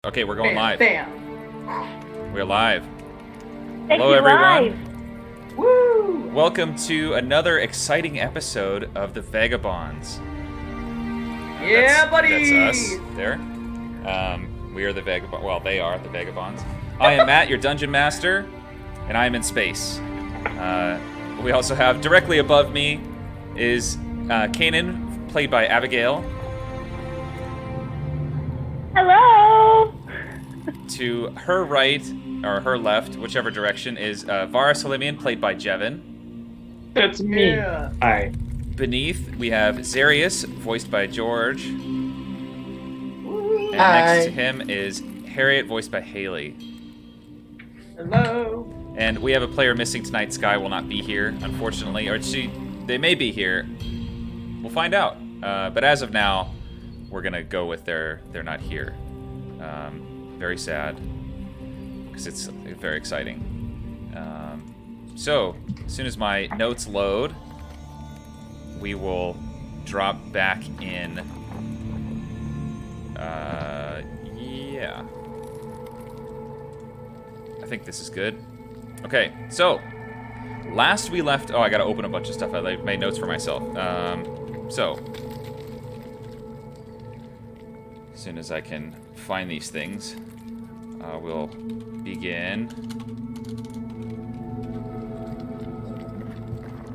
Okay, we're going live. Bam. We're live. Thank Hello, you, everyone. live. Woo! Welcome to another exciting episode of the Vagabonds. Yeah, buddy! That's us. There. We are the Vagabonds. Well, they are the Vagabonds. I am Matt, your dungeon master, and I am in space. We also have directly above me is Kanan, played by Abigail. Hello. To her right, or her left, whichever direction, is Varus Halimian, played by Jevin. That's me. Yeah. Hi. Beneath, we have Zarius, voiced by George. And Hi. next to him is Harriet, voiced by Haley. Hello. And we have a player missing tonight. Sky will not be here, unfortunately. Or they may be here. We'll find out. But as of now, we're going to go with they're not here. Very sad, because it's very exciting. So, as soon as my notes load, we will drop back in. Yeah. I think this is good. Okay, so, last we left... Oh, I gotta open a bunch of stuff. I made notes for myself. So, as soon as I can find these things, we'll begin.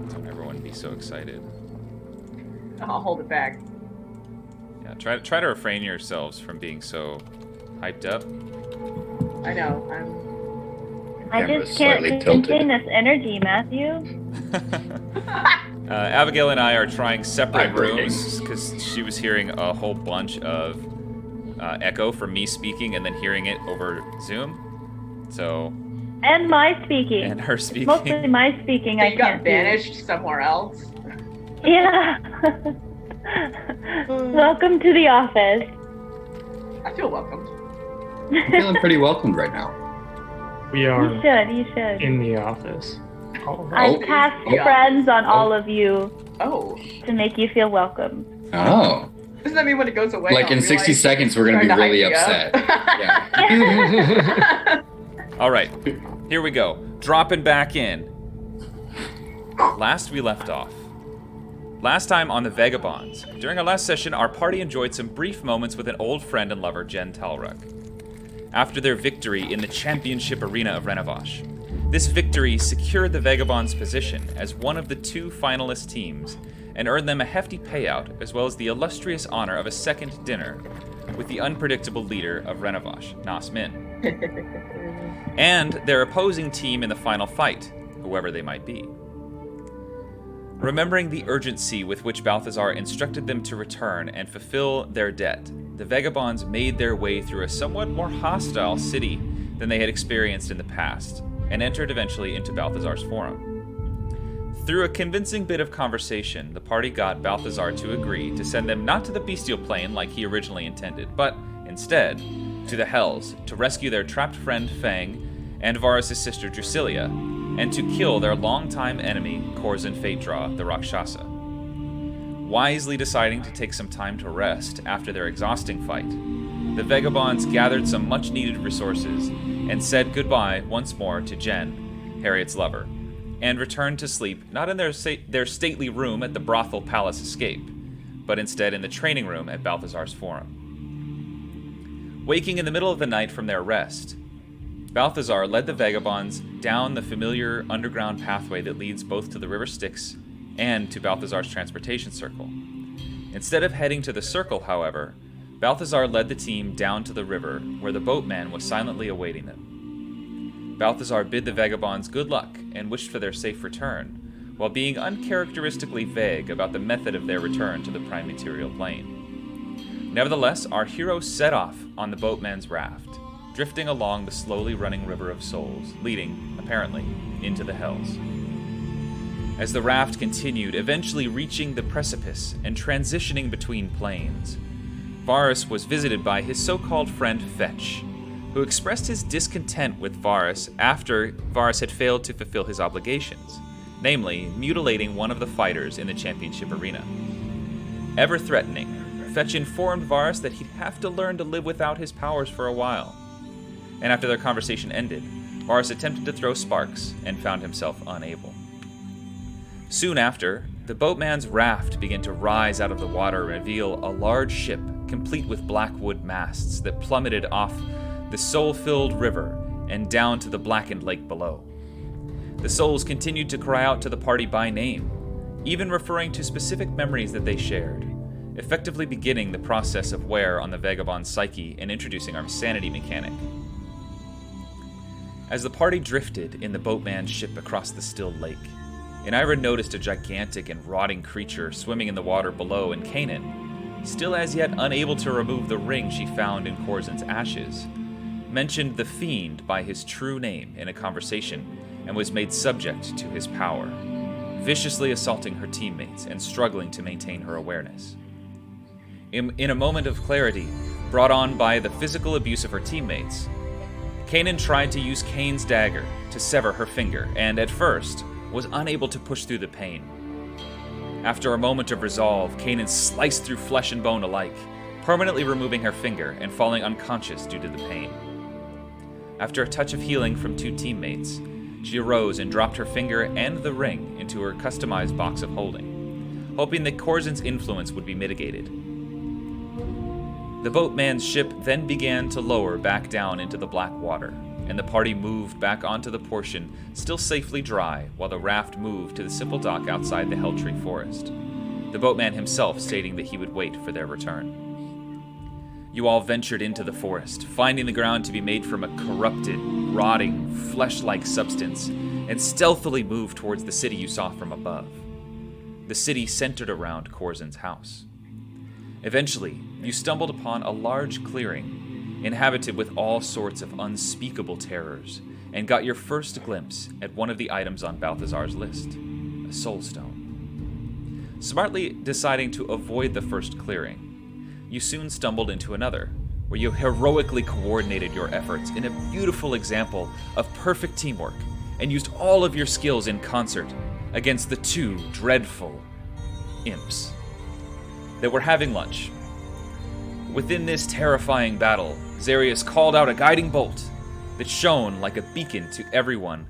Don't everyone be so excited. I'll hold it back. Yeah, try to refrain yourselves from being so hyped up. I know. I Camera's just can't slightly contain tilted. this energy, Matthew. Abigail and I are trying separate Vibrating. rooms because she was hearing a whole bunch of echo from me speaking and then hearing it over Zoom. So, And my speaking. and her speaking. Mostly my speaking. So I you got can't do. banished somewhere else. Yeah. Welcome to the office. I feel welcomed. I'm feeling pretty welcomed right now. We You are should. You should. in the office. All I right. cast yeah. friends on all of you Oh. to make you feel welcome. Oh. Doesn't that mean when it goes away? Like I'll in 60 realize seconds, we're going to be trying really hype upset. me up? Yeah. All right, here we go. Dropping back in. Last we left off. Last time on the Vagabonds. During our last session, our party enjoyed some brief moments with an old friend and lover, Jen Talruk. After their victory in the championship arena of Renavash, this victory secured the Vagabonds' position as one of the two finalist teams and earned them a hefty payout as well as the illustrious honor of a second dinner with the unpredictable leader of Renavash, Nas Min, and their opposing team in the final fight, whoever they might be. Remembering the urgency with which Balthazar instructed them to return and fulfill their debt, the Vagabonds made their way through a somewhat more hostile city than they had experienced in the past, and entered eventually into Balthazar's forum. Through a convincing bit of conversation, the party got Balthazar to agree to send them not to the bestial plane like he originally intended, but instead to the Hells to rescue their trapped friend Fang and Varus' sister Drusilla, and to kill their longtime enemy Corzin Phaedra, the Rakshasa. Wisely deciding to take some time to rest after their exhausting fight, the Vagabonds gathered some much-needed resources and said goodbye once more to Jen, Harriet's lover, and returned to sleep not in their stately room at the Brothel Palace Escape, but instead in the training room at Balthazar's Forum. Waking in the middle of the night from their rest, Balthazar led the Vagabonds down the familiar underground pathway that leads both to the River Styx and to Balthazar's transportation circle. Instead of heading to the circle, however, Balthazar led the team down to the river, where the boatman was silently awaiting them. Balthazar bid the Vagabonds good luck and wished for their safe return, while being uncharacteristically vague about the method of their return to the prime material plane. Nevertheless, our heroes set off on the boatman's raft, drifting along the slowly running river of souls, leading, apparently, into the Hells. As the raft continued, eventually reaching the precipice and transitioning between planes, Varus was visited by his so-called friend Fetch, who expressed his discontent with Varus after Varus had failed to fulfill his obligations, namely, mutilating one of the fighters in the championship arena. Ever threatening, Fetch informed Varus that he'd have to learn to live without his powers for a while. And after their conversation ended, Varus attempted to throw sparks and found himself unable. Soon after, the boatman's raft began to rise out of the water and reveal a large ship complete with black wood masts that plummeted off the soul-filled river and down to the blackened lake below. The souls continued to cry out to the party by name, even referring to specific memories that they shared, effectively beginning the process of wear on the vagabond's psyche and introducing our sanity mechanic. As the party drifted in the boatman's ship across the still lake, Inayra noticed a gigantic and rotting creature swimming in the water below, and Kanan, still as yet unable to remove the ring she found in Korzen's ashes, mentioned the fiend by his true name in a conversation and was made subject to his power, viciously assaulting her teammates and struggling to maintain her awareness. In a moment of clarity, brought on by the physical abuse of her teammates, Kanan tried to use Kane's dagger to sever her finger, and at first was unable to push through the pain. After a moment of resolve, Kanan sliced through flesh and bone alike, permanently removing her finger and falling unconscious due to the pain. After a touch of healing from two teammates, she arose and dropped her finger and the ring into her customized box of holding, hoping that Korzen's influence would be mitigated. The boatman's ship then began to lower back down into the black water, and the party moved back onto the portion still safely dry while the raft moved to the simple dock outside the Helltree Forest, the boatman himself stating that he would wait for their return. You all ventured into the forest, finding the ground to be made from a corrupted, rotting, flesh-like substance, and stealthily moved towards the city you saw from above. The city centered around Korzen's house. Eventually, you stumbled upon a large clearing, inhabited with all sorts of unspeakable terrors, and got your first glimpse at one of the items on Balthazar's list, a soul stone. Smartly deciding to avoid the first clearing, you soon stumbled into another, where you heroically coordinated your efforts in a beautiful example of perfect teamwork, and used all of your skills in concert against the two dreadful imps that were having lunch. Within this terrifying battle, Xarius called out a guiding bolt that shone like a beacon to everyone,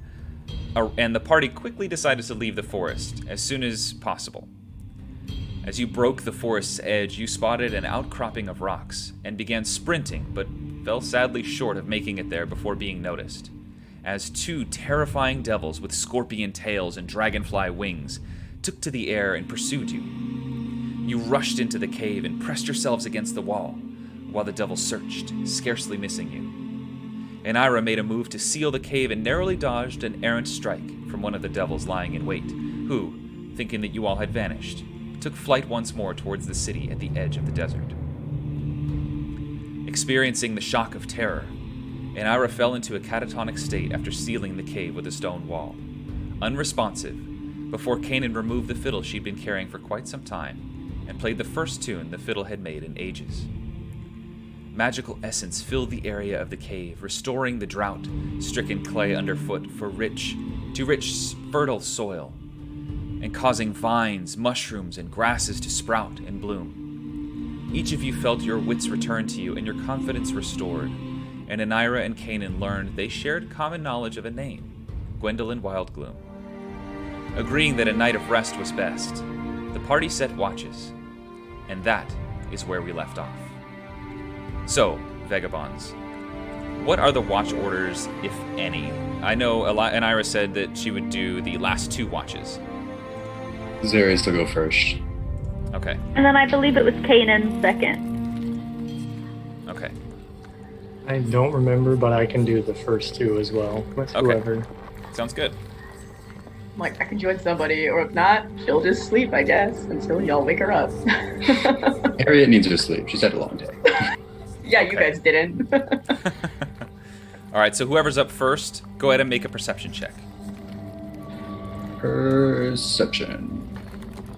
and the party quickly decided to leave the forest as soon as possible. As you broke the forest's edge, you spotted an outcropping of rocks and began sprinting, but fell sadly short of making it there before being noticed, as two terrifying devils with scorpion tails and dragonfly wings took to the air and pursued you. You rushed into the cave and pressed yourselves against the wall, while the devils searched, scarcely missing you. Inayra made a move to seal the cave and narrowly dodged an errant strike from one of the devils lying in wait, who, thinking that you all had vanished, took flight once more towards the city at the edge of the desert. Experiencing the shock of terror, Inayra fell into a catatonic state after sealing the cave with a stone wall, unresponsive, before Kanan removed the fiddle she'd been carrying for quite some time and played the first tune the fiddle had made in ages. Magical essence filled the area of the cave, restoring the drought-stricken clay underfoot to rich, fertile soil, and causing vines, mushrooms, and grasses to sprout and bloom. Each of you felt your wits return to you and your confidence restored, and Inayra and Kanan learned they shared common knowledge of a name, Gwendolyn Wildgloom. Agreeing that a night of rest was best, the party set watches, and that is where we left off. So, Vagabonds, what are the watch orders, if any? I know Inayra said that she would do the last two watches. Xarius will go first. Okay. And then I believe it was Kanan second. Okay. I don't remember, but I can do the first two as well with Okay. whoever. Sounds good. I'm like, I can join somebody, or if not, she'll just sleep, I guess, until y'all wake her up. Harriet needs her sleep. She's had a long day. Yeah, you guys didn't. All right, so whoever's up first, go ahead and make a perception check. Perception.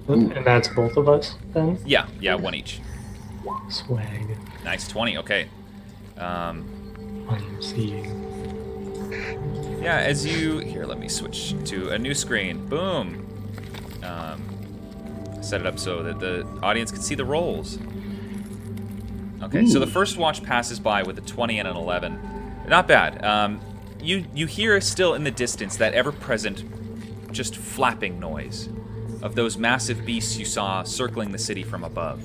And that's both of us then? Yeah, one each. Swag. Nice, 20, okay. I'm seeing. Yeah, as you... Here, let me switch to a new screen. Boom! Set it up so that the audience can see the rolls. Okay, so the first watch passes by with a 20 and an 11. Not bad. You hear still in the distance that ever-present just flapping noise of those massive beasts you saw circling the city from above.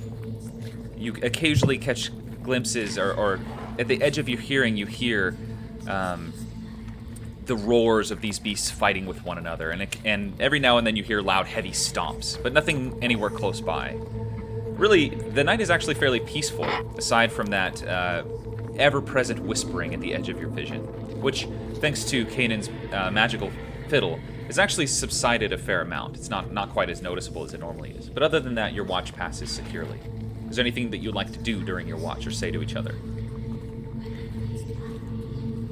You occasionally catch glimpses, or at the edge of your hearing, you hear the roars of these beasts fighting with one another, and every now and then you hear loud, heavy stomps, but nothing anywhere close by. Really, the night is actually fairly peaceful, aside from that ever-present whispering at the edge of your vision, which, thanks to Kanan's magical fiddle, has actually subsided a fair amount. It's not quite as noticeable as it normally is. But other than that, your watch passes securely. Is there anything that you'd like to do during your watch or say to each other?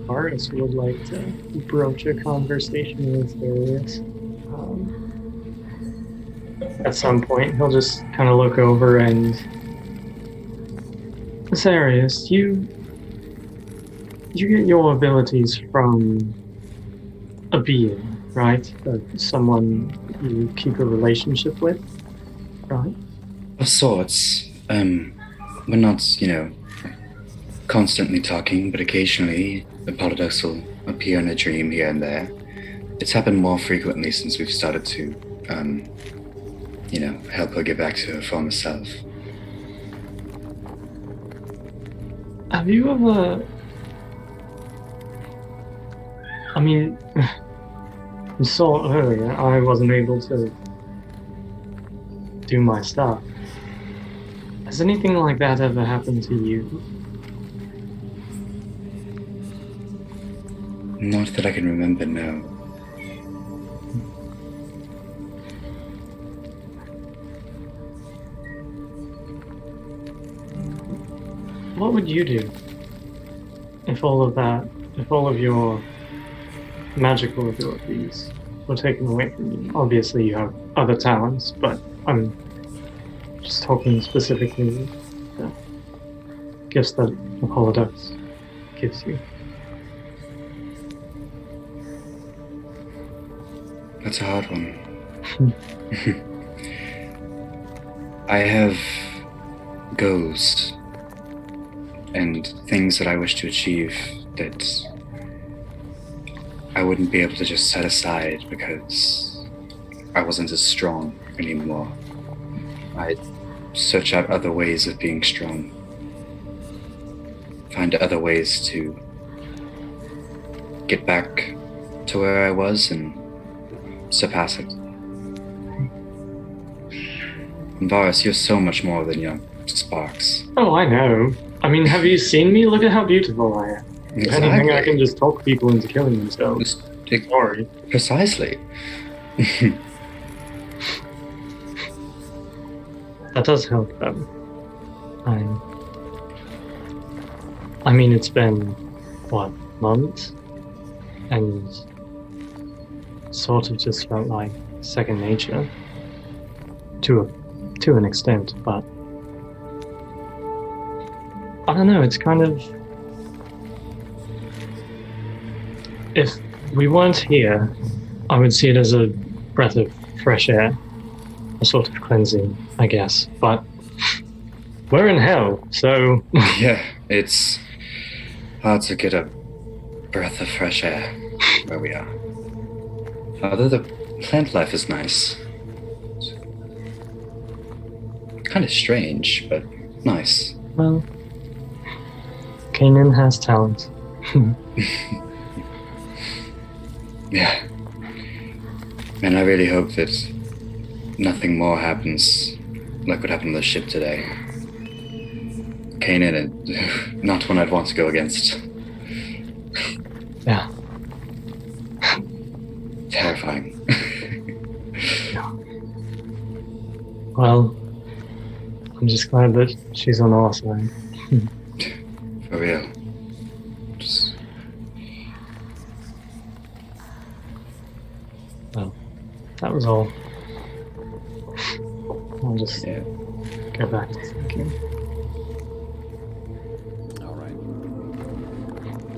Varus would like to broach a conversation with Darius. At some point, he'll just kind of look over and... Darius, you get your abilities from a being, right? Someone you keep a relationship with, right? Of sorts. We're not, constantly talking, but occasionally the Paradox will appear in a dream here and there. It's happened more frequently since we've started to, help her get back to her former self. Have you ever... I mean, you saw earlier, I wasn't able to do my stuff. Has anything like that ever happened to you? Not that I can remember, no. What would you do if all of your magical abilities were taken away from you? Obviously you have other talents, but I'm just talking specifically the gifts that the Holodex gives you. That's a hard one. I have goals and things that I wish to achieve that I wouldn't be able to just set aside because I wasn't as strong anymore. I'd search out other ways of being strong, find other ways to get back to where I was and surpass it. And Varus, you're so much more than your sparks. Oh, I know. I mean, have you seen me? Look at how beautiful I am. If anything, I can just talk people into killing themselves. Sorry. Precisely. That does help, though. I mean, it's been, what, months? And sort of just felt like second nature. To an extent, but I don't know, it's kind of... If we weren't here, I would see it as a breath of fresh air. A sort of cleansing, I guess. But we're in hell, so... Yeah, it's hard to get a breath of fresh air where we are. Although the plant life is nice. Kind of strange, but nice. Well, Kanan has talent. Yeah. And I really hope that nothing more happens like what happened on the ship today. Kanan, and not one I'd want to go against. Yeah. Terrifying. Yeah. Well, I'm just glad that she's on our side. For real. Just... Well, that was all. I'll just go back to thinking. All right.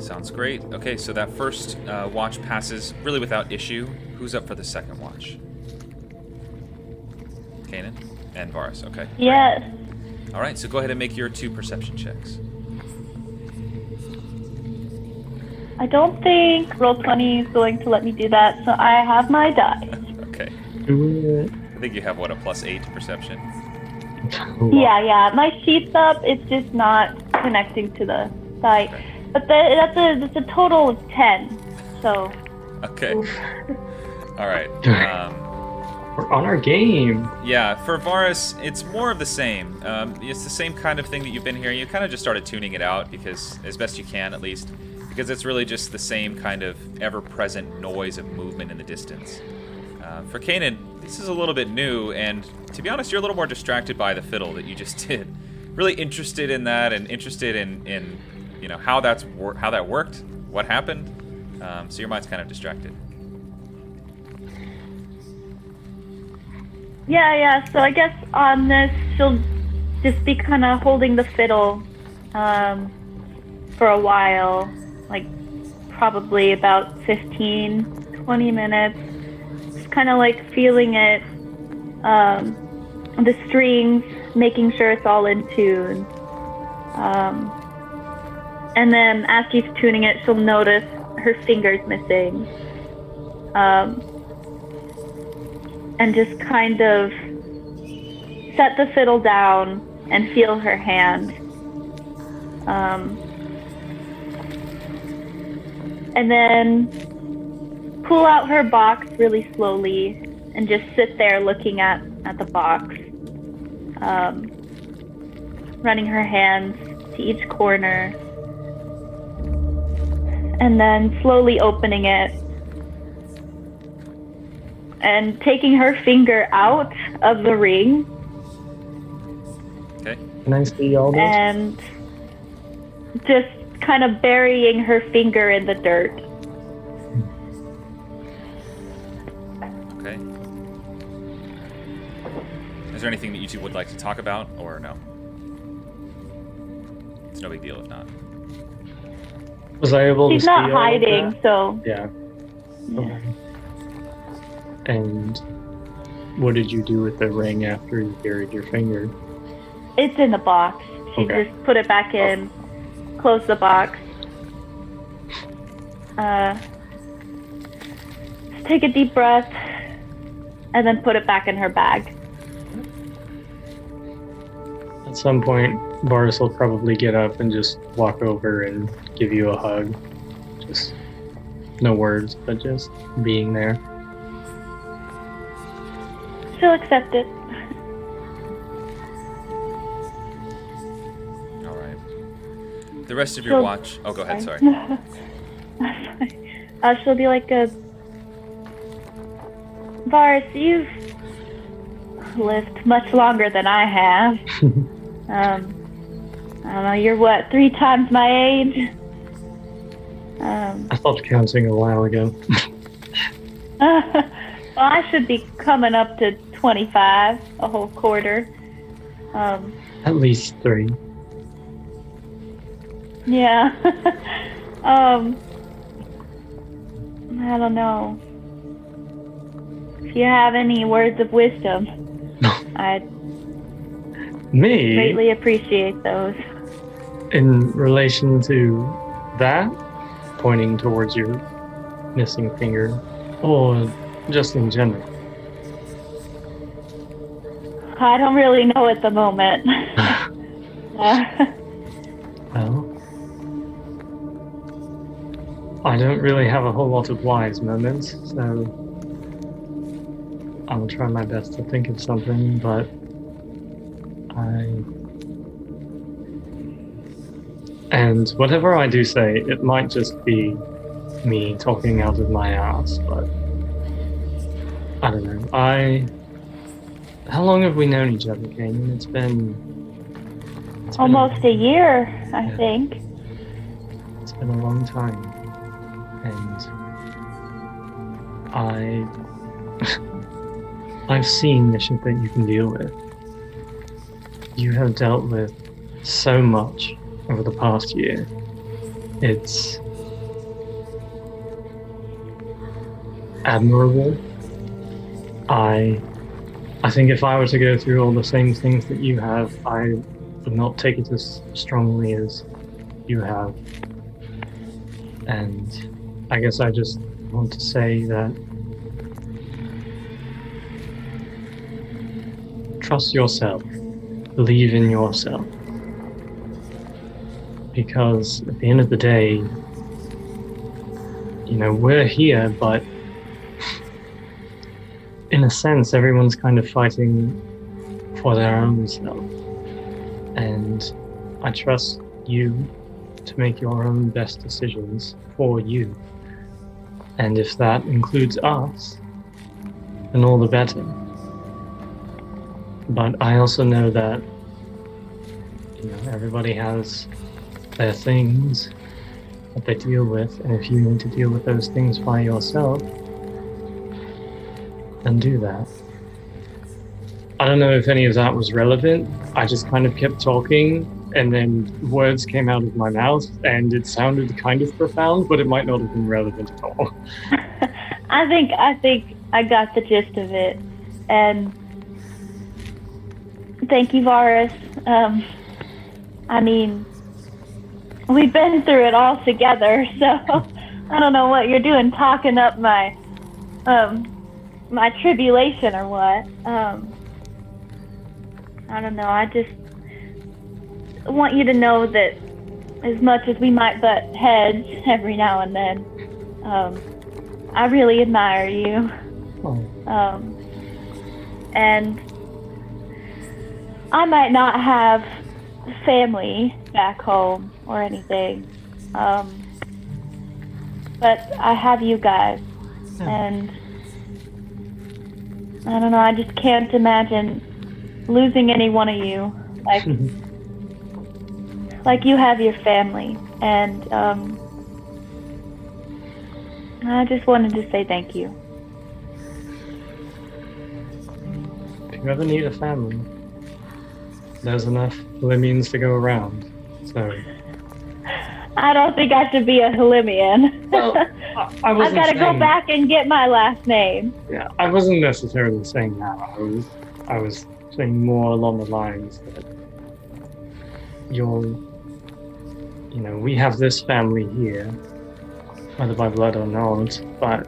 Sounds great. Okay, so that first watch passes really without issue. Who's up for the second watch? Kanan and Varus. Okay. Yes. All right, so go ahead and make your 2 perception checks. I don't think Roll20 is going to let me do that, so I have my die. Okay. Do I think you have, what, a +8 to perception? it. Yeah. My sheet's up. It's just not connecting to the site. Okay. But that's a total of 10. So Okay. Oof. All right. We're on our game. Yeah, for Varus, it's more of the same. It's the same kind of thing that you've been hearing. You kind of just started tuning it out because, as best you can at least, because it's really just the same kind of ever-present noise of movement in the distance. For Kanan, this is a little bit new, and to be honest, you're a little more distracted by the fiddle that you just did. Really interested in that, and interested in you know how that worked, what happened. So your mind's kind of distracted. yeah. So I guess on this, she'll just be kind of holding the fiddle for a while, like probably about 15, 20 minutes. Just kind of like feeling it, the strings, making sure it's all in tune. And then as she's tuning it, she'll notice her fingers missing. And just kind of set the fiddle down and feel her hand. And then pull out her box really slowly and just sit there looking at the box. Running her hands to each corner. And then slowly opening it. And taking her finger out of the ring. Okay. Can I see all this? And just kind of burying her finger in the dirt. Okay. Is there anything that you two would like to talk about, or no? It's no big deal if not. Was I able She's to see not all of hiding, that? so Yeah. yeah. Okay. And what did you do with the ring after you buried your finger? It's in the box. She Okay. just put it back in, close the box. Just take a deep breath, and then put it back in her bag. At some point, Boris will probably get up and just walk over and give you a hug. Just no words, but just being there. She'll accept it. All right. The rest of your She'll- watch. Oh, go ahead. Sorry. She'll be like, Varus, you've lived much longer than I have. I don't know, you're what, 3 times my age? I stopped counting a while ago. Well, I should be coming up to 25, a whole quarter. At least 3. Yeah. I don't know. If you have any words of wisdom, I'd Me? greatly appreciate those. In relation to that? Pointing towards your missing finger? Or just in general? I don't really know at the moment. Well, I don't really have a whole lot of wise moments, so I'll try my best to think of something, but And whatever I do say, it might just be me talking out of my ass, but I don't know. How long have we known each other, Kanan? It's been Almost a year, I Yeah. think. It's been a long time. And I've seen the shit that you can deal with. You have dealt with so much over the past year. It's admirable. I think if I were to go through all the same things that you have, I would not take it as strongly as you have. And I guess I just want to say that trust yourself, believe in yourself. Because at the end of the day, you know, we're here, but in a sense, everyone's kind of fighting for their own self. And I trust you to make your own best decisions for you. And if that includes us, then all the better. But I also know that, you know, everybody has their things that they deal with, and if you need to deal with those things by yourself, then do that. I don't know if any of that was relevant. I just kind of kept talking, and then words came out of my mouth, and it sounded kind of profound, but it might not have been relevant at all. I think I got the gist of it, and thank you, Varus. I mean, we've been through it all together, so I don't know what you're doing, talking up my my tribulation or what. I don't know. I just want you to know that as much as we might butt heads every now and then, I really admire you. Oh. And I might not have family back home or anything, but I have you guys, and I don't know, I just can't imagine losing any one of you, like you have your family, and I just wanted to say thank you. If you ever need a family, there's enough Limians to go around, so... I don't think I should be a Halimian. Well, I wasn't I've got to go saying- back and get my last name. Yeah, I wasn't necessarily saying that. I was saying more along the lines that we have this family here, whether by blood or not, but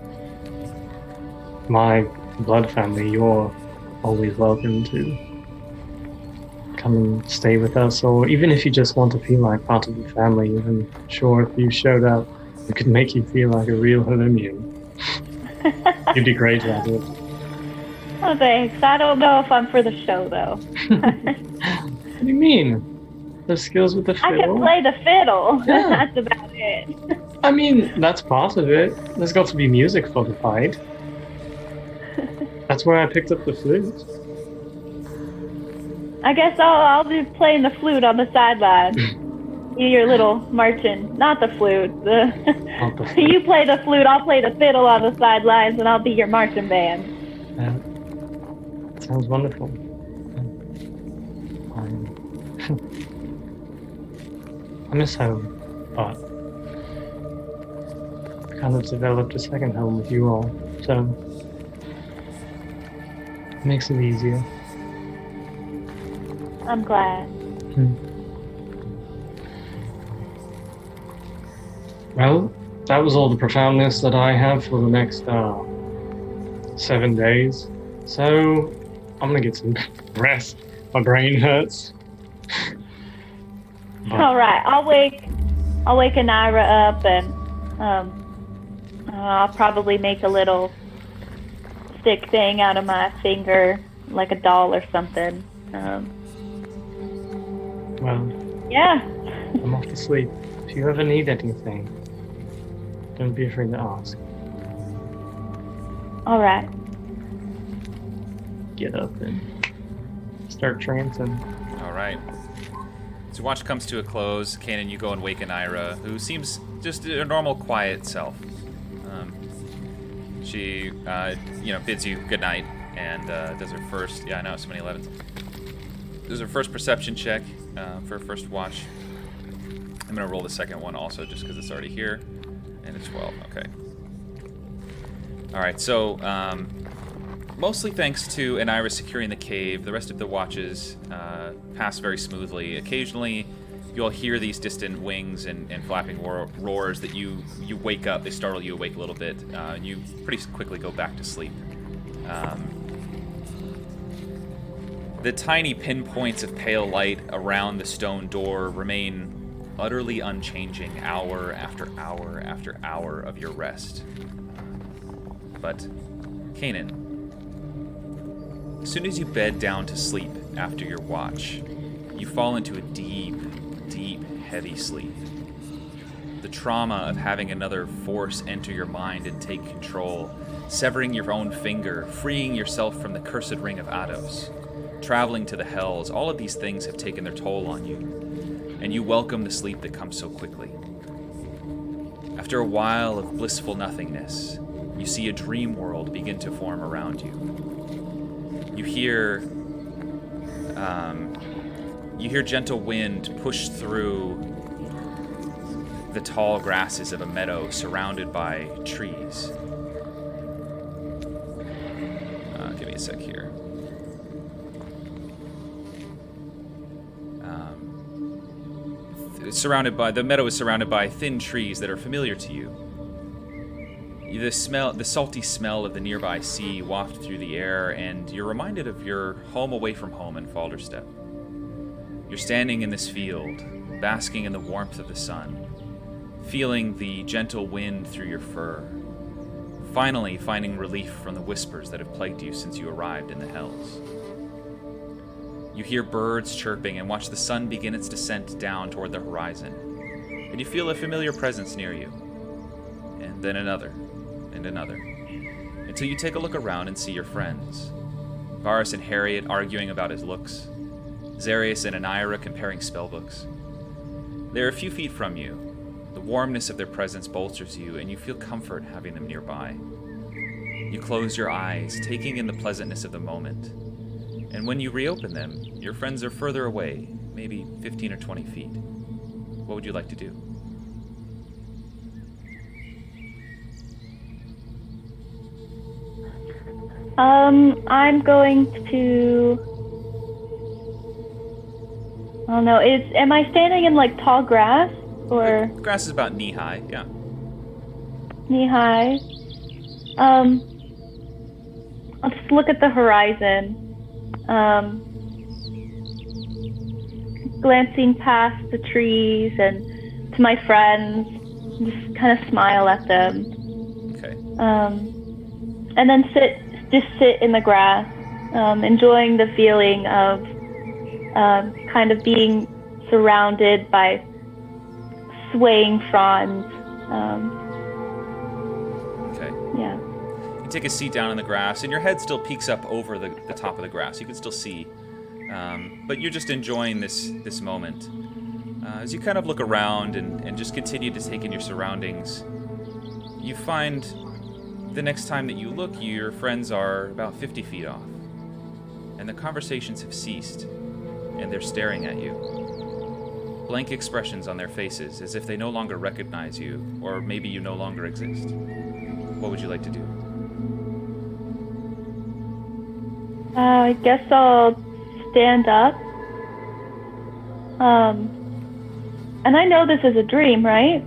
my blood family, you're always welcome to come and stay with us, or even if you just want to feel like part of the family, I'm sure if you showed up, it could make you feel like a real Halimian. You'd be great at it. Oh, thanks. I don't know if I'm for the show, though. What do you mean? The skills with the fiddle? I can play the fiddle. Yeah. That's about it. I mean, that's part of it. There's got to be music for the fight. That's where I picked up the flute. I guess I'll be playing the flute on the sideline. You, your little marching, not the flute. Not the flute. You play the flute, I'll play the fiddle on the sidelines, and I'll be your marching band. Sounds wonderful. I miss home, but I kind of developed a second home with you all, so it makes it easier. I'm glad. Well, that was all the profoundness that I have for the next 7 days. So I'm gonna get some rest. My brain hurts. All right, I'll wake Inayra up, and I'll probably make a little stick thing out of my finger, like a doll or something. Well, Yeah. I'm off to sleep. If you ever need anything, don't be afraid to ask. All right. Get up and start trancing. All right. So watch comes to a close. Kanan, you go and wake Inayra, who seems just a normal, quiet self. She, bids you good night and does her first. Yeah, I know, so many 11s. Does her first perception check for her first watch. I'm gonna roll the second one also, just because it's already here, and it's 12. Okay. All right. So Mostly thanks to Inayra securing the cave, the rest of the watches pass very smoothly. Occasionally, you'll hear these distant wings and flapping roars that you wake up. They startle you awake a little bit, and you pretty quickly go back to sleep. The tiny pinpoints of pale light around the stone door remain utterly unchanging hour after hour after hour of your rest. But, Kanan, as soon as you bed down to sleep after your watch, you fall into a deep, deep, heavy sleep. The trauma of having another force enter your mind and take control, severing your own finger, freeing yourself from the cursed ring of Ados, traveling to the hells, all of these things have taken their toll on you, and you welcome the sleep that comes so quickly. After a while of blissful nothingness, you see a dream world begin to form around you. You hear gentle wind push through the tall grasses of a meadow surrounded by trees. Give me a sec here. The meadow is surrounded by thin trees that are familiar to you. The salty smell of the nearby sea wafts through the air, and you're reminded of your home away from home in Falderstep. You're standing in this field, basking in the warmth of the sun, feeling the gentle wind through your fur, finally finding relief from the whispers that have plagued you since you arrived in the hells. You hear birds chirping and watch the sun begin its descent down toward the horizon, and you feel a familiar presence near you, and then another, and another, until you take a look around and see your friends. Varus and Harriet arguing about his looks, Zarius and Inayra comparing spellbooks. They're a few feet from you. The warmness of their presence bolsters you, and you feel comfort having them nearby. You close your eyes, taking in the pleasantness of the moment. And when you reopen them, your friends are further away, maybe 15 or 20 feet. What would you like to do? I'm going to... I don't know, am I standing in, like, tall grass, or... The grass is about knee-high, yeah. Knee-high. I'll just look at the horizon. Glancing past the trees and to my friends, just kind of smile at them. Okay. And then sit in the grass, enjoying the feeling of kind of being surrounded by swaying fronds. Okay. Yeah. You take a seat down in the grass, and your head still peeks up over the top of the grass. You can still see, but you're just enjoying this moment. As you kind of look around and just continue to take in your surroundings, you find the next time that you look, your friends are about 50 feet off, and the conversations have ceased, and they're staring at you. Blank expressions on their faces, as if they no longer recognize you, or maybe you no longer exist. What would you like to do? I guess I'll stand up. And I know this is a dream, right?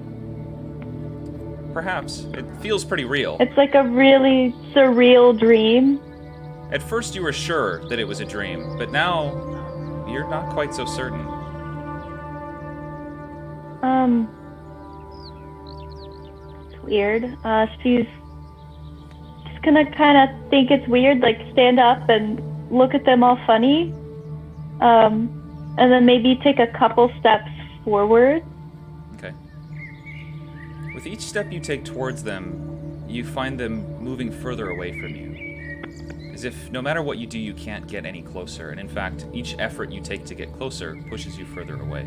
Perhaps. It feels pretty real. It's like a really surreal dream. At first you were sure that it was a dream, but now you're not quite so certain. It's weird. She's just gonna kind of think it's weird, like stand up and look at them all funny. And then maybe take a couple steps forward. Okay. With each step you take towards them, you find them moving further away from you. As if no matter what you do, you can't get any closer. And in fact, each effort you take to get closer pushes you further away.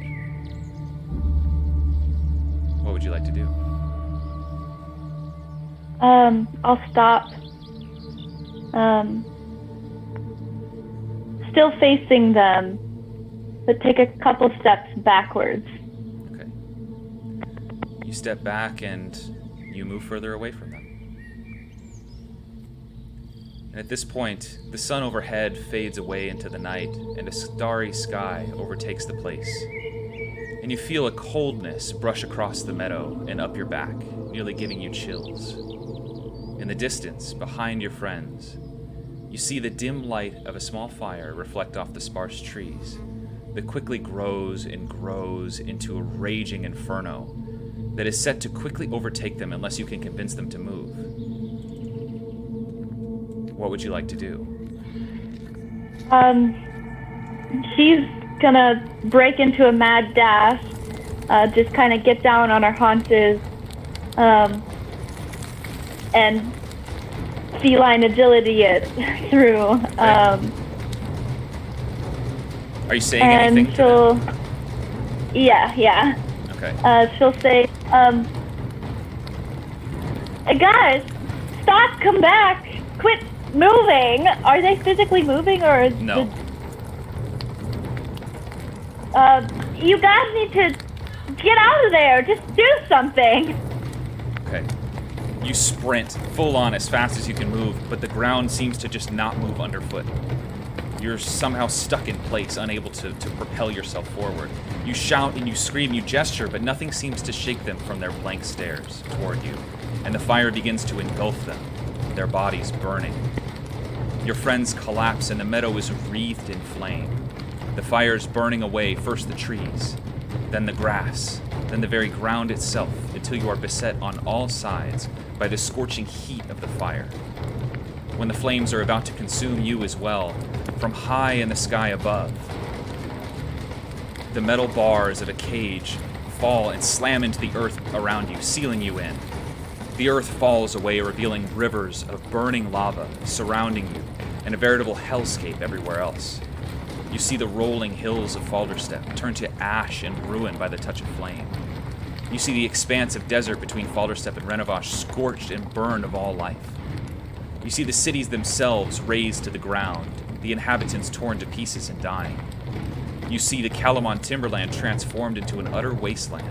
What would you like to do? I'll stop. Still facing them, but take a couple steps backwards. Okay. You step back and you move further away from them. And at this point, the sun overhead fades away into the night, and a starry sky overtakes the place. And you feel a coldness brush across the meadow and up your back, nearly giving you chills. In the distance, behind your friends, you see the dim light of a small fire reflect off the sparse trees that quickly grows and grows into a raging inferno that is set to quickly overtake them unless you can convince them to move. What would you like to do? She's gonna break into a mad dash, just kind of get down on her haunches, and feline agility it through. Are you saying And anything? she'll, yeah. Okay. She'll say, "Hey guys, stop! Come back! Quit moving! Are they physically moving, or is No. you guys need to get out of there! Just do something!" Okay. You sprint full on as fast as you can move, but the ground seems to just not move underfoot. You're somehow stuck in place, unable to propel yourself forward. You shout and you scream, you gesture, but nothing seems to shake them from their blank stares toward you, and the fire begins to engulf them, their bodies burning. Your friends collapse and the meadow is wreathed in flame. The fire is burning away first the trees, then the grass, then the very ground itself, until you are beset on all sides by the scorching heat of the fire. When the flames are about to consume you as well, from high in the sky above, the metal bars of a cage fall and slam into the earth around you, sealing you in. The earth falls away, revealing rivers of burning lava surrounding you, and a veritable hellscape everywhere else. You see the rolling hills of Falderstep turn to ash and ruin by the touch of flame. You see the expanse of desert between Falderstep and Renovash scorched and burned of all life. You see the cities themselves razed to the ground, the inhabitants torn to pieces and dying. You see the Kalamon timberland transformed into an utter wasteland,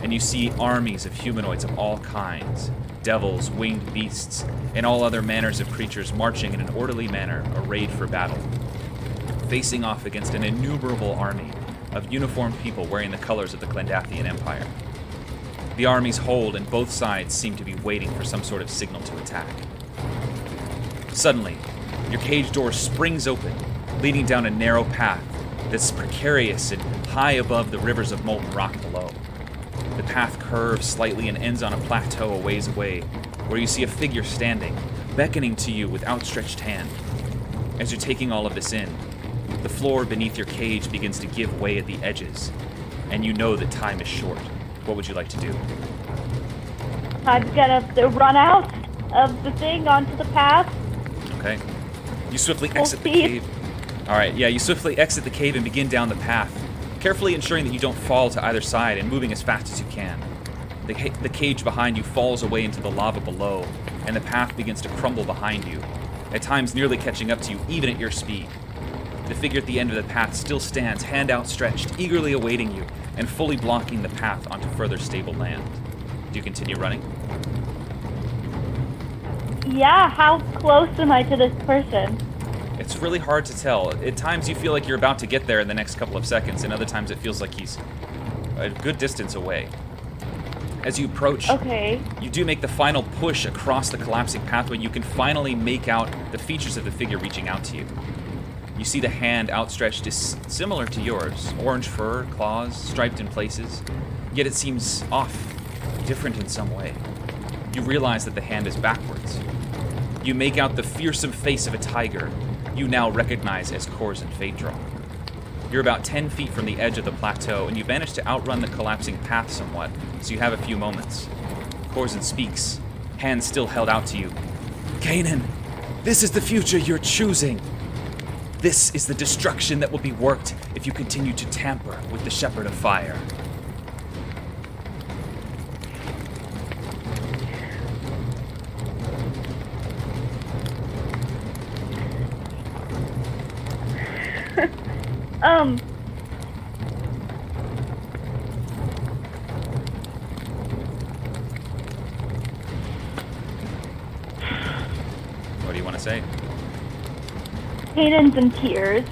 and you see armies of humanoids of all kinds, devils, winged beasts, and all other manners of creatures marching in an orderly manner arrayed for battle, facing off against an innumerable army of uniformed people wearing the colors of the Clendathian Empire. The armies hold, and both sides seem to be waiting for some sort of signal to attack. Suddenly, your cage door springs open, leading down a narrow path that's precarious and high above the rivers of molten rock below. The path curves slightly and ends on a plateau a ways away, where you see a figure standing, beckoning to you with outstretched hand. As you're taking all of this in, the floor beneath your cage begins to give way at the edges, and you know that time is short. What would you like to do? I'm gonna run out of the thing onto the path. Okay. You swiftly Full exit the speed. cave. Alright, yeah, you swiftly exit the cave and begin down the path, carefully ensuring that you don't fall to either side and moving as fast as you can. The cage behind you falls away into the lava below, and the path begins to crumble behind you, at times nearly catching up to you even at your speed. The figure at the end of the path still stands, hand outstretched, eagerly awaiting you, and fully blocking the path onto further stable land. Do you continue running? Yeah, how close am I to this person? It's really hard to tell. At times you feel like you're about to get there in the next couple of seconds, and other times it feels like he's a good distance away. As you approach, Okay. you do make the final push across the collapsing pathway. You can finally make out the features of the figure reaching out to you. You see the hand outstretched is similar to yours. Orange fur, claws, striped in places. Yet it seems off, different in some way. You realize that the hand is backwards. You make out the fearsome face of a tiger you now recognize as Corzin Phaedra. You're about 10 feet from the edge of the plateau, and you manage to outrun the collapsing path somewhat, so you have a few moments. Corzin speaks, hand still held out to you. Kanan, this is the future you're choosing. This is the destruction that will be worked if you continue to tamper with the Shepherd of Fire. What do you want to say? Kanan's in tears.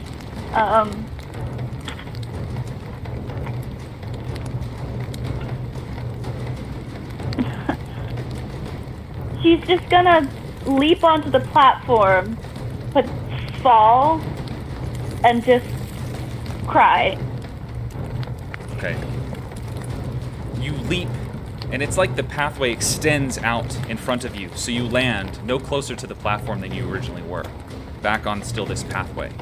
She's just gonna leap onto the platform, but fall and just cry. Okay. You leap, and it's like the pathway extends out in front of you, so you land no closer to the platform than you originally were, back on still this pathway.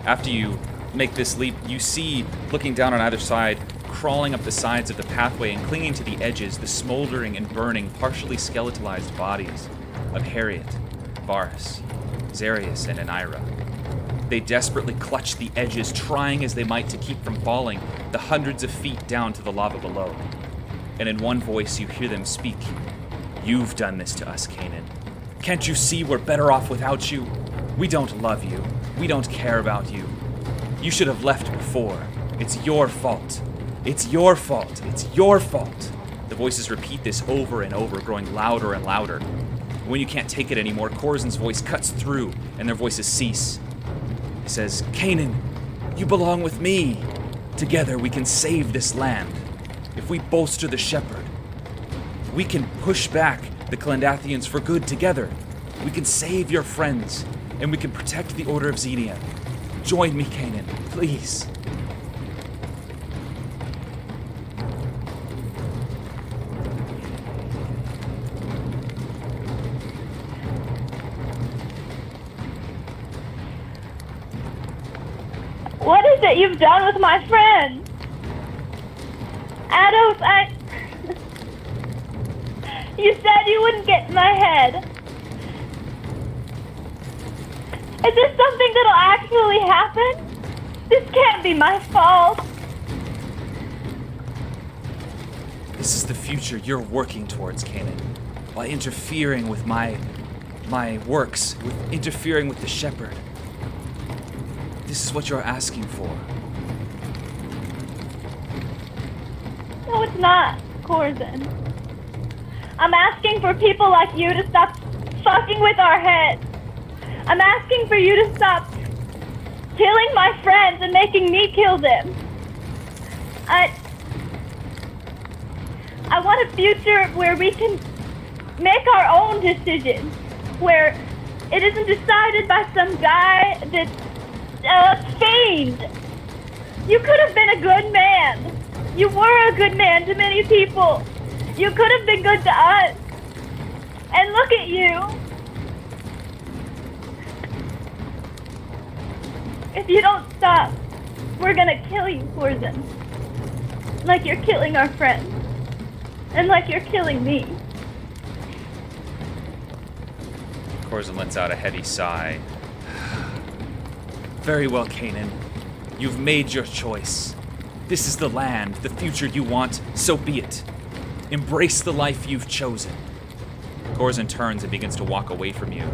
After you make this leap, you see, looking down on either side, crawling up the sides of the pathway and clinging to the edges, the smoldering and burning, partially skeletalized bodies of Harriet, Varus, Zarius, and Inayra. They desperately clutch the edges, trying as they might to keep from falling the hundreds of feet down to the lava below. And in one voice you hear them speak. "You've done this to us, Kanan. Can't you see we're better off without you? We don't love you. We don't care about you. You should have left before. It's your fault. It's your fault. It's your fault." The voices repeat this over and over, growing louder and louder. When you can't take it anymore, Corzan's voice cuts through, and their voices cease. He says, "Kanan, you belong with me. Together we can save this land. If we bolster the shepherd, we can push back the Clendathians for good together. We can save your friends, and we can protect the Order of Xenia. Join me, Kanan, please." What is it you've done with my friend? Ados, You said you wouldn't get in my head. Is this something that'll actually happen? This can't be my fault. This is the future you're working towards, Kanan. By interfering with my works, with interfering with the shepherd. This is what you're asking for. No, it's not, Corzan. I'm asking for people like you to stop fucking with our heads. I'm asking for you to stop killing my friends and making me kill them. I want a future where we can make our own decisions, where it isn't decided by some guy that's fiend. You could have been a good man. You were a good man to many people. You could have been good to us. And look at you. If you don't stop, we're gonna kill you, Corzan. Like you're killing our friends. And like you're killing me. Corzan lets out a heavy sigh. Very well, Kanan. You've made your choice. This is the land, the future you want, so be it. Embrace the life you've chosen. Corzan turns and begins to walk away from you.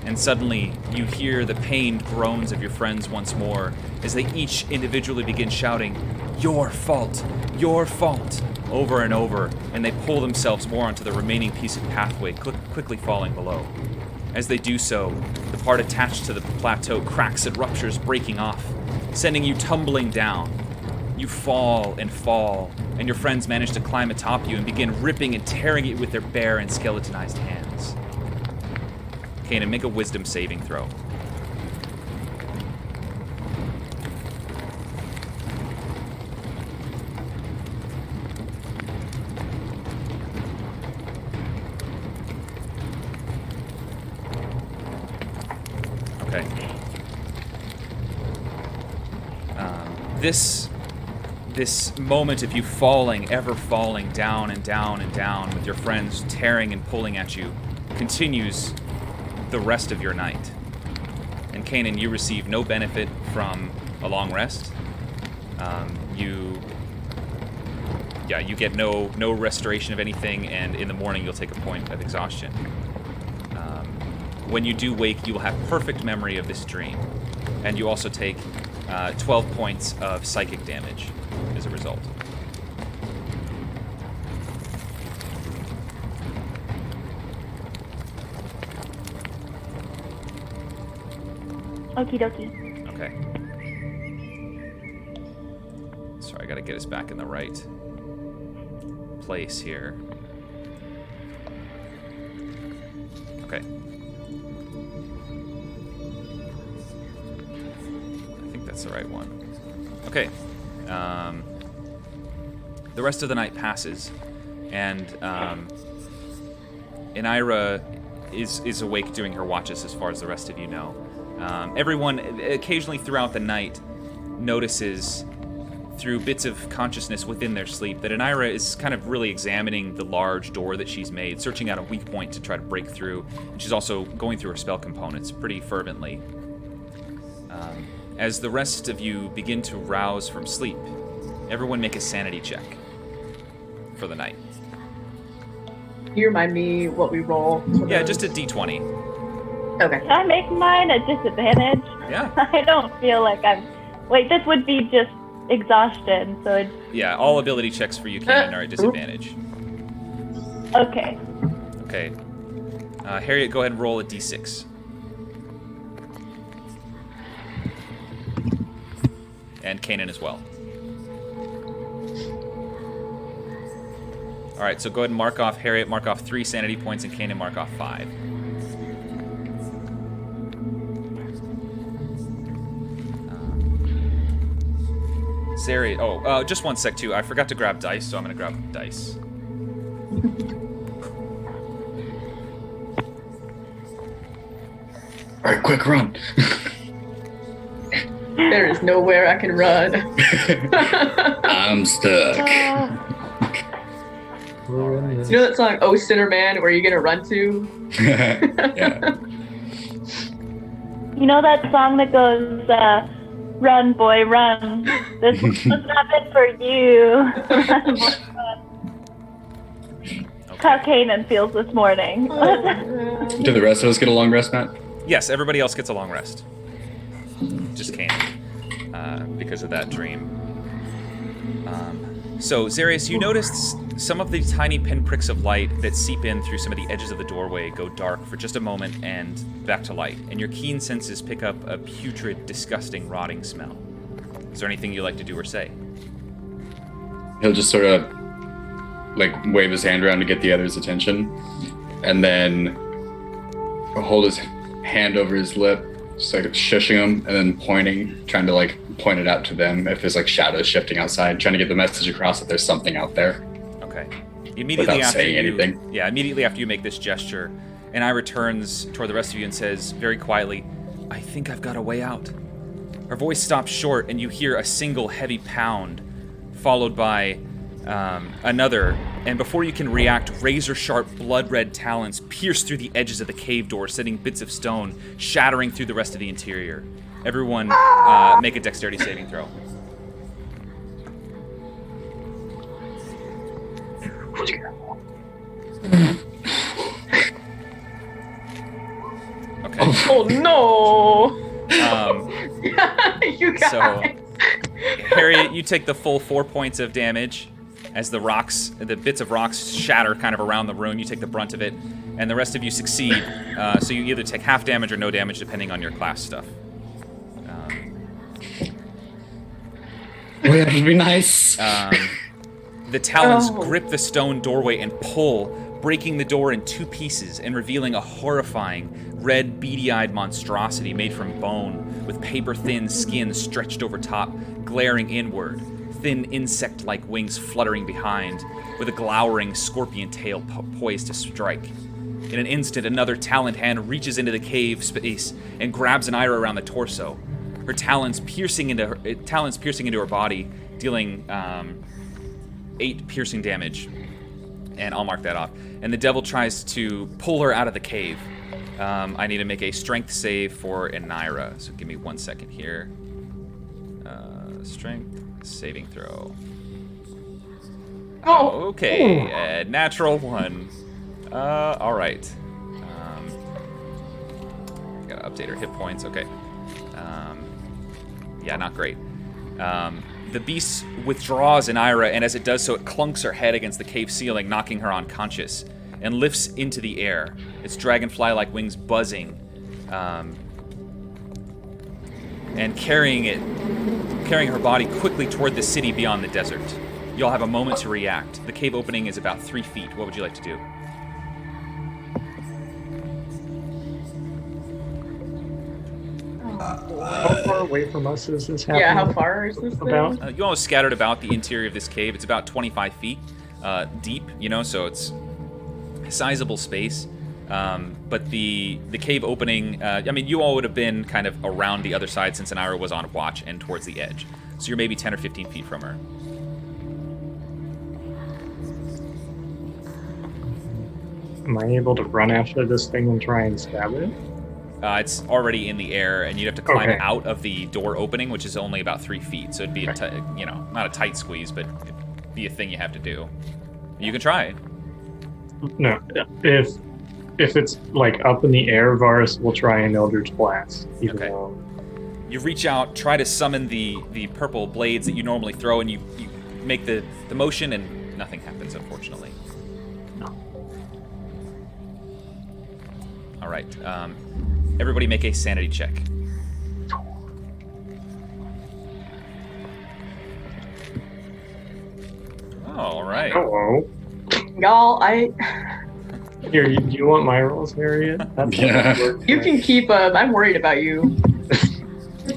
And suddenly, you hear the pained groans of your friends once more as they each individually begin shouting, "Your fault! Your fault!" over and over, and they pull themselves more onto the remaining piece of pathway, quickly falling below. As they do so, the part attached to the plateau cracks and ruptures, breaking off, sending you tumbling down. You fall, and your friends manage to climb atop you and begin ripping and tearing it with their bare and skeletonized hands. Kanan, make a wisdom saving throw. Okay. This moment of you falling, ever falling down and down and down with your friends tearing and pulling at you, continues the rest of your night. And Kanan, you receive no benefit from a long rest. You get no restoration of anything, and in the morning you'll take a point of exhaustion. When you do wake, you will have perfect memory of this dream, and you also take 12 points of psychic damage as a result. Okie dokie. Okay. Sorry, I gotta get us back in the right place here. Okay. I think that's the right one. Okay. The rest of the night passes, and Inayra is awake doing her watches as far as the rest of you know. Everyone, occasionally throughout the night, notices through bits of consciousness within their sleep that Inayra is kind of really examining the large door that she's made, searching out a weak point to try to break through, and she's also going through her spell components pretty fervently. As the rest of you begin to rouse from sleep, everyone make a sanity check for the night. Can you remind me what we roll? Yeah, just a d20. Okay. Can I make mine a disadvantage? Yeah. I don't feel like I'm... Wait, this would be just exhaustion, so it's... Yeah, all ability checks for you, Kanan, are at disadvantage. Okay. Okay. Harriet, go ahead and roll a d6. And Kanan as well. Alright, so go ahead and mark off Harriet, mark off 3 sanity points, and Kanan mark off 5. Zeri, just one sec too. I forgot to grab dice, so I'm gonna grab dice. Alright, quick, run. There is nowhere I can run. I'm stuck. You know that song, Oh Sinner Man, where are you gonna run to? Yeah. You know that song that goes, run, boy, run. This was not meant for you. Run, boy, run. How Kanan feels this morning. Did the rest of us get a long rest, Matt? Yes, everybody else gets a long rest. Just Kanan. Because of that dream. So, Zarius, you noticed some of the tiny pinpricks of light that seep in through some of the edges of the doorway go dark for just a moment and back to light, and your keen senses pick up a putrid, disgusting, rotting smell. Is there anything you'd like to do or say? He'll just sort of, wave his hand around to get the others' attention, and then hold his hand over his lip, just shushing him, and then pointing, trying to point it out to them if there's shadows shifting outside, trying to get the message across that there's something out there. Okay. Immediately Without after saying you, anything. Yeah, immediately after you make this gesture, Inayra turns toward the rest of you and says very quietly, "I think I've got a way out." Her voice stops short, and you hear a single heavy pound, followed by another, and before you can react, razor-sharp, blood-red talons pierce through the edges of the cave door, sending bits of stone shattering through the rest of the interior. Everyone, make a dexterity saving throw. Okay. Oh no! You guys. So, Harriet, you take the full 4 points of damage as the bits of rocks shatter kind of around the room. You take the brunt of it, and the rest of you succeed. So you either take half damage or no damage, depending on your class stuff. Well, that would be nice. The talons grip the stone doorway and pull, breaking the door in 2 pieces and revealing a horrifying, red, beady-eyed monstrosity made from bone, with paper-thin skin stretched over top, glaring inward, thin insect-like wings fluttering behind, with a glowering scorpion tail poised to strike. In an instant, another taloned hand reaches into the cave space and grabs Inayra around the torso. Her talons piercing into her body, dealing 8 piercing damage, and I'll mark that off. And the devil tries to pull her out of the cave. I need to make a strength save for Inayra, so give me 1 second here. Strength saving throw. Oh. Okay, natural 1. All right. Gotta update her hit points. Okay. Yeah, not great. The beast withdraws Inayra, and as it does so, it clunks her head against the cave ceiling, knocking her unconscious, and lifts into the air, its dragonfly-like wings buzzing and carrying her body quickly toward the city beyond the desert. You'll have a moment to react. The cave opening is about 3 feet. What would you like to do? How far away from us is this happening? Yeah, how far is this About? thing? You all scattered about the interior of this cave. It's about 25 feet deep, so it's a sizable space. But the cave opening, you all would have been kind of around the other side since Inayra was on watch and towards the edge. So you're maybe 10 or 15 feet from her. Am I able to run after this thing and try and stab it? It's already in the air, and you'd have to climb Okay. out of the door opening, which is only about 3 feet. So it'd be not a tight squeeze, but it'd be a thing you have to do. You can try. No. If it's like up in the air, Varus will try an Eldritch Blast. Even Okay. though You reach out, try to summon the purple blades that you normally throw, and you make the motion, and nothing happens, unfortunately. No. All right. Everybody make a sanity check. All right. Hello. Y'all, Here, do you want my rolls, Harriet? That's Yeah. you can keep I'm worried about you.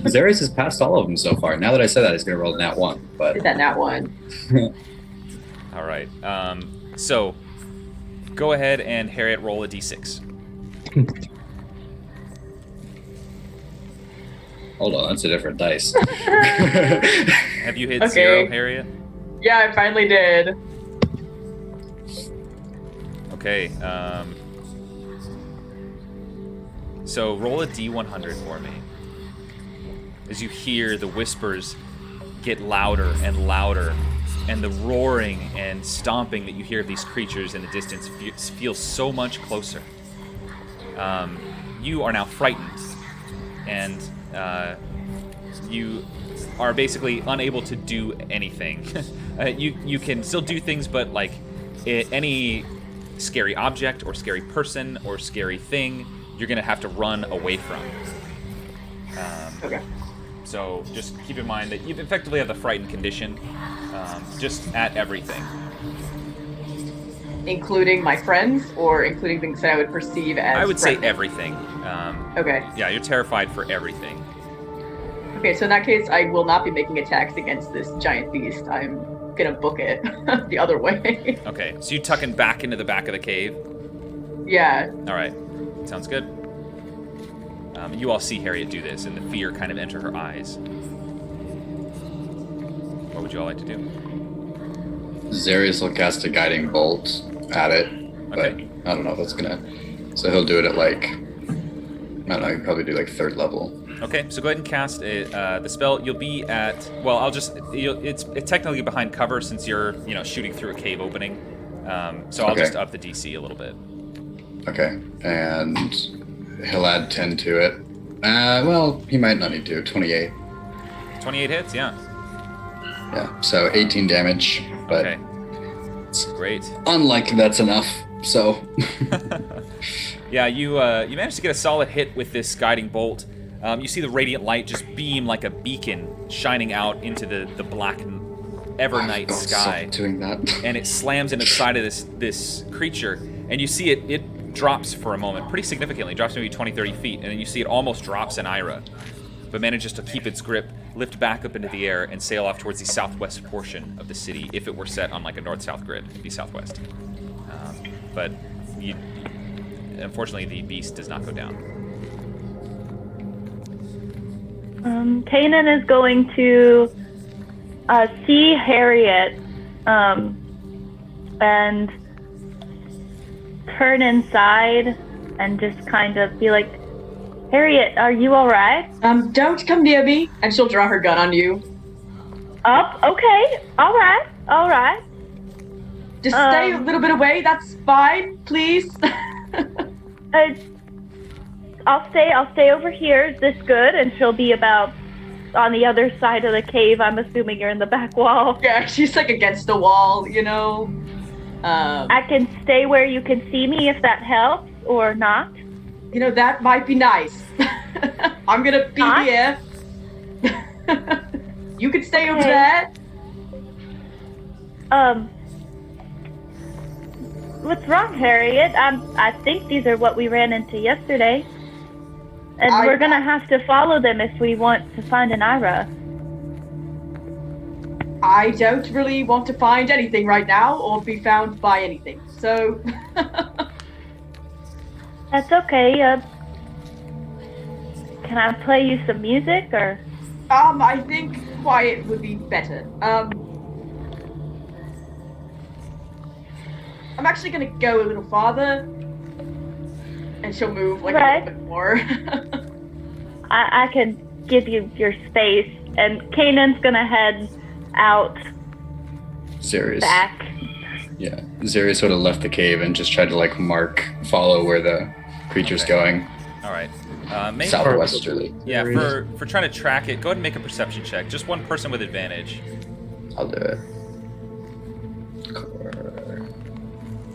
Zarius has passed all of them so far. Now that I said that, he's going to roll nat 1. But Is that nat one? All right. So, go ahead and Harriet roll a d6. hold on, that's a different dice. Have you hit Okay. 0, Harriet? Yeah, I finally did. Okay. So roll a d100 for me. As you hear the whispers get louder and louder, and the roaring and stomping that you hear of these creatures in the distance feels so much closer. You are now frightened, and you are basically unable to do anything. You can still do things, but like any scary object or scary person or scary thing, you're gonna have to run away from. Okay. So just keep in mind that you effectively have the frightened condition, just at everything. Including my friends, or including things that I would perceive as I would say threatening? everything. Okay. Yeah, you're terrified for everything. Okay, so in that case, I will not be making attacks against this giant beast. I'm gonna book it the other way. Okay, so you tucking back into the back of the cave. Yeah. All right, sounds good. You all see Harriet do this, and the fear kind of enter her eyes. What would you all like to do? Zarius will cast a guiding bolt at it, but Okay. I don't know if that's gonna. So he'll do it at like, I don't know, he'll probably do like 3rd level. Okay, so go ahead and cast the spell. You'll be at, well, it's technically behind cover since you're, shooting through a cave opening. So I'll Okay. just up the DC a little bit. Okay, and he'll add 10 to it. Well, he might not need to. 28. 28 hits, yeah. Yeah, so 18 damage, but Okay. Great. unlikely that's enough. So Yeah, you managed to get a solid hit with this guiding bolt. You see the radiant light just beam like a beacon shining out into the black evernight Oh, sky. stop doing that. And it slams into the side of this creature, and you see it drops for a moment, pretty significantly, drops maybe 20, 30 feet, and then you see it almost drops Inayra, but manages to keep its grip, lift back up into the air, and sail off towards the southwest portion of the city. If it were set on like a north-south grid, it'd be southwest. But unfortunately, the beast does not go down. Kanan is going to see Harriet and turn inside and just kind of be like, Harriet, are you all right? Don't come near me. And she'll draw her gun on you. Okay, all right. Just stay a little bit away. That's fine, please. I'll stay over here. Is this good? And she'll be about on the other side of the cave. I'm assuming you're in the back wall. Yeah, she's like against the wall, I can stay where you can see me if that helps, or not. That might be nice. I'm gonna be Huh? here. You could stay over Okay. there. What's wrong, Harriet? I think these are what we ran into yesterday. And we're gonna have to follow them if we want to find Inayra. I don't really want to find anything right now or be found by anything. So That's okay. Can I play you some music or? I think quiet would be better. I'm actually gonna go a little farther, and she'll move like a Right. little bit more. I can give you your space, and Kanan's gonna head out Zarius. back. Yeah. Zarius sort of left the cave and just tried to like follow where the creature's Okay. going. All right. Maybe Southwesterly. Yeah, for trying to track it, go ahead and make a perception check. Just one person with advantage. I'll do it.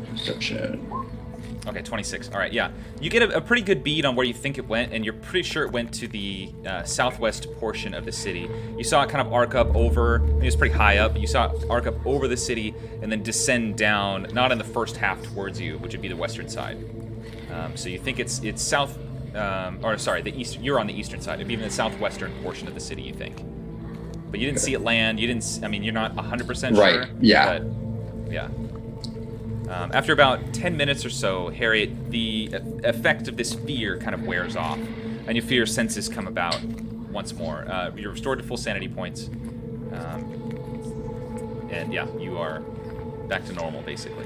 Perception. Okay, 26. All right, yeah. You get a pretty good bead on where you think it went, and you're pretty sure it went to the southwest portion of the city. You saw it kind of arc up over, I mean, it was pretty high up, but you saw it arc up over the city and then descend down, not in the first half towards you, which would be the western side. So you think it's south, the east. You're on the eastern side. It'd be in the southwestern portion of the city, you think. But you didn't see it land. You didn't. I mean, you're not 100% Right, sure. yeah. But, yeah. After about 10 minutes or so, Harriet, the effect of this fear kind of wears off, and your fear senses come about once more. You're restored to full sanity points, and yeah, you are back to normal, basically.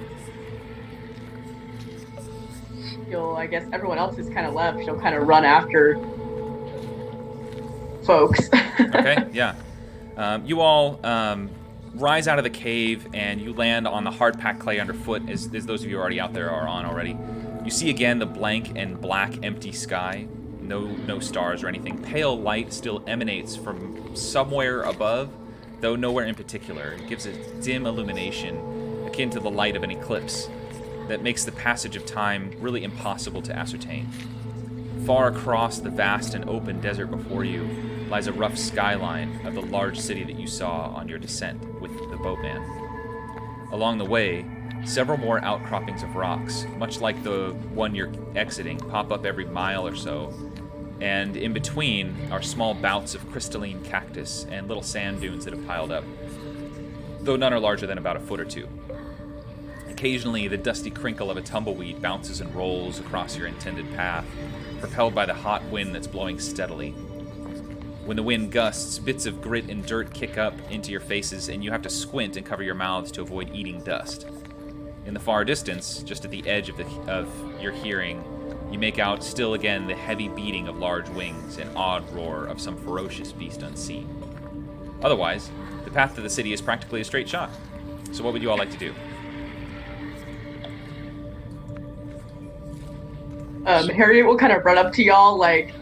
I guess everyone else is kind of left. She'll kind of run after folks. Okay, yeah. You all rise out of the cave, and you land on the hard-packed clay underfoot, as those of you already out there are on already. You see again the blank and black empty sky. No stars or anything. Pale light still emanates from somewhere above, though nowhere in particular. It gives a dim illumination, akin to the light of an eclipse, that makes the passage of time really impossible to ascertain. Far across the vast and open desert before you lies a rough skyline of the large city that you saw on your descent with the boatman. Along the way, several more outcroppings of rocks, much like the one you're exiting, pop up every mile or so, and in between are small bouts of crystalline cactus and little sand dunes that have piled up, though none are larger than about a foot or two. Occasionally, the dusty crinkle of a tumbleweed bounces and rolls across your intended path, propelled by the hot wind that's blowing steadily. When the wind gusts, bits of grit and dirt kick up into your faces, and you have to squint and cover your mouths to avoid eating dust. In the far distance, just at the edge of your hearing, you make out still again the heavy beating of large wings and odd roar of some ferocious beast unseen. Otherwise, the path to the city is practically a straight shot. So what would you all like to do? Harriet will kind of run up to y'all like,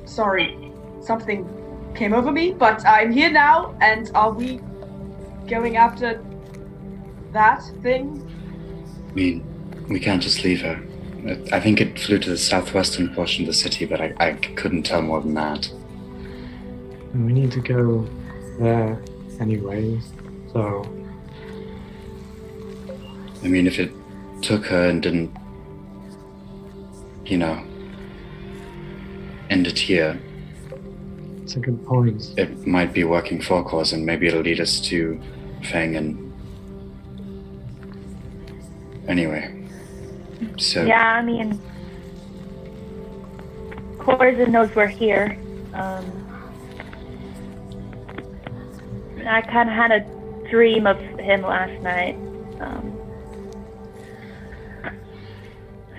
sorry, something came over me, but I'm here now, and are we going after that thing? I mean, we can't just leave her. I think it flew to the southwestern portion of the city, but I couldn't tell more than that. And we need to go there anyway, so... I mean, if it took her and didn't, end it here, It's a good point. it might be working for a cause, and maybe it'll lead us to Fang and... Anyway. So... Yeah, I mean, Corzin knows we're here. I kind of had a dream of him last night.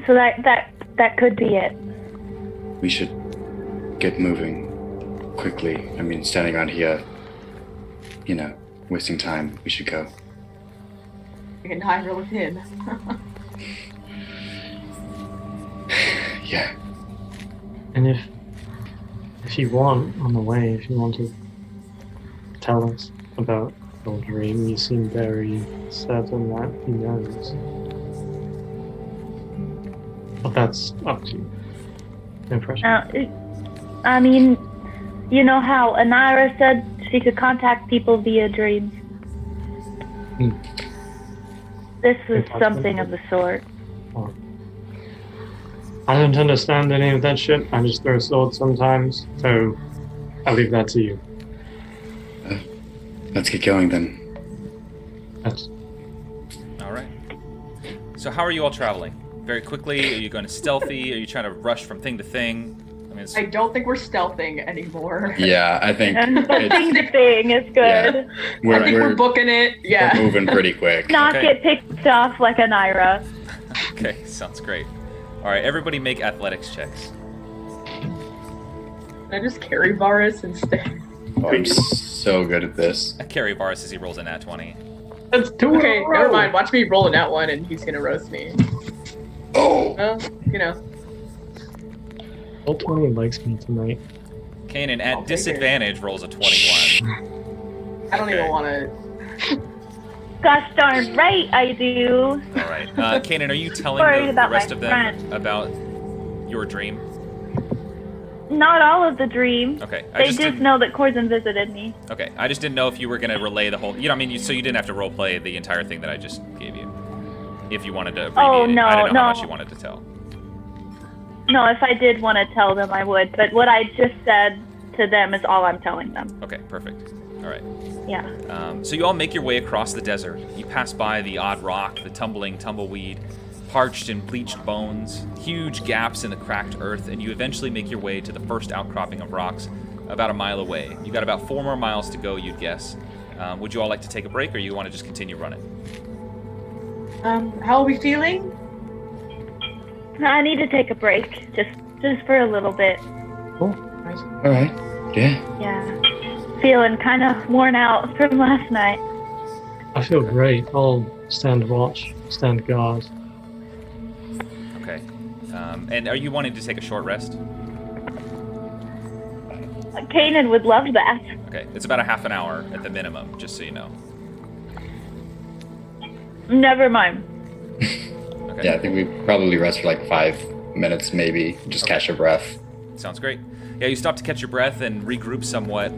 So that could be it. We should get moving quickly. I mean, standing around here, wasting time. We should go. We can hide her with him. Yeah. And if you want, on the way, if you want to tell us about your dream, you seem very certain that he knows. But that's up to you. No pressure. I mean, you know how Inayra said she could contact people via dreams? This was something of the sort. Oh. I don't understand any of that shit. I just throw swords sometimes, so I'll leave that to you. Let's get going then. That's All right. So how are you all traveling? Very quickly? Are you going stealthy? Are you trying to rush from thing to thing? I mean, I don't think we're stealthing anymore. Yeah, I think And the thing to thing is good. Yeah. I think we're booking it. Yeah. We're moving pretty quick. Not Okay. get picked off like Inayra. okay, sounds great. All right, everybody make athletics checks. Can I just carry Varus instead? Oh, I'm so good at this. Carry Varus as he rolls a nat 20. That's two Okay, in a row. never mind. Watch me roll in that one, and he's gonna roast me. Oh! Well, you know. All 20 likes me tonight. Kanan, I'll at take disadvantage, rolls a 21. I don't Okay. even want to. Gosh darn right I do. All right. Kanan, are you telling Worried the about rest my of them friend. about your dream? Not all of the dream. Okay. They just didn't- know that Corzin visited me. Okay, I just didn't know if you were going to relay the whole... You know, I mean, so you didn't have to roleplay the entire thing that I just gave you. If you wanted to abbreviate Oh, it. no, I don't know how no. much you wanted to tell. No, if I did want to tell them, I would. But what I just said to them is all I'm telling them. Okay, perfect. All right. Yeah. So you all make your way across the desert. You pass by the odd rock, the tumbling tumbleweed, parched and bleached bones, huge gaps in the cracked earth, and you eventually make your way to the first outcropping of rocks about a mile away. You got about 4 more miles to go, you'd guess. Would you all like to take a break, or you want to just continue running? How are we feeling? I need to take a break, just for a little bit. Alright. Yeah. Yeah. Feeling kind of worn out from last night. I feel great. I'll stand watch, stand guard. Okay. And are you wanting to take a short rest? Kanan would love that. Okay, it's about a half an hour at the minimum, just so you know. Never mind. Okay. Yeah, I think we probably rest for like 5 minutes, maybe. Just catch your breath. Sounds great. Yeah, you stop to catch your breath and regroup somewhat,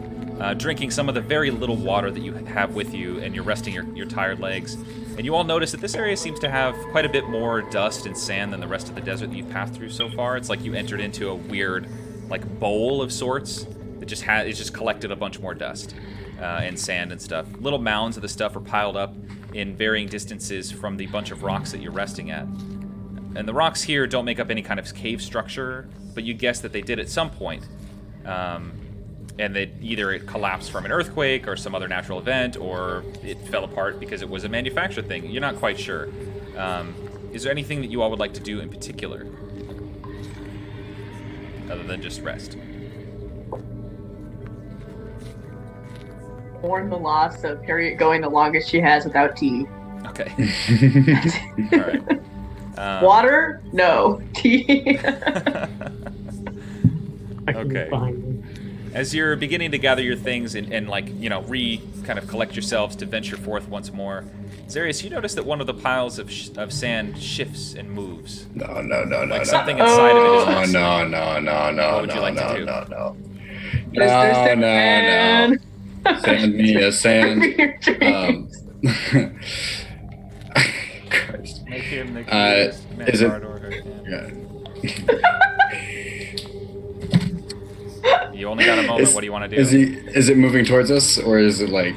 drinking some of the very little water that you have with you, and you're resting your tired legs. And you all notice that this area seems to have quite a bit more dust and sand than the rest of the desert that you've passed through so far. It's like you entered into a weird, like, bowl of sorts that it's just collected a bunch more dust and sand and stuff. Little mounds of the stuff are piled up in varying distances from the bunch of rocks that you're resting at. And the rocks here don't make up any kind of cave structure, but you guess that they did at some point. And that either it collapsed from an earthquake or some other natural event, or it fell apart because it was a manufactured thing. You're not quite sure. Is there anything that you all would like to do in particular? Other than just rest? Mourn the loss of Harriet going the longest she has without tea. Okay. All right. Water? No. Tea? I can Okay. find them. As you're beginning to gather your things and like, you know, kind of collect yourselves to venture forth once more, Zarius, you notice that one of the piles of sand shifts and moves. No. Like something inside of it is Oh, missing. no. What would you like to do? No. Mr. No. Sandman. Sand me a sand. Your dreams. Christ. Make him the greatest is it- order. Yeah. You only got a moment. What do you want to do? Is it moving towards us, or is it like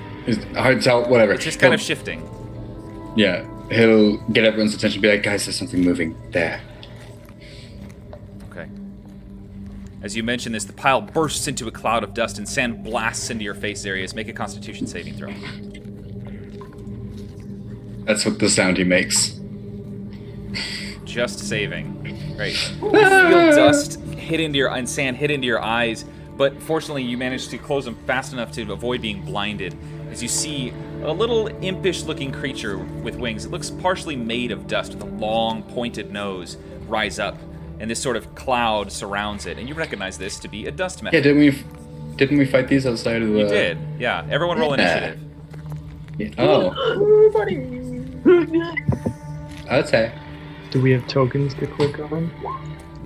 hard to tell? Whatever. It's just kind of shifting. Yeah, he'll get everyone's attention. Be like, guys, there's something moving there. Okay. As you mention this, the pile bursts into a cloud of dust and sand blasts into your face areas. Make a Constitution saving throw. That's what the sound he makes. Just saving. Great. You feel dust hit into and sand hit into your eyes, but fortunately you manage to close them fast enough to avoid being blinded as you see a little impish-looking creature with wings. It looks partially made of dust with a long, pointed nose rise up, and this sort of cloud surrounds it. And you recognize this to be a dust metal. Yeah, didn't we fight these outside of the? You did. Yeah. Everyone roll Yeah. initiative. Yeah. Oh, Ooh, buddy. okay. Do we have tokens to click on?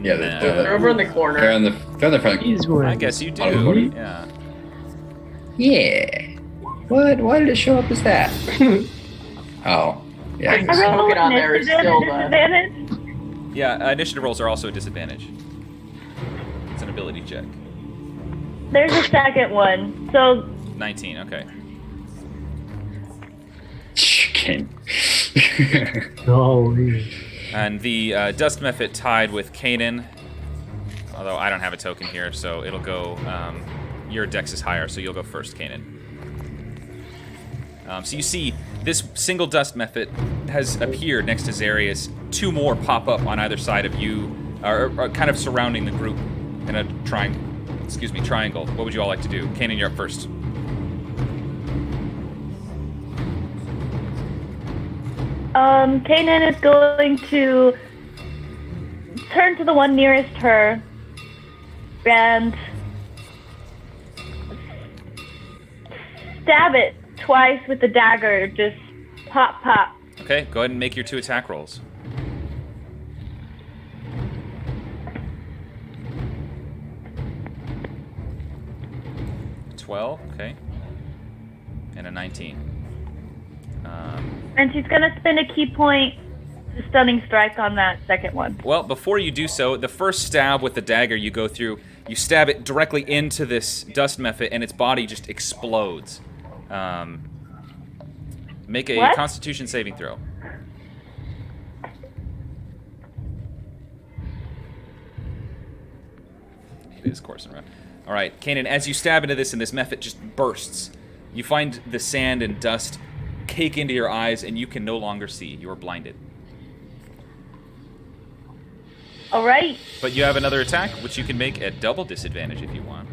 Yeah, Nah. They're over in the corner. They're on the front. These ones. I guess you do. Bottom corner? Yeah. Yeah. What? Why did it show up as that? Oh. Yeah. I I roll Smoke it on there is initiative still at the- disadvantage. Yeah, initiative rolls are also a disadvantage. It's an ability check. There's a second one. So 19, okay. Chicken. No. And the Dust Mephit tied with Kanan. Although I don't have a token here, so it'll go. Your dex is higher, so you'll go first, Kanan. So you see, this single Dust Mephit has appeared next to Zarius. 2 more pop up on either side of you, or kind of surrounding the group in a triangle. What would you all like to do? Kanan, you're up first. Kanan is going to turn to the one nearest her and stab it twice with the dagger. Just pop, pop. Okay, go ahead and make your 2 attack rolls. 12, okay. And a 19. And she's going to spend a key point to stunning strike on that second one. Well, before you do so, the first stab with the dagger you go through, you stab it directly into this Dust Mephit, and its body just explodes. Make a What? Constitution saving throw. It is coarse and rough. All right, Kanan, as you stab into this and this Mephit just bursts, you find the sand and dust cake into your eyes, and you can no longer see. You are blinded. All right. But you have another attack, which you can make at double disadvantage if you want.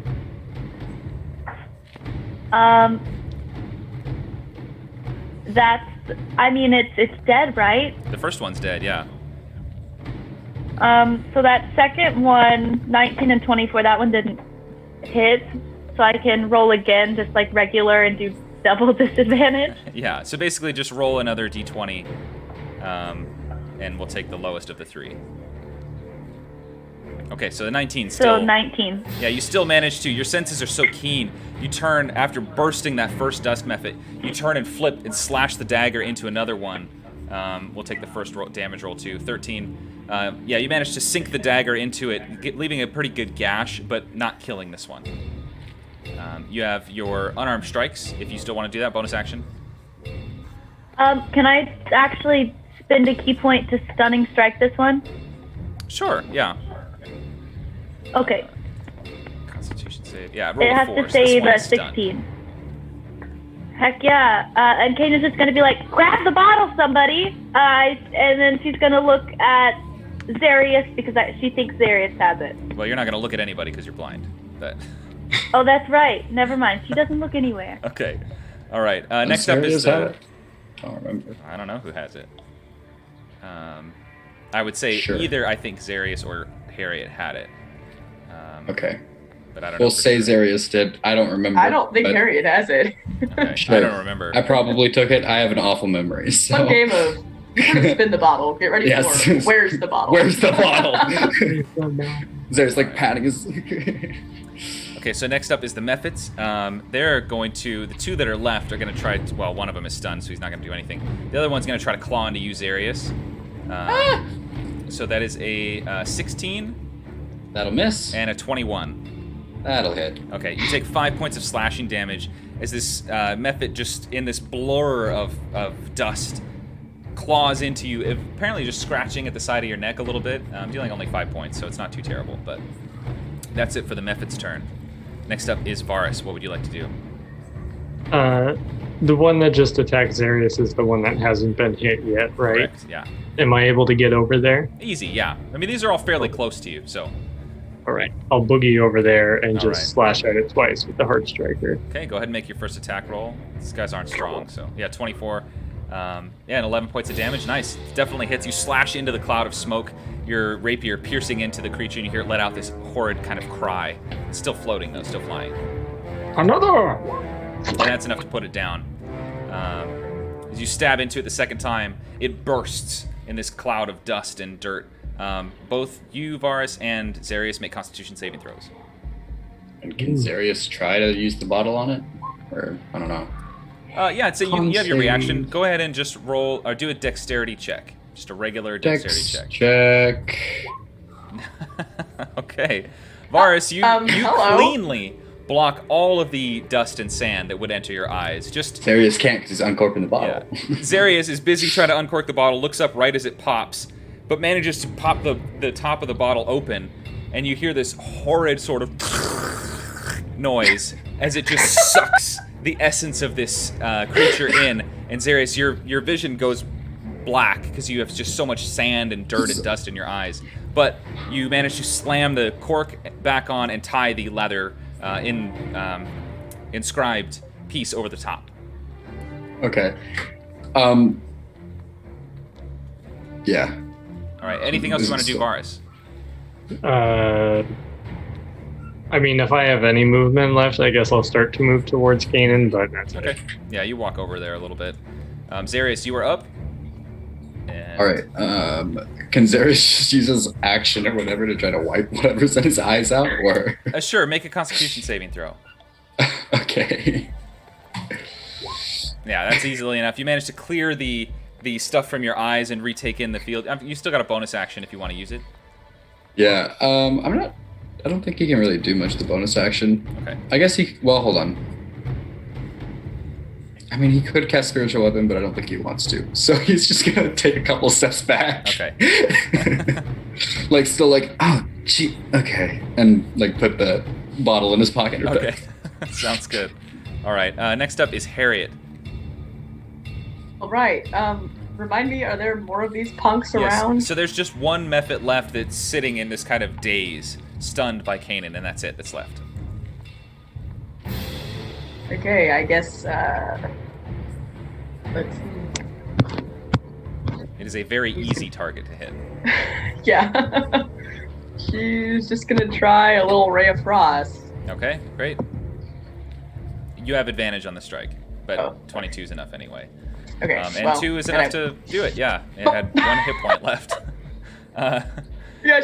It's dead, right? The first one's dead, yeah. So that second one, 19 and 24, that one didn't hit. So I can roll again, just like regular, and do double disadvantage. Yeah, so basically just roll another d20, and we'll take the lowest of the 3. Okay, so the 19 still... So 19. Yeah, you still manage to. Your senses are so keen. You turn, after bursting that first Dust Mephit, you turn and flip and slash the dagger into another one. We'll take the first damage roll too. 13. Yeah, you managed to sink the dagger into it, leaving a pretty good gash, but not killing this one. You have your unarmed strikes, if you still want to do that, bonus action. Can I actually spend a key point to stunning strike this one? Sure, yeah. Okay. Constitution save. Yeah, roll It a has 4. to So this save one a is stunned. 16. Heck yeah. And Kanan's just going to be like, grab the bottle, somebody. And then she's going to look at Zarius because she thinks Zarius has it. Well, you're not going to look at anybody because you're blind. But Oh, that's right. Never mind. She doesn't look anywhere. okay. All right. Next up is I don't remember. I don't know who has it. I would say Sure. either I think Zarius or Harriet had it. Okay. But I don't We'll know. for say sure. Zarius did. I don't remember. I don't think but Harriet has it. Okay. Sure. I don't remember. I probably took it. I have an awful memory. So. Fun game of you kind of spin the bottle. Get ready Yes. for where's the bottle? Where's the bottle? Zarius like patting his. Okay, so next up is the Mephits. They're going to, the 2 that are left are going to try to, well, one of them is stunned, so he's not going to do anything. The other one's going to try to claw into you, Zarius. So that is a 16 That'll miss. and a 21. That'll hit. Okay, you take 5 points of slashing damage as this Mephit, just in this blur of dust, claws into you, apparently just scratching at the side of your neck a little bit. Dealing only 5 points, so it's not too terrible, but that's it for the Mephit's turn. Next up is Varus. What would you like to do? The one that just attacked Zarius is the one that hasn't been hit yet, right? Correct, yeah. Am I able to get over there? Easy, yeah. I mean, these are all fairly close to you, so. All right. I'll boogie over there and All just right. slash at it twice with the Heart Striker. Okay, go ahead and make your first attack roll. These guys aren't strong, so. Yeah, 24. Yeah, and 11 points of damage. Nice. Definitely hits. You slash into the cloud of smoke, your rapier piercing into the creature, and you hear it let out this horrid kind of cry. It's still floating, though, still flying. Another! And that's enough to put it down. As you stab into it the second time, it bursts in this cloud of dust and dirt, Both you, Varus, and Zarius make Constitution saving throws. And can Zarius try to use the bottle on it? Or, I don't know. Yeah, so you have your reaction. Go ahead and just roll, or do a dexterity check. Just a regular dexterity check. Okay. Varus, you cleanly block all of the dust and sand that would enter your eyes. Just Zarius can't because he's uncorking the bottle. Yeah. Zarius is busy trying to uncork the bottle, looks up right as it pops, but manages to pop the top of the bottle open, and you hear this horrid sort of noise as it just sucks the essence of this creature in. And Zarius, your vision goes black because you have just so much sand and dirt and dust in your eyes. But you manage to slam the cork back on and tie the leather inscribed piece over the top. Okay. Yeah. All right. Anything else you want to do, Varus? I mean, if I have any movement left, I guess I'll start to move towards Kanan, but that's Okay. Yeah, you walk over there a little bit. Zarius, you are up. And... All right. Can Zarius just use his action or whatever to try to wipe whatever's in his eyes out, or? Sure. Make a Constitution saving throw. Okay. Yeah, that's easily enough. You managed to clear the stuff from your eyes and retake in the field. You still got a bonus action if you want to use it. Yeah. I don't think he can really do much of the bonus action. Okay. I guess well, hold on. I mean, he could cast Spiritual Weapon, but I don't think he wants to. So he's just going to take a couple steps back. Okay. Still oh, gee, okay. And, put the bottle in his pocket. Okay. Sounds good. All right. Next up is Harriet. All right. Remind me, are there more of these punks around? So there's just one Mephit left that's sitting in this kind of daze, stunned by Kanan, and that's it that's left. Okay, I guess, let's see. It is a very easy target to hit. Yeah. She's just gonna try a little Ray of Frost. Okay, great. You have advantage on the strike, but 22 okay. is enough anyway. Okay, and 2 is enough to do it, yeah. It had 1 hit point left. Yeah,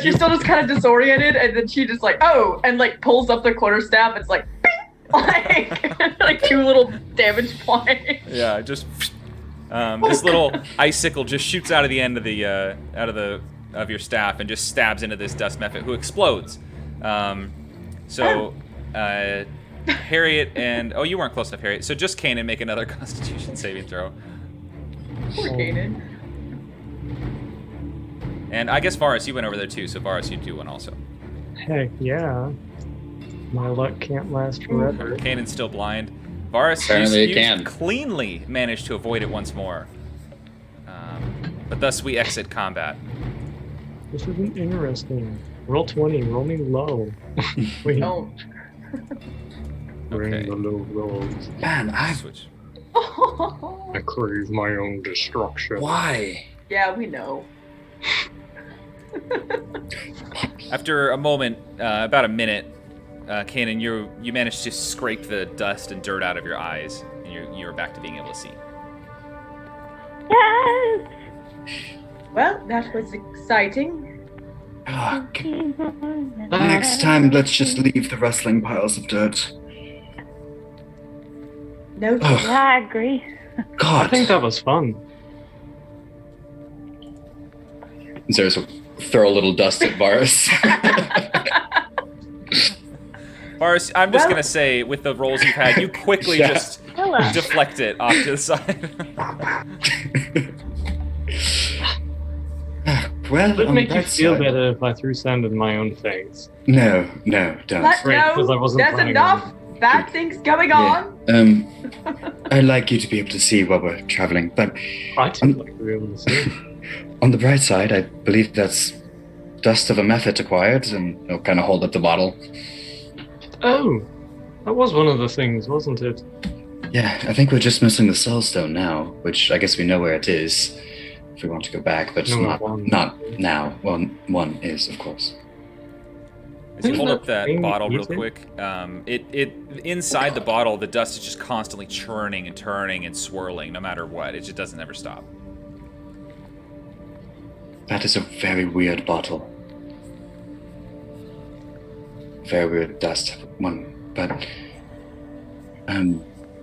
she's still just kind of disoriented, and then she just and pulls up the quarterstaff. It's like, bing! like 2 little damage points. Yeah, just this little icicle just shoots out of the end of the of your staff and just stabs into this dust Mephit, who explodes. Harriet and you weren't close enough, Harriet. So just Kanan, make another Constitution saving throw. Poor Kanan. And I guess Varus, you went over there too. So Varus, you do one also. Heck yeah. My luck can't last forever. Kanan's still blind. Varus, you cleanly managed to avoid it once more. But thus we exit combat. This isn't interesting. Roll 20, roll me low. Wait. Oh. Bring Okay. the low rolls. Man, Switch. I crave my own destruction. Why? Yeah, we know. After a moment, about a minute, Kanan, you managed to scrape the dust and dirt out of your eyes, and you're back to being able to see. Yes! Well, that was exciting. Next time, let's just leave the rustling piles of dirt. No. Ugh. Yeah, I agree. God. I think that was fun. Zarius will throw a little dust at Varus. Varus, I'm just gonna say, with the rolls you've had, you quickly just Hello. deflect it off to the side. Well, Would it make you that feel side- better if I threw sand in my own face? No, don't. But Right, 'cause I no, wasn't there's planning enough on bad things going Yeah. on. I'd like you to be able to see while we're traveling, but I too like to be able to see. on the bright side, I believe that's dust of a Mephit acquired, and he'll kind of hold up the bottle. Oh, that was one of the things, wasn't it? Yeah, I think we're just missing the Soulstone now, which I guess we know where it is if we want to go back, but No, not one. now. Well, one is, of course. As you hold up that Thing bottle real easy? quick, it inside the bottle, the dust is just constantly churning and turning and swirling, no matter what. It just doesn't ever stop. That is a very weird bottle. Very weird dust one, but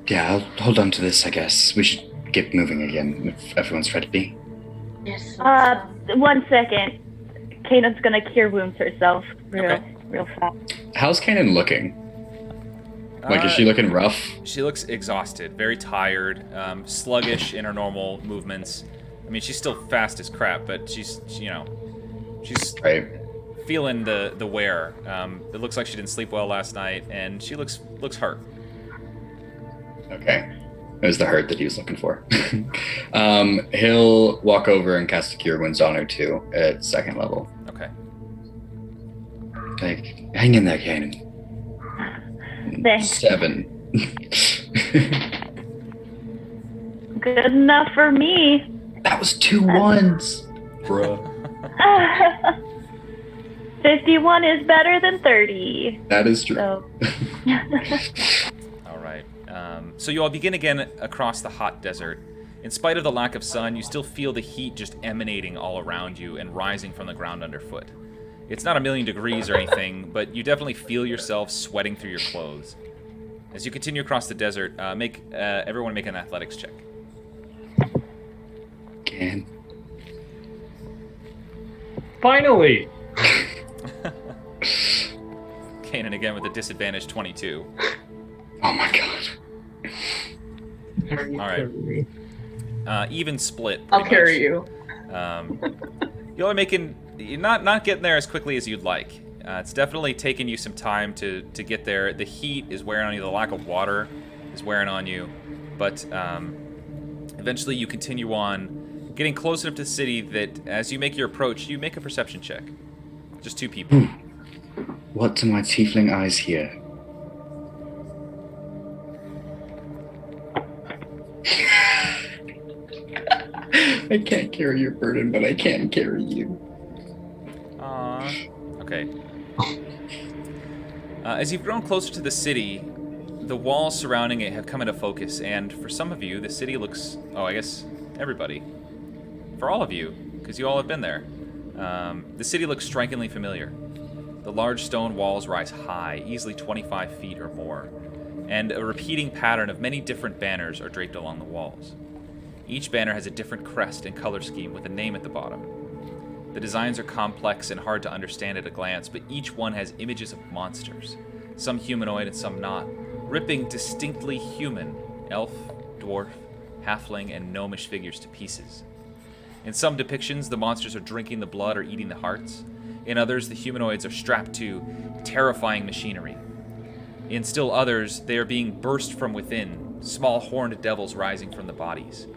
yeah, I'll hold on to this, I guess. We should get moving again if everyone's ready. Yes. 1 second. Kanan's gonna cure wounds herself real fast. How's Kanan looking? Like, is she looking rough? She looks exhausted, very tired, sluggish in her normal movements. I mean, she's still fast as crap, but she's Right. feeling the wear. It looks like she didn't sleep well last night, and she looks hurt. Okay. It was the hurt that he was looking for. He'll walk over and cast a Cure Wounds on her, too, at 2nd level. Okay. Like, hang in there, Kanan. Thanks. 7. Good enough for me. That was 2 1s. Bruh. 51 is better than 30. That is true. So. All right. So you all begin again across the hot desert. In spite of the lack of sun, you still feel the heat just emanating all around you and rising from the ground underfoot. It's not 1,000,000 degrees or anything, but you definitely feel yourself sweating through your clothes. As you continue across the desert, everyone make an athletics check. Again. Finally! Kanan again with a disadvantage 22. Oh my god. All right. Even split. I'll pretty carry much. you. You're not getting there as quickly as you'd like. It's definitely taken you some time to get there. The heat is wearing on you. The lack of water is wearing on you. But eventually you continue on, getting close enough to the city that as you make your approach, you make a perception check. Just 2 people. What do my tiefling eyes hear? I can't carry your burden, but I can carry you. Aww. Okay. As you've grown closer to the city, the walls surrounding it have come into focus, and for some of you, the city looks... Oh, I guess everybody. For all of you, because you all have been there. The city looks strikingly familiar. The large stone walls rise high, easily 25 feet or more, and a repeating pattern of many different banners are draped along the walls. Each banner has a different crest and color scheme with a name at the bottom. The designs are complex and hard to understand at a glance, but each one has images of monsters, some humanoid and some not, ripping distinctly human, elf, dwarf, halfling, and gnomish figures to pieces. In some depictions, the monsters are drinking the blood or eating the hearts. In others, the humanoids are strapped to terrifying machinery. In still others, they are being burst from within, small horned devils rising from the bodies.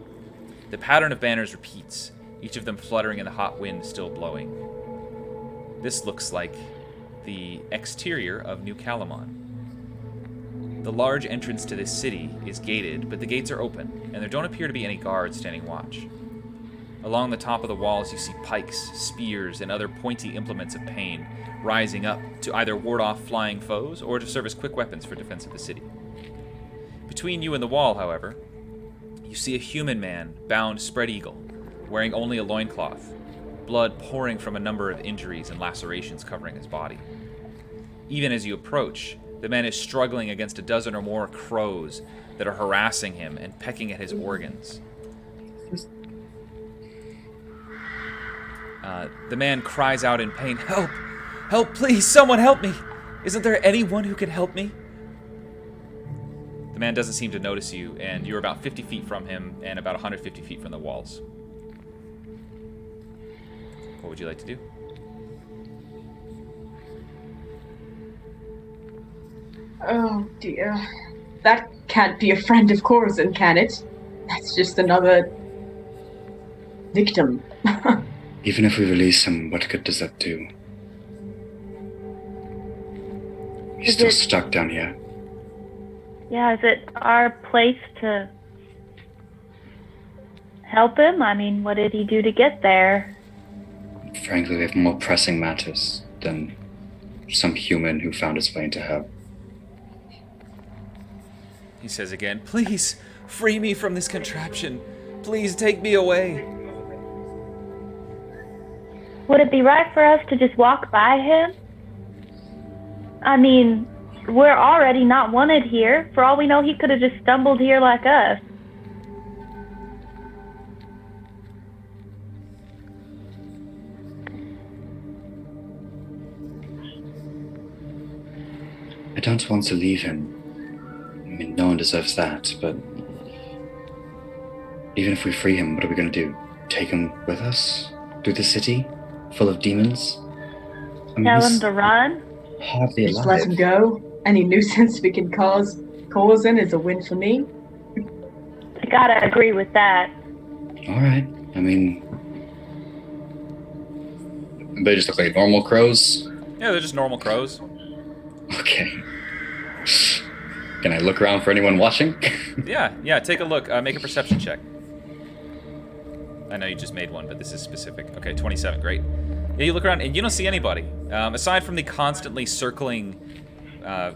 The pattern of banners repeats, each of them fluttering in the hot wind still blowing. This looks like the exterior of New Calamon. The large entrance to this city is gated, but the gates are open, and there don't appear to be any guards standing watch. Along the top of the walls, you see pikes, spears, and other pointy implements of pain rising up to either ward off flying foes or to serve as quick weapons for defense of the city. Between you and the wall, however, you see a human man bound spread eagle, wearing only a loincloth, blood pouring from a number of injuries and lacerations covering his body. Even as you approach, the man is struggling against a dozen or more crows that are harassing him and pecking at his organs. The man cries out in pain, "Help! Help, please! Someone help me! Isn't there anyone who can help me?" The man doesn't seem to notice you, and you're about 50 feet from him and about 150 feet from the walls. What would you like to do? Oh dear. That can't be a friend of Corazon, can it? That's just another victim. Even if we release him, what good does that do? He's still stuck down here. Yeah, is it our place to help him? I mean, what did he do to get there? Frankly, we have more pressing matters than some human who found his way into hell. He says again, "Please, free me from this contraption. Please take me away." would it be right for us to just walk by him? I mean, we're already not wanted here. For all we know, he could have just stumbled here like us. I don't want to leave him. I mean, no one deserves that, but even if we free him, what are we going to do? Take him with us? Through the city? Full of demons? I mean, Tell he's him to run? hardly Just alive. let him go. Any nuisance we can causing is a win for me. I gotta agree with that. Alright. I mean, they just look like normal crows? Yeah, they're just normal crows. Okay. Can I look around for anyone watching? Yeah, take a look. Make a perception check. I know you just made one, but this is specific. Okay, 27, great. Yeah, you look around and you don't see anybody. Aside from the constantly circling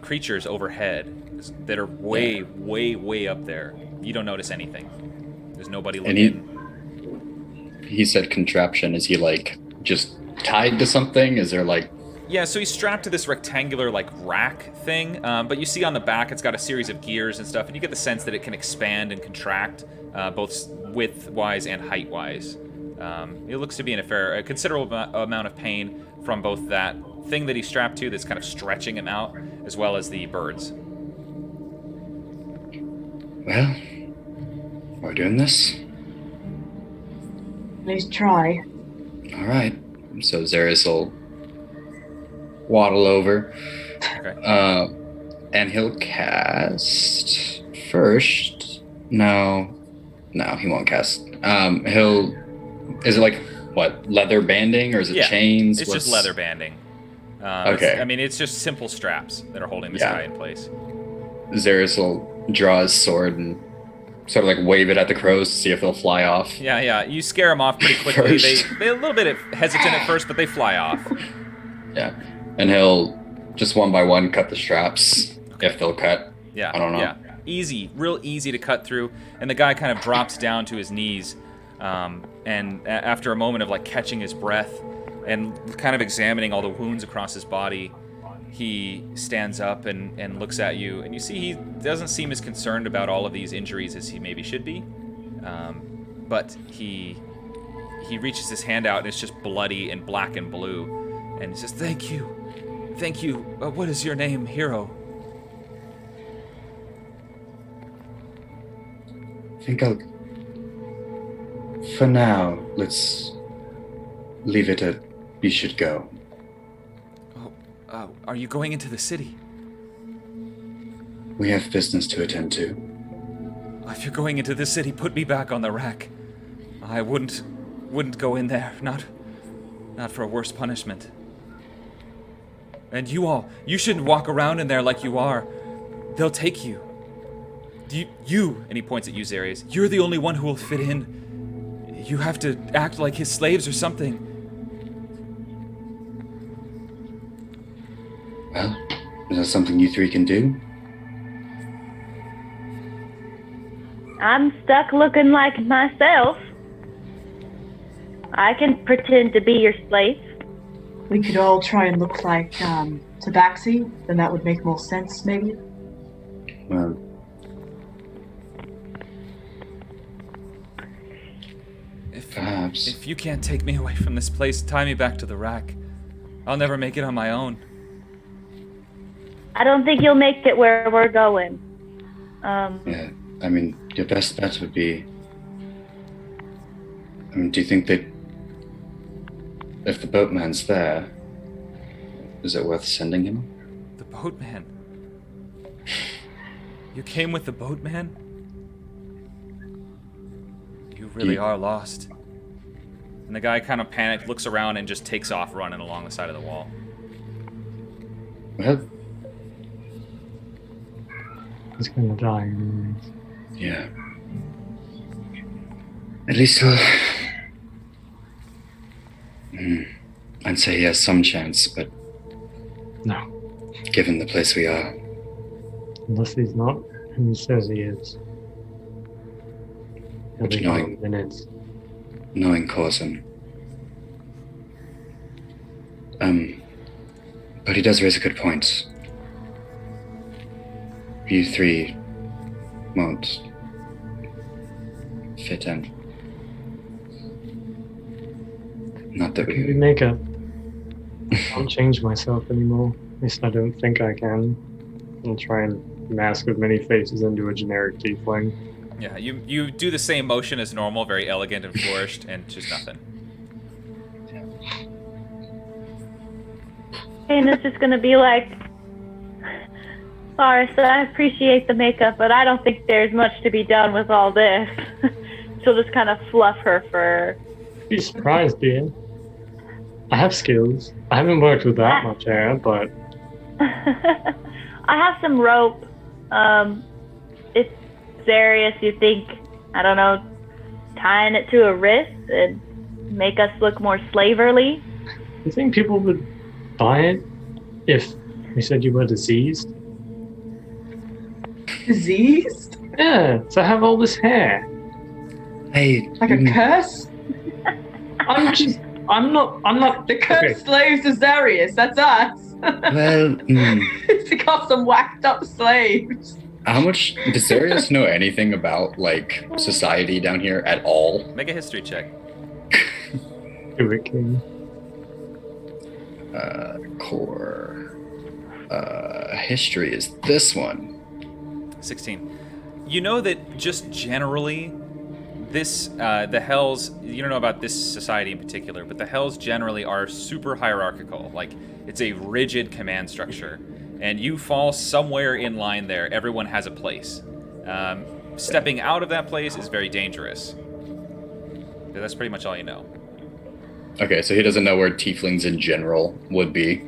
creatures overhead that are way up there. You don't notice anything. There's nobody looking. And he said contraption. Is he like just tied to something? Is there like... Yeah, so he's strapped to this rectangular like rack thing, but you see on the back it's got a series of gears and stuff, and you get the sense that it can expand and contract, both width-wise and height-wise. It looks to be in a considerable amount of pain from both that thing that he's strapped to that's kind of stretching him out, as well as the birds. Well, we're doing this. At least try. Alright. So Xeris will waddle over. Okay. And he'll cast first. No, he won't cast. Is it like what, leather banding or is it chains? It's just leather banding. Okay. It's just simple straps that are holding this guy in place. Xeris will draw his sword and sort of like wave it at the crows to see if they'll fly off. Yeah. You scare them off pretty quickly. They're a little bit hesitant at first, but they fly off. Yeah. And he'll just one by one cut the straps if they'll cut. Yeah. I don't know. Yeah. Real easy to cut through. And the guy kind of drops down to his knees. And after a moment of like catching his breath and kind of examining all the wounds across his body, he stands up and looks at you. And you see he doesn't seem as concerned about all of these injuries as he maybe should be. But he reaches his hand out and it's just bloody and black and blue. And he says, Thank you. What is your name, hero? I think for now, let's leave it at you should go. Are you going into the city? We have business to attend to. If you're going into the city, put me back on the rack. I wouldn't go in there. Not for a worse punishment. And you shouldn't walk around in there like you are. They'll take you. You, and he points at you, Xarius, you're the only one who will fit in. You have to act like his slaves or something. Well, is that something you three can do? I'm stuck looking like myself. I can pretend to be your slave. We could all try and look like Tabaxi, then that would make more sense, maybe. Well, perhaps. If you can't take me away from this place, tie me back to the rack. I'll never make it on my own. I don't think you'll make it where we're going. Yeah, I mean, your best bet would be... I mean, do you think that if the boatman's there, is it worth sending him? The boatman? You came with the boatman? You really are lost. And the guy kind of panicked, looks around, and just takes off running along the side of the wall. Well, He's gonna die anyways. yeah. At least he'll... I'd say he has some chance, but No. given the place we are... Unless he's not who he says he is. He'll But be you know, gone in minutes. knowing Corzin, But he does raise a good point. You three won't fit in. Not that Maybe we... makeup. I can't change myself anymore. At least I don't think I can. I'll try and mask with many faces into a generic tiefling. Yeah, you do the same motion as normal, very elegant and flourished, and just nothing. And it's just gonna be like, Forrest, I appreciate the makeup, but I don't think there's much to be done with all this. She'll just kind of fluff her fur. Be surprised, dear. I have skills. I haven't worked with that much hair, but I have some rope. If Zarius, you think, I don't know, tying it to a wrist and make us look more slaverly? you think people would buy it if we said you were diseased? Diseased? Yeah, to have all this hair. Hey, Like a curse? I'm not. The cursed slaves of Zarius, that's us. well, It's got some whacked up slaves. how much does Zarius know anything about like society down here at all? Make a history check. Do it, King. Core. History is this one. 16. You know that just generally, this the Hells. You don't know about this society in particular, but the Hells generally are super hierarchical. Like it's a rigid command structure, and you fall somewhere in line there. Everyone has a place. Stepping out of that place is very dangerous. That's pretty much all you know. Okay, so he doesn't know where tieflings in general would be.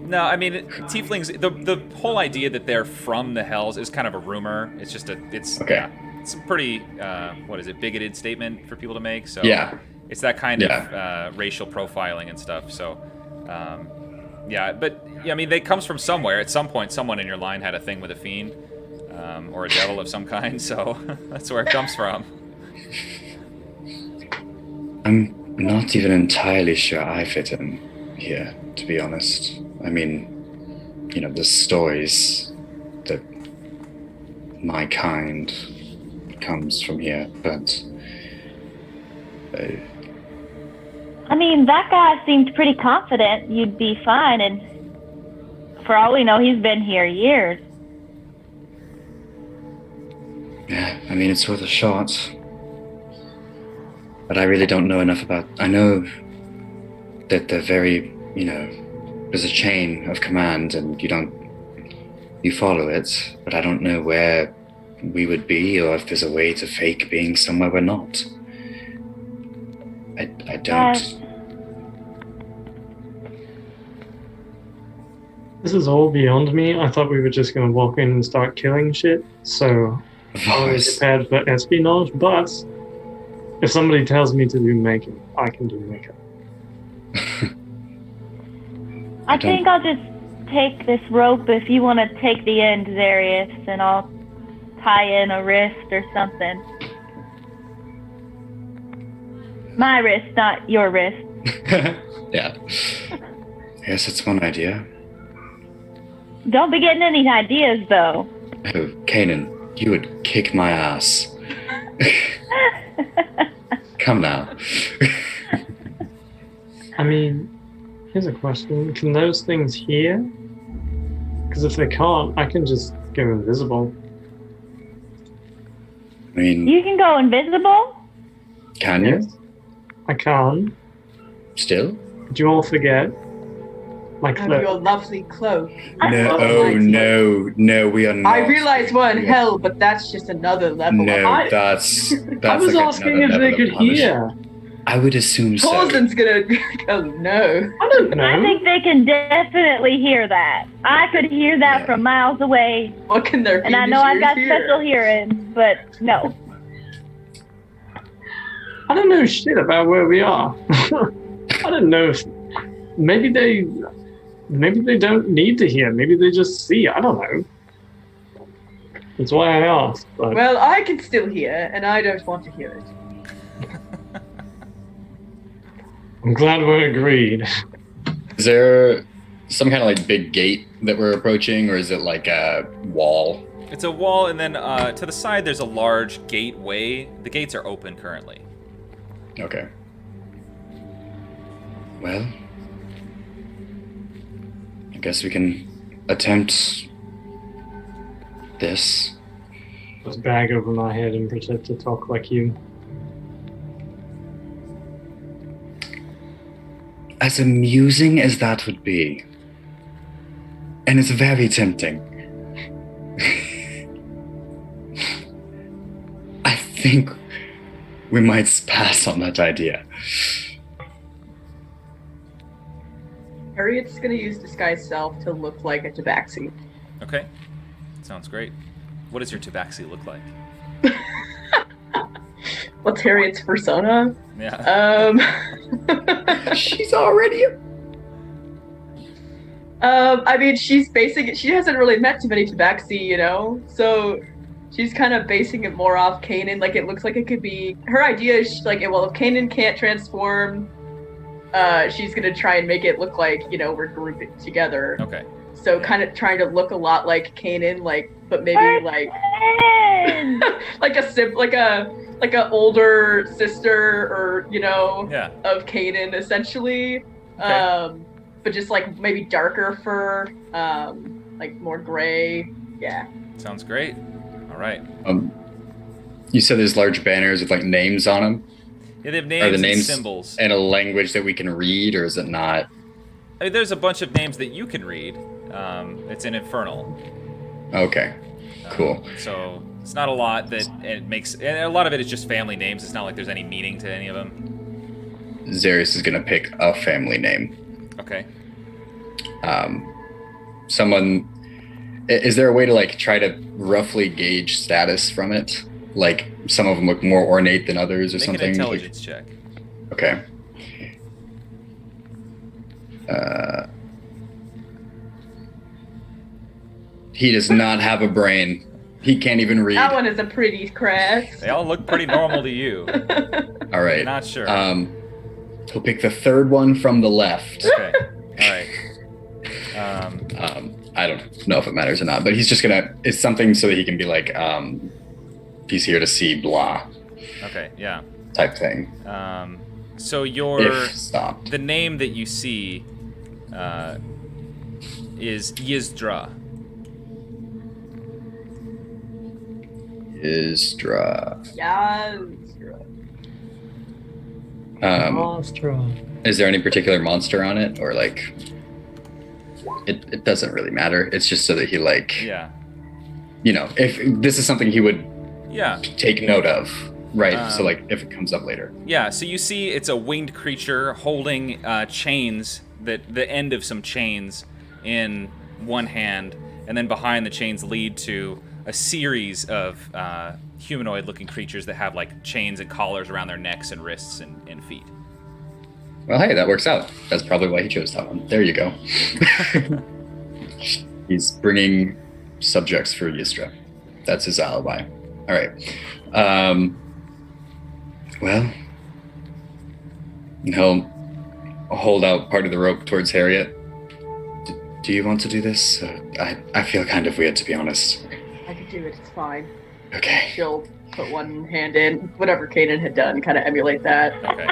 No, I mean tieflings. The whole idea that they're from the Hells is kind of a rumor. It's just Okay. Yeah, it's a pretty bigoted statement for people to make. So Yeah. it's that kind of racial profiling and stuff. So but I mean, they comes from somewhere. At some point, someone in your line had a thing with a fiend or a devil of some kind. So that's where it comes from. I'm not even entirely sure I fit in here, to be honest. I mean, you know, the stories that my kind comes from here, but... I mean, that guy seemed pretty confident you'd be fine, and for all we know, he's been here years. yeah, I mean, it's worth a shot. But I really don't know enough about... I know that they're very, you know, there's a chain of command and you follow it, but I don't know where we would be or if there's a way to fake being somewhere we're not. I don't... This is all beyond me. I thought we were just gonna walk in and start killing shit, so I was prepared for espionage, but if somebody tells me to do makeup, I can do makeup. I think I'll just take this rope if you want to take the end, Zarius, and I'll tie in a wrist or something. My wrist, not your wrist. Yeah. Yes, that's one idea. Don't be getting any ideas, though. Oh, Kanan, you would kick my ass. Come now. I mean, here's a question. Can those things hear? Because if they can't, I can just go invisible. I mean, You can go invisible? can you? I can. Still? Did you all forget? My Have cloak. your lovely cloak. No, Oh, no, we are not. I realize we're in hell, but that's just another level. No, that's I was like asking another if they level could of punishment. hear. I would assume so. Torsten's gonna go, no. I don't know. I think they can definitely hear that. I could hear that Yeah. from miles away, What can their and I know I've got special hearing, but no. I don't know shit about where we are. I don't know if maybe they don't need to hear. Maybe they just see. I don't know. That's why I asked. But Well, I can still hear, and I don't want to hear it. I'm glad we're agreed. Is there some kind of like big gate that we're approaching, or is it like a wall? It's a wall, and then to the side there's a large gateway. The gates are open currently. Okay. Well, I guess we can attempt this. Put a bag over my head and pretend to talk like you. As amusing as that would be, and it's very tempting, I think we might pass on that idea. Harriet's gonna use disguise self to look like a tabaxi. Okay. Sounds great. What does your tabaxi look like? What's Harriet's persona? Yeah. She's already. I mean, she hasn't really met too many tabaxi, you know? So she's kind of basing it more off Kanan. Like, it looks like it could be... Her idea is, like, well, if Kanan can't transform, she's gonna try and make it look like, you know, we're grouped together. Okay. So kind of trying to look a lot like Kanan, like, but maybe, like... like a older sister or, you know, of Kanan, essentially. Okay. But just, like, maybe darker fur, like, more gray. Yeah. Sounds great. All right. You said there's large banners with, like, names on them? Yeah, they have Are names the names and symbols. in a language that we can read, or is it not? I mean, there's a bunch of names that you can read. It's in Infernal. Okay. Cool. So it's not a lot that it makes, and a lot of it is just family names. It's not like there's any meaning to any of them. Zarius is gonna pick a family name. Okay. Is there a way to like try to roughly gauge status from it? Like some of them look more ornate than others, or Make something. an intelligence check. Okay. He does not have a brain. He can't even read. That one is a pretty crest. They all look pretty normal to you. All right. Not sure. He'll pick the third one from the left. Okay. All right. I don't know if it matters or not, but he's just gonna. It's something so that he can be like, he's here to see blah. Okay. Yeah. Type thing. So If stopped. the name that you see is Yiz-Drah. Yiz-Drah. Yes. Monstro. Is there any particular monster on it, or like? It doesn't really matter. It's just so that he like. Yeah. You know, if this is something he would. Yeah. Take note of, right? So like, if it comes up later. Yeah. So you see, it's a winged creature holding chains, the end of some chains in one hand, and then behind the chains lead to a series of humanoid-looking creatures that have like chains and collars around their necks and wrists and feet. Well, hey, that works out. That's probably why he chose that one. There you go. He's bringing subjects for Yiz-Drah. That's his alibi. All right. Well, he'll hold out part of the rope towards Harriet. Do you want to do this? I feel kind of weird, to be honest. I could do it, it's fine. Okay. She'll put one hand in, whatever Kanan had done, kind of emulate that. Okay.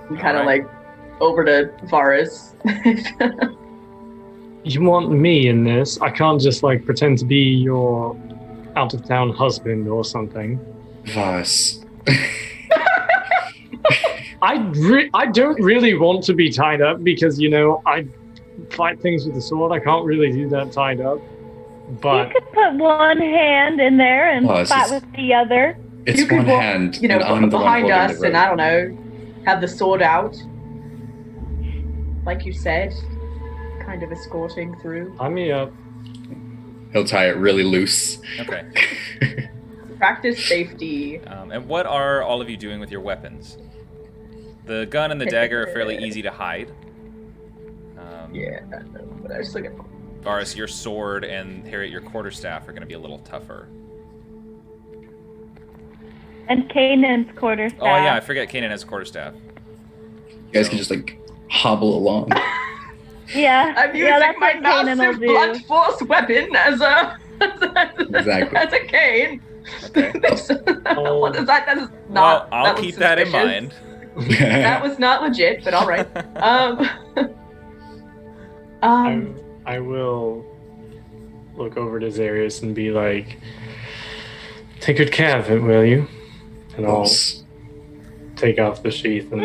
And kind of Alright. like over to Varus. You want me in this? I can't just like pretend to be your out-of-town husband or something. Vas. I don't really want to be tied up because, you know, I fight things with the sword. I can't really do that tied up. But You could put one hand in there and Oh, this fight is- with the other. It's You could one walk, hand, you know, and I'm the one behind holding us, the and rope. I don't know, have the sword out, like you said, kind of escorting through. tie me up. He'll tie it really loose. Okay. Practice safety. And what are all of you doing with your weapons? The gun and the dagger are fairly easy to hide. Yeah, but I was still gonna. Varus, your sword, and Harriet, your quarterstaff are going to be a little tougher. And Kanan's quarterstaff. Oh yeah, I forget Kanan has a quarterstaff. You guys can just like hobble along. Yeah. I'm using that's my what Kanan massive will blunt do. force weapon as a Exactly. as a cane. Okay. What is that? That is Well, not. I'll that keep looks that in suspicious. mind. That was not legit, but all right. I will look over to Zarius and be like, take good care of it, will you? And I'll take off the sheath and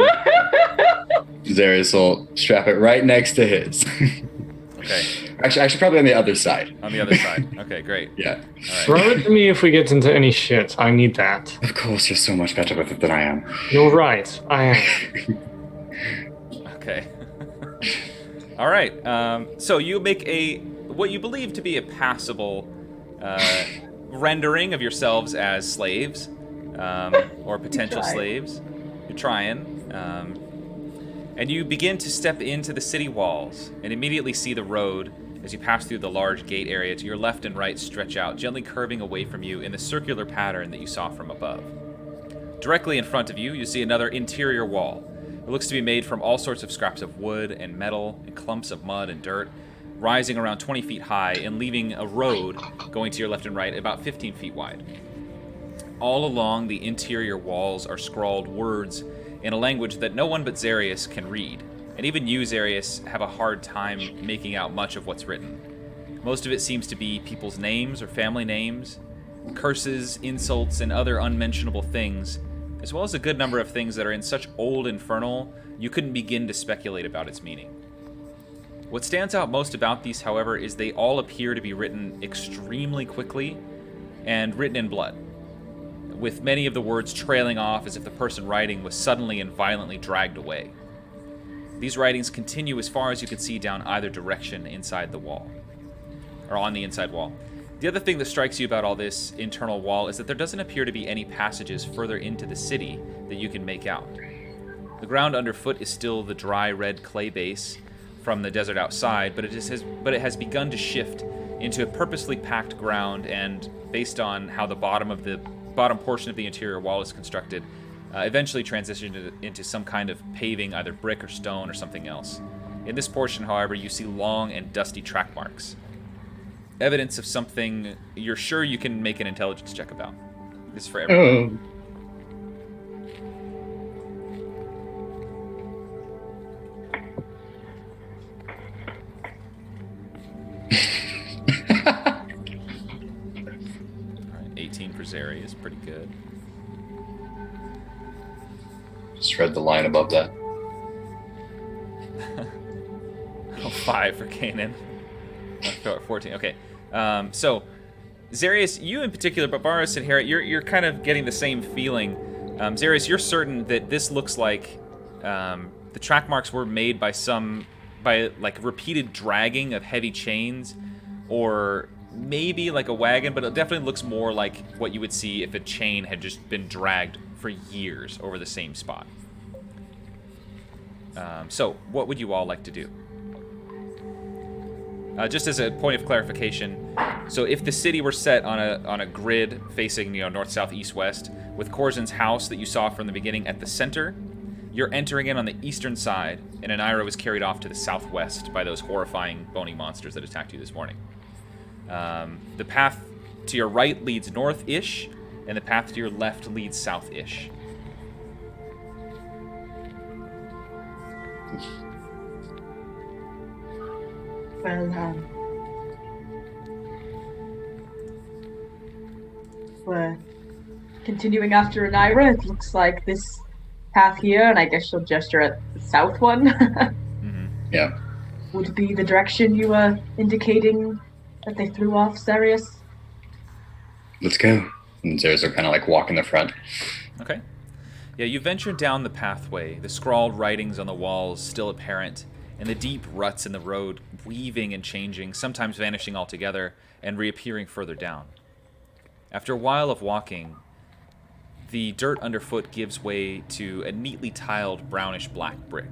Zarius will strap it right next to his. Okay. Actually, probably on the other side. On the other side. Okay, great. Yeah. All throw right. it to me if we get into any shit. I need that. Of course, you're so much better with it than I am. You're right. I am. Okay. All right. So you make what you believe to be a passable rendering of yourselves as slaves, or potential try. slaves. You're trying. And you begin to step into the city walls and immediately see the road as you pass through the large gate area to your left and right stretch out, gently curving away from you in the circular pattern that you saw from above. Directly in front of you, you see another interior wall. It looks to be made from all sorts of scraps of wood and metal and clumps of mud and dirt, rising around 20 feet high and leaving a road going to your left and right about 15 feet wide. All along the interior walls are scrawled words in a language that no one but Zarius can read, and even you, Zarius, have a hard time making out much of what's written. Most of it seems to be people's names or family names, curses, insults, and other unmentionable things, as well as a good number of things that are in such old infernal you couldn't begin to speculate about its meaning. What stands out most about these, however, is they all appear to be written extremely quickly and written in blood, with many of the words trailing off as if the person writing was suddenly and violently dragged away. These writings continue as far as you can see down either direction inside the wall, or on the inside wall. The other thing that strikes you about all this internal wall is that there doesn't appear to be any passages further into the city that you can make out. The ground underfoot is still the dry red clay base from the desert outside, but it has begun to shift into a purposely packed ground, and based on how the bottom portion of the interior wall is constructed, eventually transitioned into some kind of paving, either brick or stone or something else. In this portion, however, you see long and dusty track marks. Evidence of something you're sure you can make an intelligence check about. This is for everyone. Alright, 18 for Zari is pretty good. Just read the line above that. 5 for Kanan. 14. Okay. So, Zarius, you in particular, but Baros and Harriet, you're kind of getting the same feeling. Zarius, you're certain that this looks like the track marks were made by like repeated dragging of heavy chains, or maybe like a wagon, but it definitely looks more like what you would see if a chain had just been dragged for years over the same spot. So, what would you all like to do? Just as a point of clarification, so if the city were set on a grid facing north, south, east, west, with Korzin's house that you saw from the beginning at the center, you're entering in on the eastern side, and Inayra was carried off to the southwest by those horrifying bony monsters that attacked you this morning. The path to your right leads north-ish, and the path to your left leads south-ish. Well, we're continuing after Inayra. It looks like this path here, and I guess she'll gesture at the south one. Mm-hmm. Yeah. Would be the direction you were indicating that they threw off, Zarius? Let's go. And Zarius will kind of like walk in the front. Okay. Yeah, you venture down the pathway, the scrawled writings on the walls still apparent, and the deep ruts in the road weaving and changing, sometimes vanishing altogether and reappearing further down. After a while of walking, the dirt underfoot gives way to a neatly tiled brownish-black brick,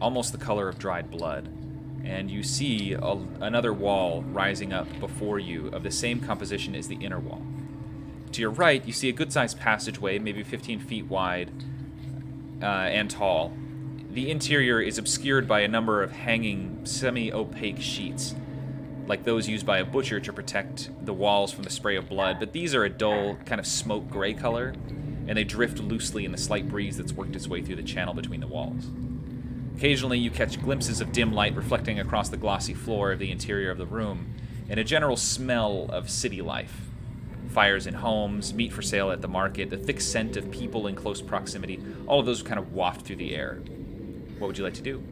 almost the color of dried blood, and you see another wall rising up before you of the same composition as the inner wall. To your right, you see a good-sized passageway, maybe 15 feet wide and tall. The interior is obscured by a number of hanging, semi-opaque sheets, like those used by a butcher to protect the walls from the spray of blood, but these are a dull, kind of smoke gray color, and they drift loosely in the slight breeze that's worked its way through the channel between the walls. Occasionally, you catch glimpses of dim light reflecting across the glossy floor of the interior of the room, and a general smell of city life. Fires in homes, meat for sale at the market, the thick scent of people in close proximity, all of those kind of waft through the air. What would you like to do?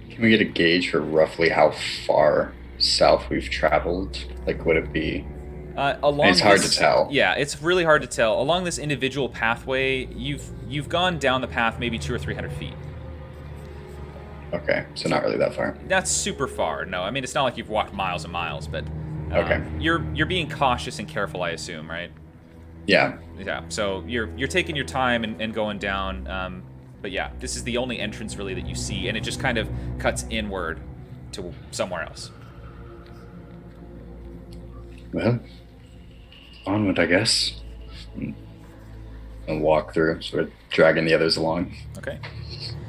Can we get a gauge for roughly how far south we've traveled? Like, would it be... it's hard to tell. Yeah, it's really hard to tell. Along this individual pathway, you've gone down the path maybe 200 or 300 feet. Okay, so not really that far. That's super far. No, I mean, it's not like you've walked miles and miles, but okay. You're being cautious and careful, I assume, right? Yeah. Yeah. So you're taking your time and going down. But yeah, this is the only entrance really that you see, and it just kind of cuts inward to somewhere else. Well, onward, I guess. And walk through, sort of dragging the others along. Okay.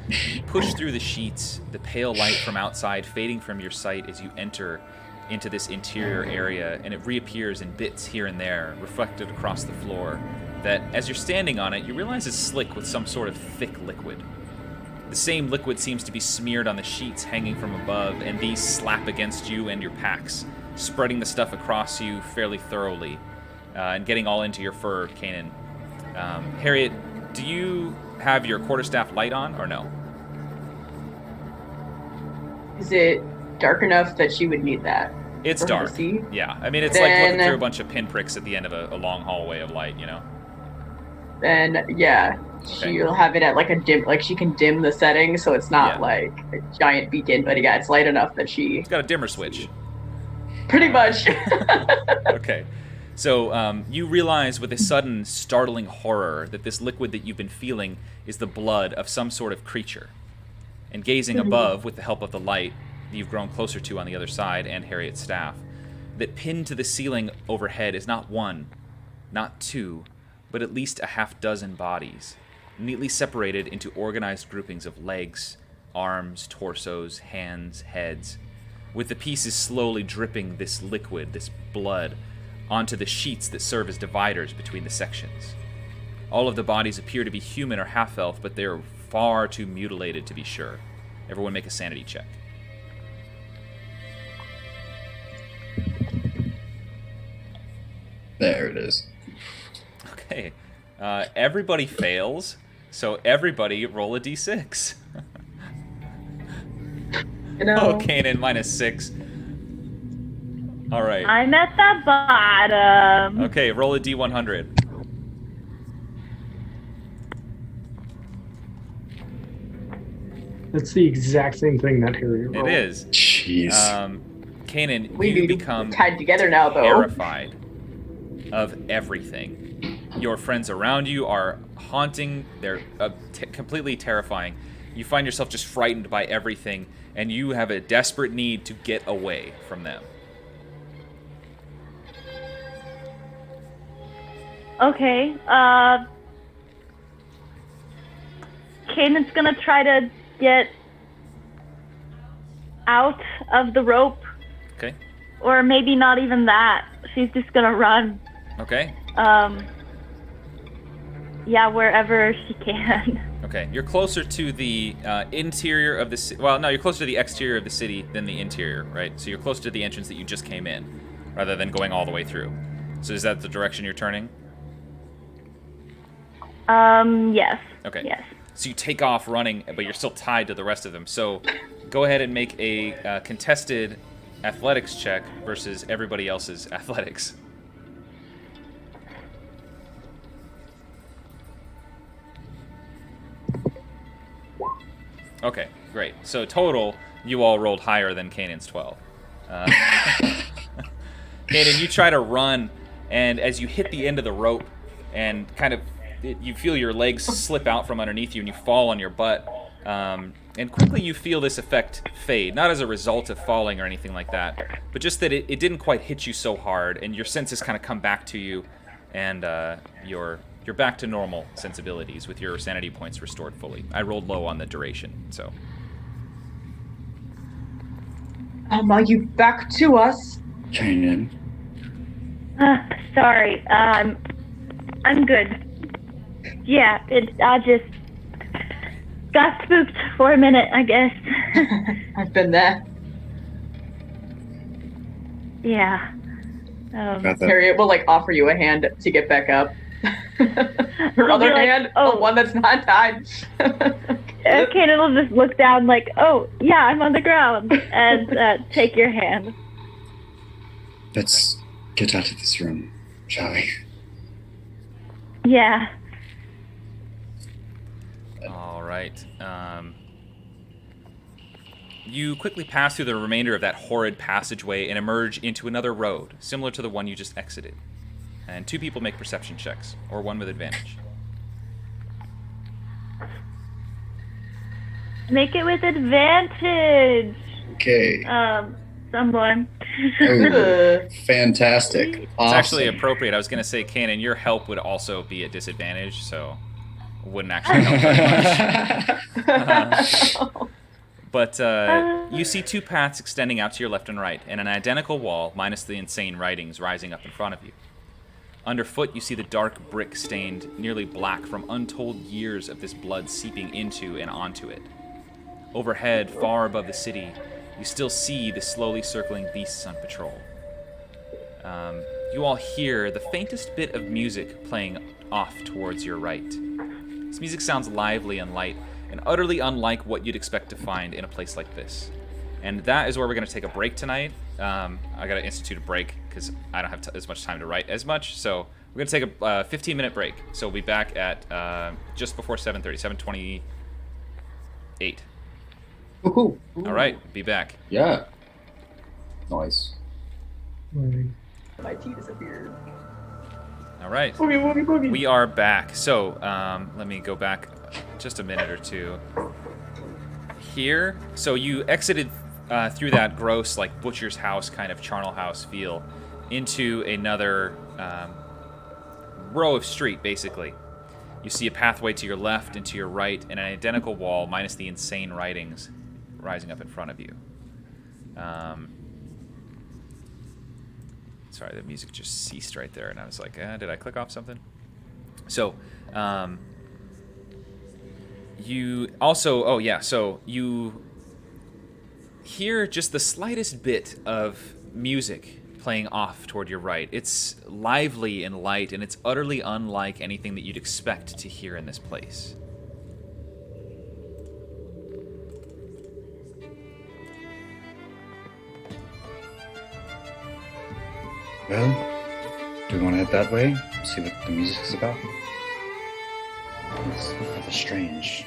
You push through the sheets, the pale light from outside fading from your sight as you enter into this interior area, and it reappears in bits here and there, reflected across the floor, that as you're standing on it, you realize is slick with some sort of thick liquid. The same liquid seems to be smeared on the sheets hanging from above, and these slap against you and your packs, spreading the stuff across you fairly thoroughly, and getting all into your fur, Kanan. Harriet, do you have your quarterstaff light on, or no? Is it dark enough that she would need that? It's for her to dark. see? Yeah, I mean, it's like looking through a bunch of pinpricks at the end of a long hallway of light, you know? Then, yeah, Okay. she'll have it at like a dim, like she can dim the setting so it's not Yeah. like a giant beacon, but yeah, it's light enough that she... It's got a dimmer switch. Pretty much. Okay. So you realize with a sudden startling horror that this liquid that you've been feeling is the blood of some sort of creature. And gazing above with the help of the light that you've grown closer to on the other side and Harriet's staff, that pinned to the ceiling overhead is not one, not two, but at least a half dozen bodies, neatly separated into organized groupings of legs, arms, torsos, hands, heads, with the pieces slowly dripping this liquid, this blood, onto the sheets that serve as dividers between the sections. All of the bodies appear to be human or half-elf, but they are far too mutilated to be sure. Everyone make a sanity check. There it is. Okay. Everybody fails, so everybody roll a d6. You know, Oh, Kanan, -6. All right. I'm at the bottom. Okay, roll a d100. That's the exact same thing that Harry rolled. It is. Jeez. Kanan, we you be become tied together now, though. terrified of everything. Your friends around you are haunting. They're completely terrifying. You find yourself just frightened by everything, and you have a desperate need to get away from them. Okay. Kanan's gonna try to get out of the rope, Okay. or maybe not even that. She's just gonna run. Okay. Yeah, wherever she can. Okay. You're closer to the interior of the city. Well, no, you're closer to the exterior of the city than the interior, right? So you're closer to the entrance that you just came in, rather than going all the way through. So is that the direction you're turning? Yes. Okay. Yes. So you take off running, but you're still tied to the rest of them. So go ahead and make a contested athletics check versus everybody else's athletics. Okay, great. So total, you all rolled higher than Kanan's 12. Kanan, you try to run, and as you hit the end of the rope, and kind of you feel your legs slip out from underneath you, and you fall on your butt. And quickly you feel this effect fade, not as a result of falling or anything like that, but just that it didn't quite hit you so hard, and your senses kind of come back to you, and you're back to normal sensibilities with your sanity points restored fully. I rolled low on the duration, so. Are you back to us? Kanan. Sorry. I'm good. Yeah, I just got spooked for a minute, I guess. I've been there. Yeah. Harriet will offer you a hand to get back up. Her other hand, the one that's not tied. Kanan will just look down oh, yeah, I'm on the ground, and take your hand. Let's get out of this room, shall we? Yeah. All right. You quickly pass through the remainder of that horrid passageway and emerge into another road, similar to the one you just exited. And 2 people make perception checks, or 1 with advantage. Make it with advantage. Okay. Someone. Oh, fantastic. It's Awesome. actually appropriate. I was going to say, Kanan, your help would also be at disadvantage, so it wouldn't actually help very much. But you see 2 paths extending out to your left and right, and an identical wall, minus the insane writings, rising up in front of you. Underfoot, you see the dark brick stained nearly black from untold years of this blood seeping into and onto it. Overhead, far above the city, you still see the slowly circling beasts on patrol. You all hear the faintest bit of music playing off towards your right. This music sounds lively and light, and utterly unlike what you'd expect to find in a place like this. And that is where we're going to take a break tonight. I got to institute a break because I don't have as much time to write as much. So we're going to take a 15-minute break. So we'll be back at just before 7:30, 7:28. Ooh. All right, be back. Yeah. Nice. My tea disappeared. All right. Boogie. We are back. So let me go back just a minute or two here. So you exited through that gross, butcher's house kind of charnel house feel into another row of street, basically. You see a pathway to your left and to your right, and an identical wall, minus the insane writings, rising up in front of you. Sorry, the music just ceased right there, and I was like, did I click off something? So, you also, so you hear just the slightest bit of music playing off toward your right. It's lively and light, and it's utterly unlike anything that you'd expect to hear in this place. Well, do we want to head that way? See what the music's about? It's rather strange.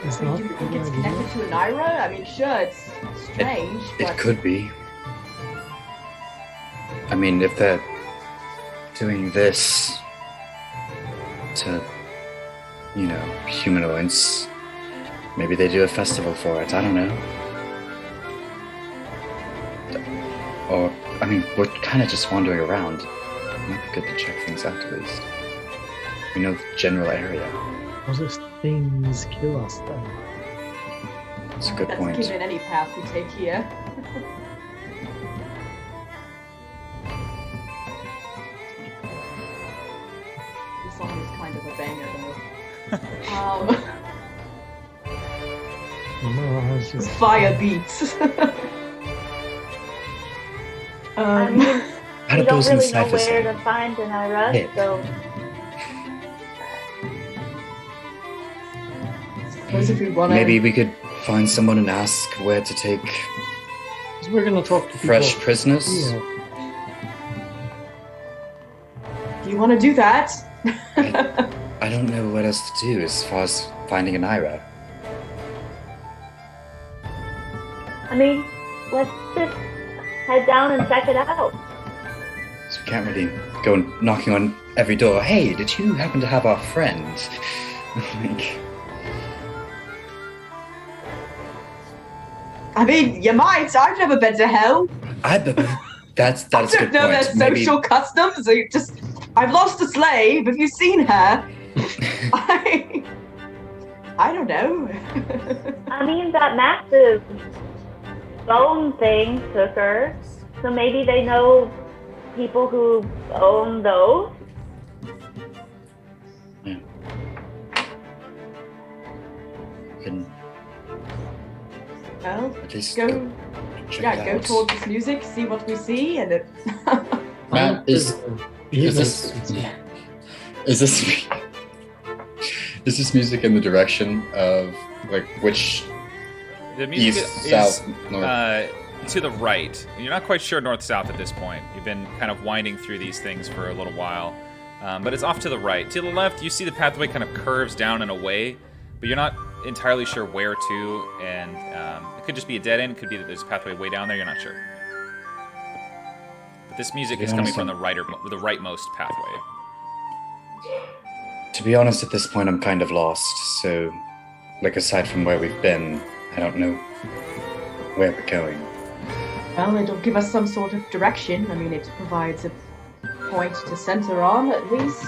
It's Do not you think it's connected to Inayra? I mean, sure, it's strange, It but... could be. I mean, if they're doing this to, humanoids, maybe they do a festival for it. I don't know. Or, we're kind of just wandering around. It might be good to check things out at least. We know the general area. What if things kill us then? That's a good That's point. given any path we take here. This song is kind of a banger, though. No, I was just... Fire beats. I mean, How we did don't those really know inside where to find Inayra, Yeah. so Suppose if we want Maybe we could find someone and ask where to take We're gonna talk to people. fresh prisoners. Yeah. Do you want to do that? I don't know what else to do as far as finding Inayra. I mean, let's just head down and check it out. So we can't really go knocking on every door. Hey, did you happen to have our friend? I mean, you might. I've never been to hell. That's I a don't good know point. their social customs. They just I've lost a slave. Have you seen her? I don't know. I mean, that massive bone thing took her, so maybe they know people who own those. Yeah. Can Well, at least go check yeah, it go out. towards this music, see what we see, and it. Matt, is this is this music in the direction of like which The music east, is south, north? to the right. You're not quite sure north-south at this point. You've been kind of winding through these things for a little while. But it's off to the right. To the left, you see the pathway kind of curves down and away, but you're not entirely sure where to, and it could just be a dead end. It could be that there's a pathway way down there. You're not sure. But this music To be is coming honest, from the rightmost pathway. To be honest, at this point, I'm kind of lost. So, like, aside from where we've been, I don't know where we're going. Well, it'll give us some sort of direction. I mean, it provides a point to center on, at least.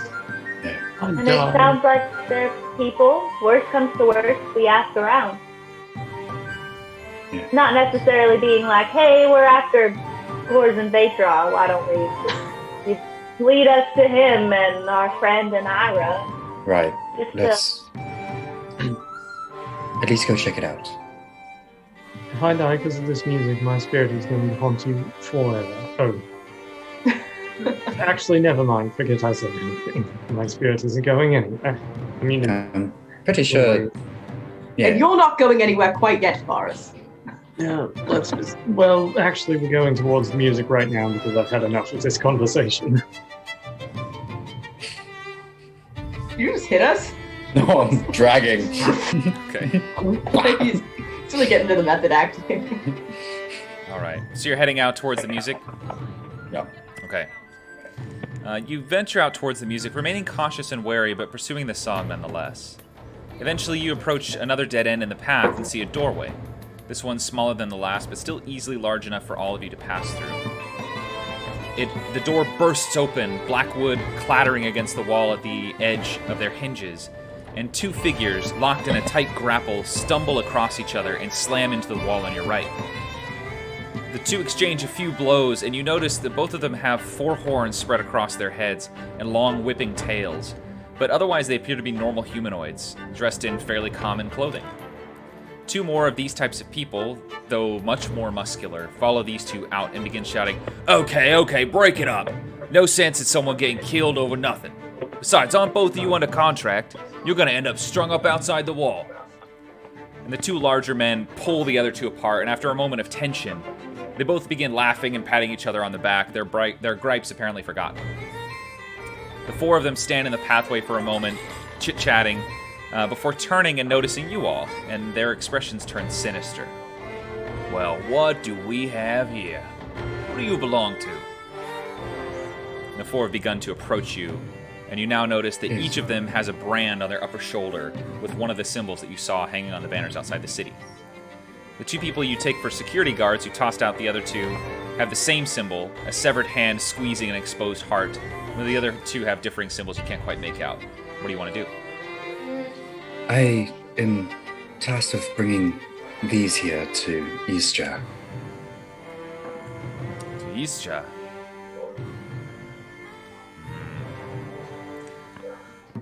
And it sounds like there's people. Worst comes to worst, we ask around. Yeah. Not necessarily being like, hey, we're after Gors and Yiz-Drah. Why don't you lead us to him and our friend Inayra? Right. Just Let's at least go check it out. If I die because of this music, my spirit is going to haunt you forever. Oh. Actually, never mind. Forget I said anything. My spirit isn't going anywhere. I mean, I'm pretty sure. And Yeah. you're not going anywhere quite yet, Forrest. yeah, let's just. Well, actually, we're going towards the music right now because I've had enough of this conversation. You just hit us. No, I'm dragging. Okay. He's really getting into the method acting. All right. So you're heading out towards the music? Yeah. Okay. You venture out towards the music, remaining cautious and wary, but pursuing the song nonetheless. Eventually, you approach another dead end in the path and see a doorway. This one's smaller than the last, but still easily large enough for all of you to pass through. The door bursts open, black wood clattering against the wall at the edge of their hinges, and two figures, locked in a tight grapple, stumble across each other and slam into the wall on your right. The two exchange a few blows, and you notice that both of them have four horns spread across their heads and long whipping tails, but otherwise they appear to be normal humanoids, dressed in fairly common clothing. Two more of these types of people, though much more muscular, follow these two out and begin shouting, Okay, break it up. No sense in someone getting killed over nothing. Besides, aren't both of you under contract? You're gonna end up strung up outside the wall. And the two larger men pull the other two apart, and after a moment of tension, they both begin laughing and patting each other on the back, their gripes apparently forgotten. The four of them stand in the pathway for a moment, chit-chatting, before turning and noticing you all, and their expressions turn sinister. Well, what do we have here? Who do you belong to? The four have begun to approach you, and you now notice that each of them has a brand on their upper shoulder with one of the symbols that you saw hanging on the banners outside the city. The two people you take for security guards who tossed out the other two have the same symbol, a severed hand squeezing an exposed heart, while the other two have differing symbols you can't quite make out. What do you want to do? I am tasked with bringing these here to Yiz-Drah. To Yiz-Drah.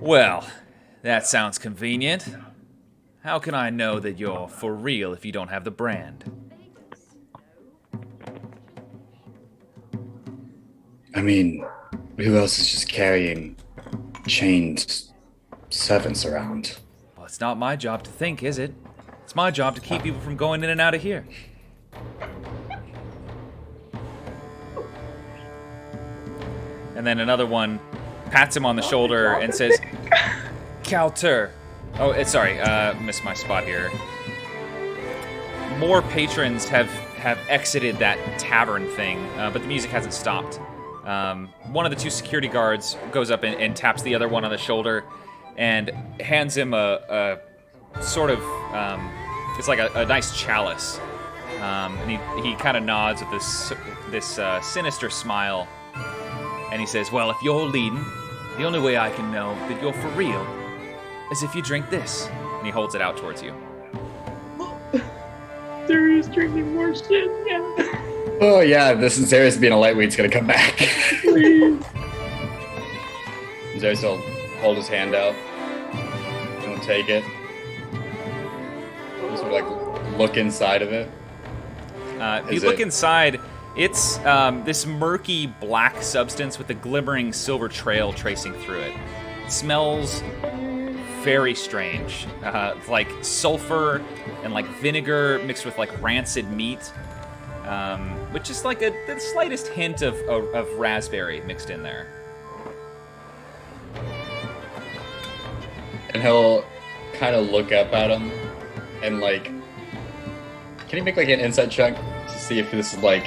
Well, that sounds convenient. How can I know that you're for real if you don't have the brand? I mean, who else is just carrying chained servants around? Well, it's not my job to think, is it? It's my job to keep people from going in and out of here. And then another one pats him on the shoulder and says, Calter. Oh, sorry, missed my spot here. More patrons have exited that tavern thing, but the music hasn't stopped. One of the two security guards goes up and taps the other one on the shoulder and hands him a sort of, it's like a nice chalice. And he kind of nods with this sinister smile. And he says, well, if you're leading, the only way I can know that you're for real is if you drink this. And he holds it out towards you. Darius drinking more shit, yeah. Oh yeah, this is Zarius being a lightweight's gonna come back. Please. Zarius will hold his hand out. He'll take it. Sort of like look inside of it. If you look inside, it's this murky black substance with a glimmering silver trail tracing through it. It smells very strange, like sulfur and like vinegar mixed with like rancid meat, with just like the slightest hint of raspberry mixed in there. And he'll kind of look up at him and like, can you make like an insight check to see if this is like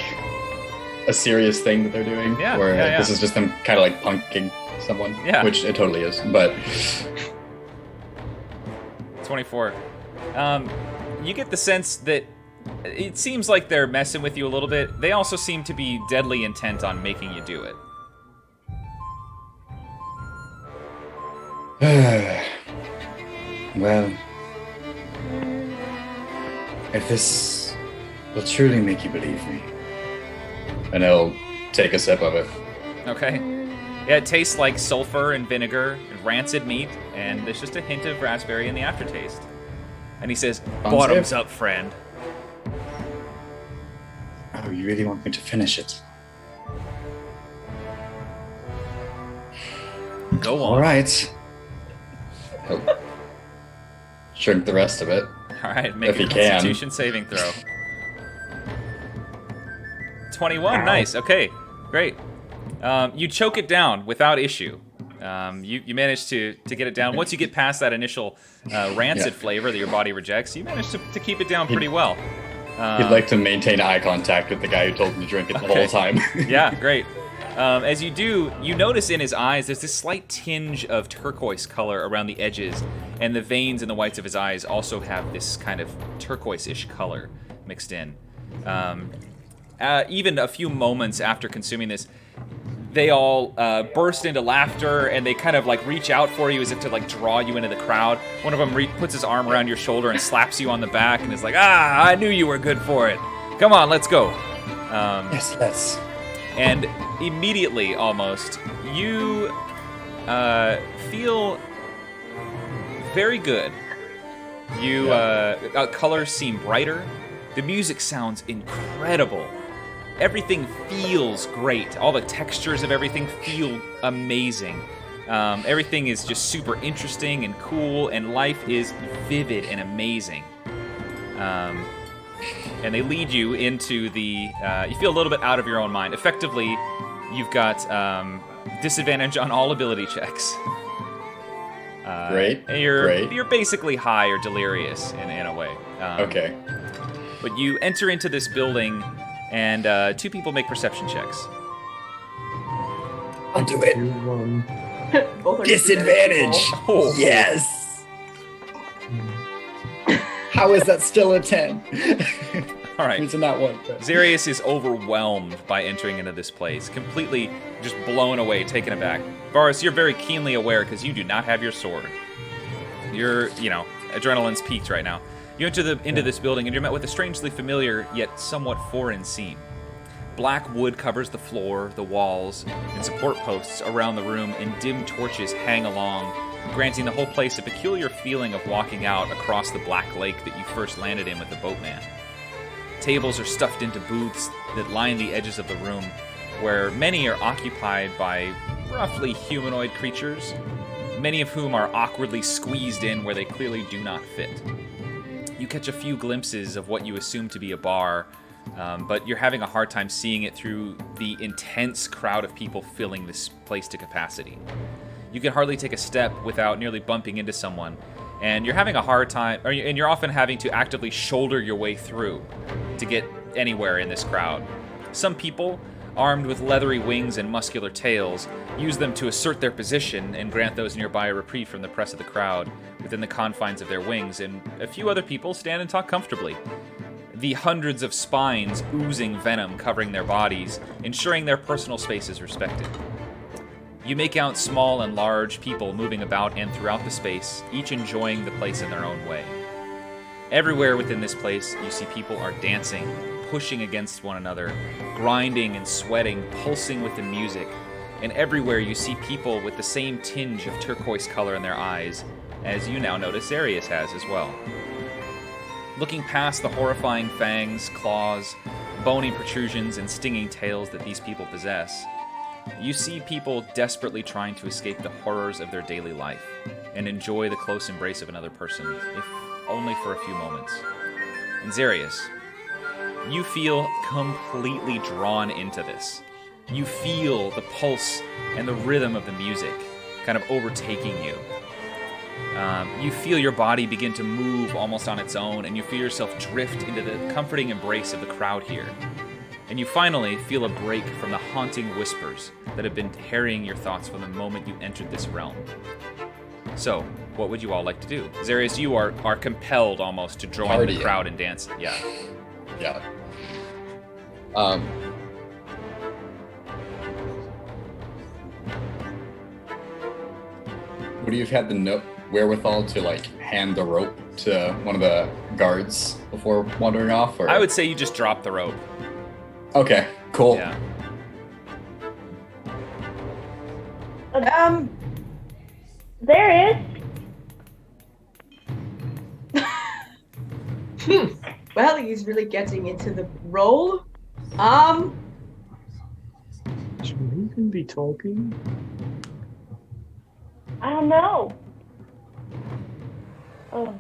a serious thing that they're doing? Yeah, or yeah. this is just them kind of like punking someone? Yeah. Which it totally is, but 24. You get the sense that it seems like they're messing with you a little bit. They also seem to be deadly intent on making you do it. well, if this will truly make you believe me. And he'll take a sip of it. Okay. Yeah, it tastes like sulfur and vinegar and rancid meat, and there's just a hint of raspberry in the aftertaste. And he says, bottoms up, friend. Oh, you really want me to finish it? Go on. All right. He'll drink the rest of it. All right, make If a he can. Constitution saving throw. 21, nice. Okay, great. You choke it down without issue. You manage to get it down. Once you get past that initial rancid flavor that your body rejects, you manage to keep it down pretty well. He'd like to maintain eye contact with the guy who told him to drink it the whole time. Yeah, great. As you do, you notice in his eyes there's this slight tinge of turquoise color around the edges, and the veins in the whites of his eyes also have this kind of turquoise-ish color mixed in. Even a few moments after consuming this, they all burst into laughter, and they kind of like reach out for you as if to like draw you into the crowd. One of them puts his arm around your shoulder and slaps you on the back and is like, I knew you were good for it. Come on, let's go. Yes. And immediately, almost, you feel very good. Colors seem brighter. The music sounds incredible. Everything feels great. All the textures of everything feel amazing. Everything is just super interesting and cool, and life is vivid and amazing. And they lead you into the... you feel a little bit out of your own mind. Effectively, you've got disadvantage on all ability checks. Great. And you're basically high or delirious in a way. Okay. But you enter into this building, and two people make perception checks. I'll do it. Both are Disadvantage. Oh. Yes. How is that still a 10? All right. It's not one. Zarius is overwhelmed by entering into this place, completely just blown away, taken aback. Varus, you're very keenly aware because you do not have your sword. You're, adrenaline's peaked right now. You enter into this building and you're met with a strangely familiar yet somewhat foreign scene. Black wood covers the floor, the walls, and support posts around the room, and dim torches hang along, granting the whole place a peculiar feeling of walking out across the black lake that you first landed in with the boatman. Tables are stuffed into booths that line the edges of the room, where many are occupied by roughly humanoid creatures, many of whom are awkwardly squeezed in where they clearly do not fit. You catch a few glimpses of what you assume to be a bar, but you're having a hard time seeing it through the intense crowd of people filling this place to capacity. You can hardly take a step without nearly bumping into someone, and you're having a hard time, and you're often having to actively shoulder your way through to get anywhere in this crowd. Some people, armed with leathery wings and muscular tails, use them to assert their position and grant those nearby a reprieve from the press of the crowd within the confines of their wings, and a few other people stand and talk comfortably. The hundreds of spines oozing venom covering their bodies, ensuring their personal space is respected. You make out small and large people moving about and throughout the space, each enjoying the place in their own way. Everywhere within this place, you see people are dancing, pushing against one another, grinding and sweating, pulsing with the music. And everywhere you see people with the same tinge of turquoise color in their eyes, as you now notice Arius has as well. Looking past the horrifying fangs, claws, bony protrusions, and stinging tails that these people possess, you see people desperately trying to escape the horrors of their daily life and enjoy the close embrace of another person, if only for a few moments. And Xarius, you feel completely drawn into this. You feel the pulse and the rhythm of the music kind of overtaking you. You feel your body begin to move almost on its own, and you feel yourself drift into the comforting embrace of the crowd here. And you finally feel a break from the haunting whispers that have been harrying your thoughts from the moment you entered this realm. So, what would you all like to do? Xarius, you are compelled almost to join the crowd and dance. Yeah. Yeah. Would you have had the wherewithal to like hand the rope to one of the guards before wandering off? Or? I would say you just drop the rope. Okay, cool. Yeah. There is. Well, he's really getting into the role. Should we even be talking? I don't know. Oh.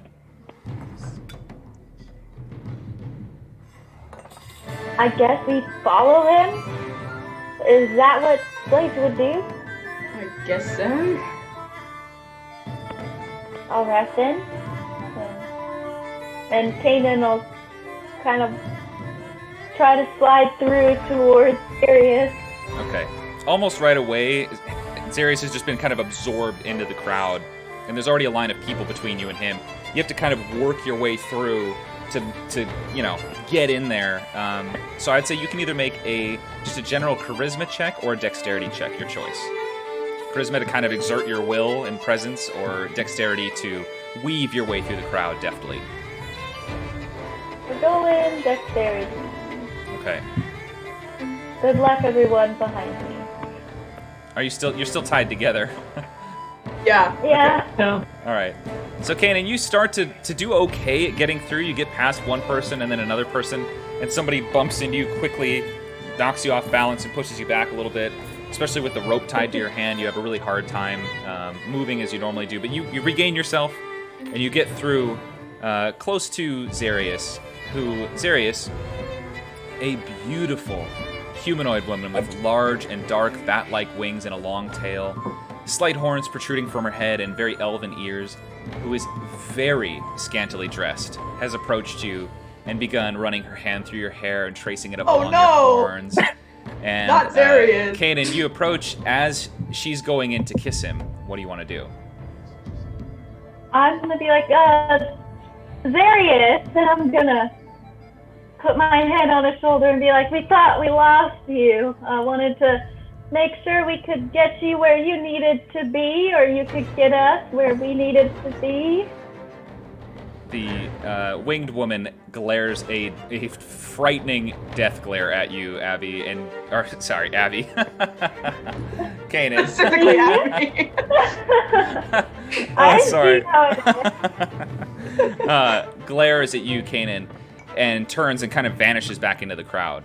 I guess we follow him? Is that what Blades would do? I guess so. Alright then. And Kanan will kind of try to slide through towards Arius. Okay. Almost right away, Xarius has just been kind of absorbed into the crowd, and there's already a line of people between you and him. You have to kind of work your way through to get in there. So I'd say you can either make just a general charisma check or a dexterity check, your choice. Charisma to kind of exert your will and presence, or dexterity to weave your way through the crowd deftly. We're going dexterity. Okay. Good luck, everyone behind me. You're still tied together. Yeah. Yeah. Yeah. All right. So, Kanan, you start to do okay at getting through. You get past one person and then another person, and somebody bumps into you quickly, knocks you off balance, and pushes you back a little bit. Especially with the rope tied to your hand, you have a really hard time moving as you normally do. But you regain yourself, and you get through close to Xarius, Xarius, a beautiful humanoid woman with large and dark bat-like wings and a long tail, slight horns protruding from her head and very elven ears, who is very scantily dressed, has approached you and begun running her hand through your hair and tracing it up along your horns. And Not Xarius. Kanan, you approach as she's going in to kiss him. What do you want to do? I'm gonna be like, Xarius, and I'm gonna put my head on his shoulder and be like, we thought we lost you. I wanted to make sure we could get you where you needed to be, or you could get us where we needed to be. The winged woman glares a frightening death glare at you, Abby, Abby. Kanan. Specifically Abby. Oh, sorry. See how it is. Glares at you, Kanan, and turns and kind of vanishes back into the crowd.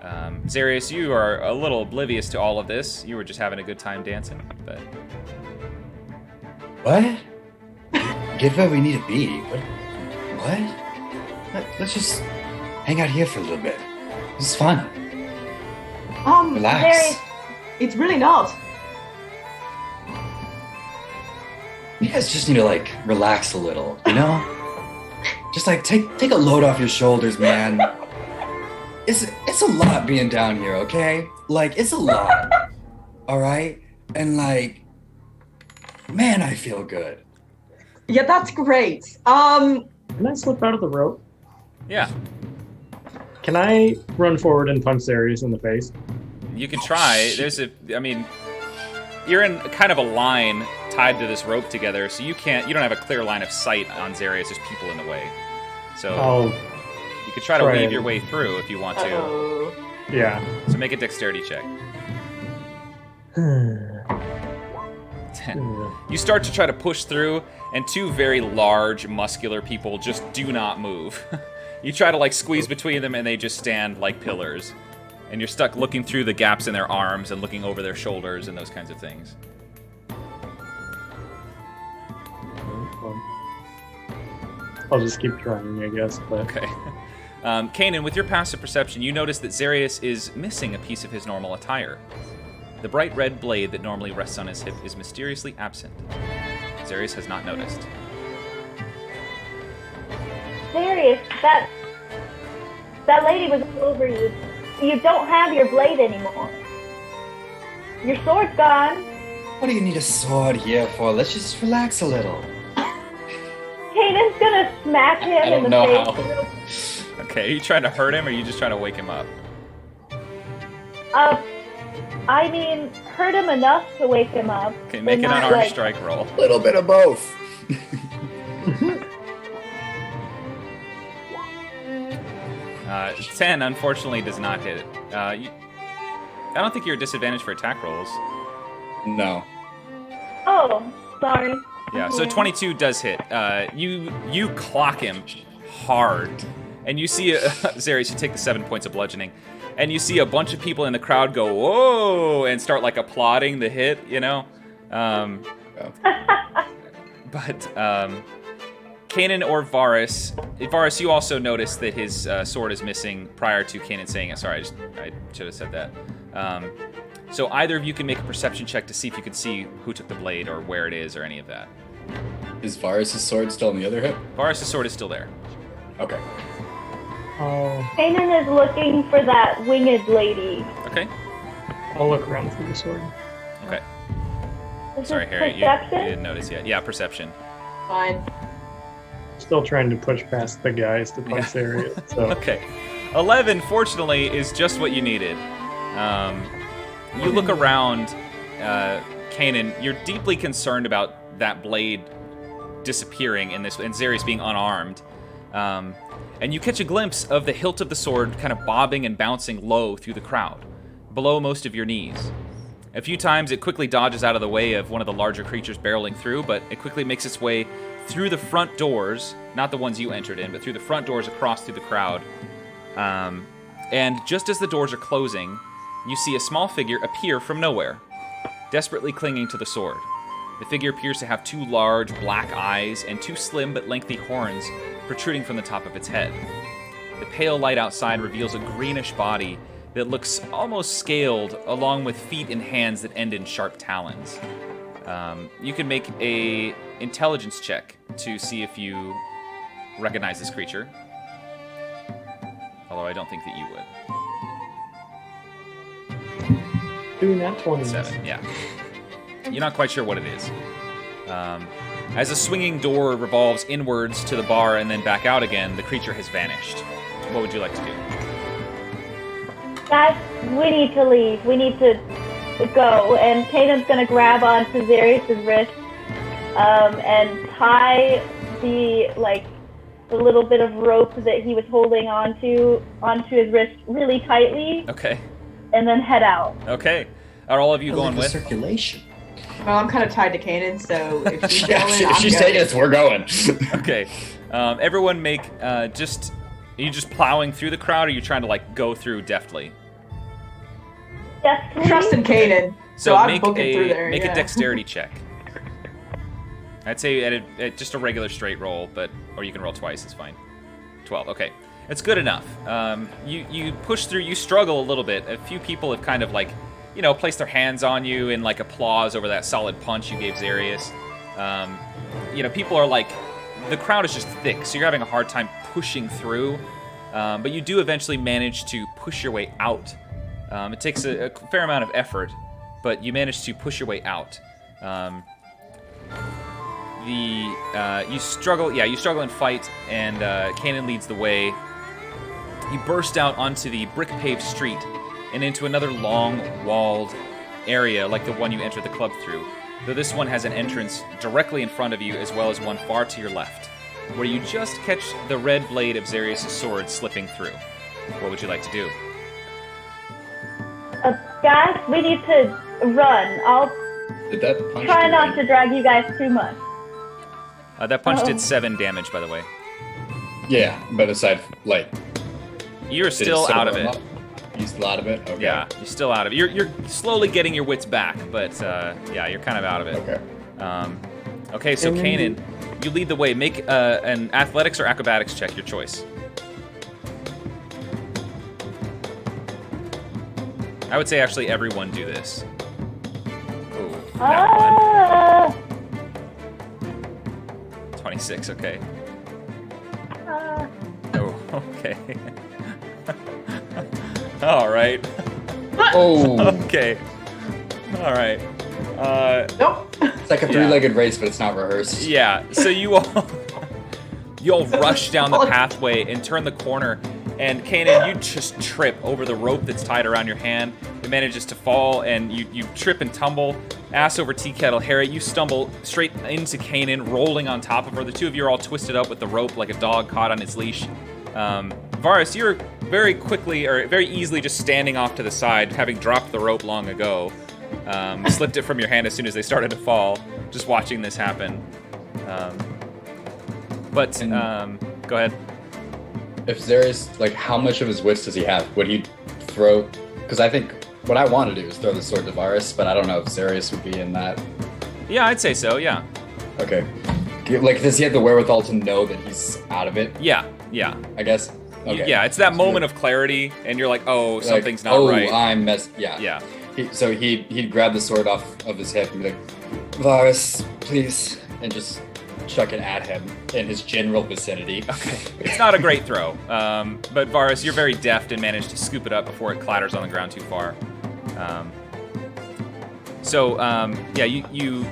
Xarius, you are a little oblivious to all of this. You were just having a good time dancing, but... What? Get where we need to be. What? Let's just hang out here for a little bit. This is fun. Relax. Xarius, It's really not. You guys just need to like relax a little, you know? Just like take a load off your shoulders, man. It's a lot being down here, okay? Like it's a lot. All right? And like man, I feel good. Yeah, that's great. Can I slip out of the rope? Yeah, Can I run forward and punch Xarius in the face? you can try. shit. you're in kind of a line tied to this rope together, so you don't have a clear line of sight on Zarius. There's people in the way. So you could try to weave your way through if you want to. Uh-oh. Yeah. So make a dexterity check. 10. You start to try to push through, and two very large, muscular people just do not move. You try to, like, squeeze between them, and they just stand like pillars. And you're stuck looking through the gaps in their arms and looking over their shoulders and those kinds of things. I'll just keep trying, I guess. But Okay. Kanan, with your passive perception, you notice that Zarius is missing a piece of his normal attire. The bright red blade that normally rests on his hip is mysteriously absent. Zarius has not noticed. Serious, that lady was all over you. You don't have your blade anymore. Your sword's gone. What do you need a sword here for? Let's just relax a little. Kanan's gonna smack him I don't in the know face. how. Okay, are you trying to hurt him, or are you just trying to wake him up? I mean, hurt him enough to wake him up. Okay, but make an not, unarmed like, strike roll. A little bit of both. 10, unfortunately, does not hit it. I don't think you're at disadvantage for attack rolls. No. Oh, sorry. Yeah, so 22 does hit. You clock him hard, and you see Zarius, you take the 7 points of bludgeoning, and you see a bunch of people in the crowd go, whoa, and start, like, applauding the hit, you know? But Kanan or Varus, you also notice that his sword is missing prior to Kanan saying it. Sorry, I should have said that. So either of you can make a perception check to see if you can see who took the blade or where it is or any of that. Is Varus' sword still on the other hip? Varus' sword is still there. Okay. Oh, Kanan is looking for that winged lady. Okay. I'll look around for the sword. Okay. This Sorry, is Harry, you perception? didn't notice yet. Yeah, perception. Fine. Still trying to push past the guys to punch Zarius. So Okay. 11, fortunately, is just what you needed. You look around, Kanan. You're deeply concerned about that blade disappearing and Zarius being unarmed. And you catch a glimpse of the hilt of the sword kind of bobbing and bouncing low through the crowd, below most of your knees. A few times it quickly dodges out of the way of one of the larger creatures barreling through, but it quickly makes its way through the front doors, not the ones you entered in, but through the front doors across through the crowd. And just as the doors are closing, you see a small figure appear from nowhere, desperately clinging to the sword. The figure appears to have two large black eyes and two slim but lengthy horns protruding from the top of its head. The pale light outside reveals a greenish body that looks almost scaled, along with feet and hands that end in sharp talons. You can make a intelligence check to see if you recognize this creature. Although I don't think that you would. doing that 20. 7, yeah. You're not quite sure what it is. As a swinging door revolves inwards to the bar and then back out again, the creature has vanished. What would you like to do? Guys, we need to leave. We need to go. And Kanan's gonna grab onto Zarius' wrist and tie the little bit of rope that he was holding onto his wrist really tightly. Okay. And then head out. Okay. Are all of you going with? Circulation. Well, I'm kind of tied to Kanan, so if she's going, If she's taking us, we're going. Okay. Everyone make are you just plowing through the crowd, or are you trying to go through deftly? Definitely. Trust in Kanan. So I'm make booking through there. make yeah. a dexterity check. I'd say at just a regular straight roll, or you can roll twice. It's fine. 12. Okay, it's good enough. You push through. You struggle a little bit. A few people have kind of placed their hands on you in applause over that solid punch you gave Zarius. People are the crowd is just thick, so you're having a hard time pushing through. But you do eventually manage to push your way out. It takes a fair amount of effort, but you manage to push your way out. You struggle and fight, and Kanan leads the way. You burst out onto the brick-paved street and into another long, walled area like the one you entered the club through, though this one has an entrance directly in front of you as well as one far to your left, where you just catch the red blade of Xarius' sword slipping through. What would you like to do? Guys, we need to run. I'll Did that punch try do not any- to drag you guys too much. That punch did 7 damage, by the way. Yeah, but aside, like, You're did it still still out of warm it. up? You still out of it? Okay. Yeah, you're still out of it. You're slowly getting your wits back, but yeah, you're kind of out of it. Okay. Okay, so Kanan, you lead the way. Make an athletics or acrobatics check, your choice. I would say actually everyone do this. Ooh, that one. 26, okay. Oh, okay. All right. Oh, Okay. All right. Nope. it's like a three-legged race, but it's not rehearsed. Yeah. So you all rush down the pathway and turn the corner, and Kanan, you just trip over the rope that's tied around your hand. It manages to fall, and you trip and tumble, ass over tea kettle. Harry, you stumble straight into Kanan, rolling on top of her. The two of you are all twisted up with the rope like a dog caught on its leash. Varus, you're very quickly, or very easily, just standing off to the side, having dropped the rope long ago. Slipped it from your hand as soon as they started to fall, just watching this happen. Go ahead. If Xarius, like, how much of his wits does he have? Would he throw? Because I think what I want to do is throw the sword to Varus, but I don't know if Xarius would be in that. Yeah, I'd say so, yeah. Okay. Like, does he have the wherewithal to know that he's out of it? Yeah. I guess. Okay. Yeah, it's that moment of clarity, and you're like, oh, something's not right. I'm messed. Yeah. Yeah. So he'd grab the sword off of his hip and be like, Varus, please, and just chuck it at him in his general vicinity. Okay. It's not a great throw, but Varus, you're very deft and manage to scoop it up before it clatters on the ground too far. You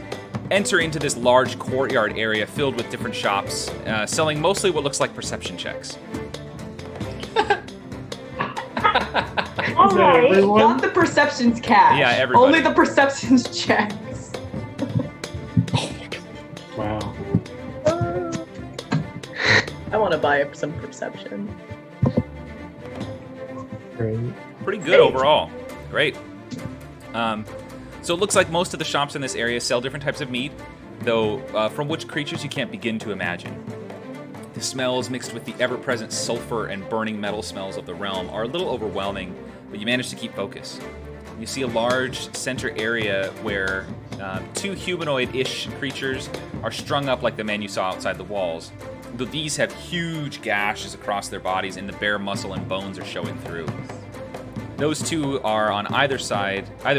enter into this large courtyard area filled with different shops, selling mostly what looks like perception checks. All right. everyone? Not the perceptions cash. Yeah, everybody. Only the perceptions checks. Wow. I want to buy some perception. Great. Pretty good overall. Great. So it looks like most of the shops in this area sell different types of meat, though from which creatures you can't begin to imagine. The smells mixed with the ever-present sulfur and burning metal smells of the realm are a little overwhelming, but you manage to keep focus. You see a large center area where 2 humanoid-ish creatures are strung up like the man you saw outside the walls, though these have huge gashes across their bodies and the bare muscle and bones are showing through. Those 2 are on either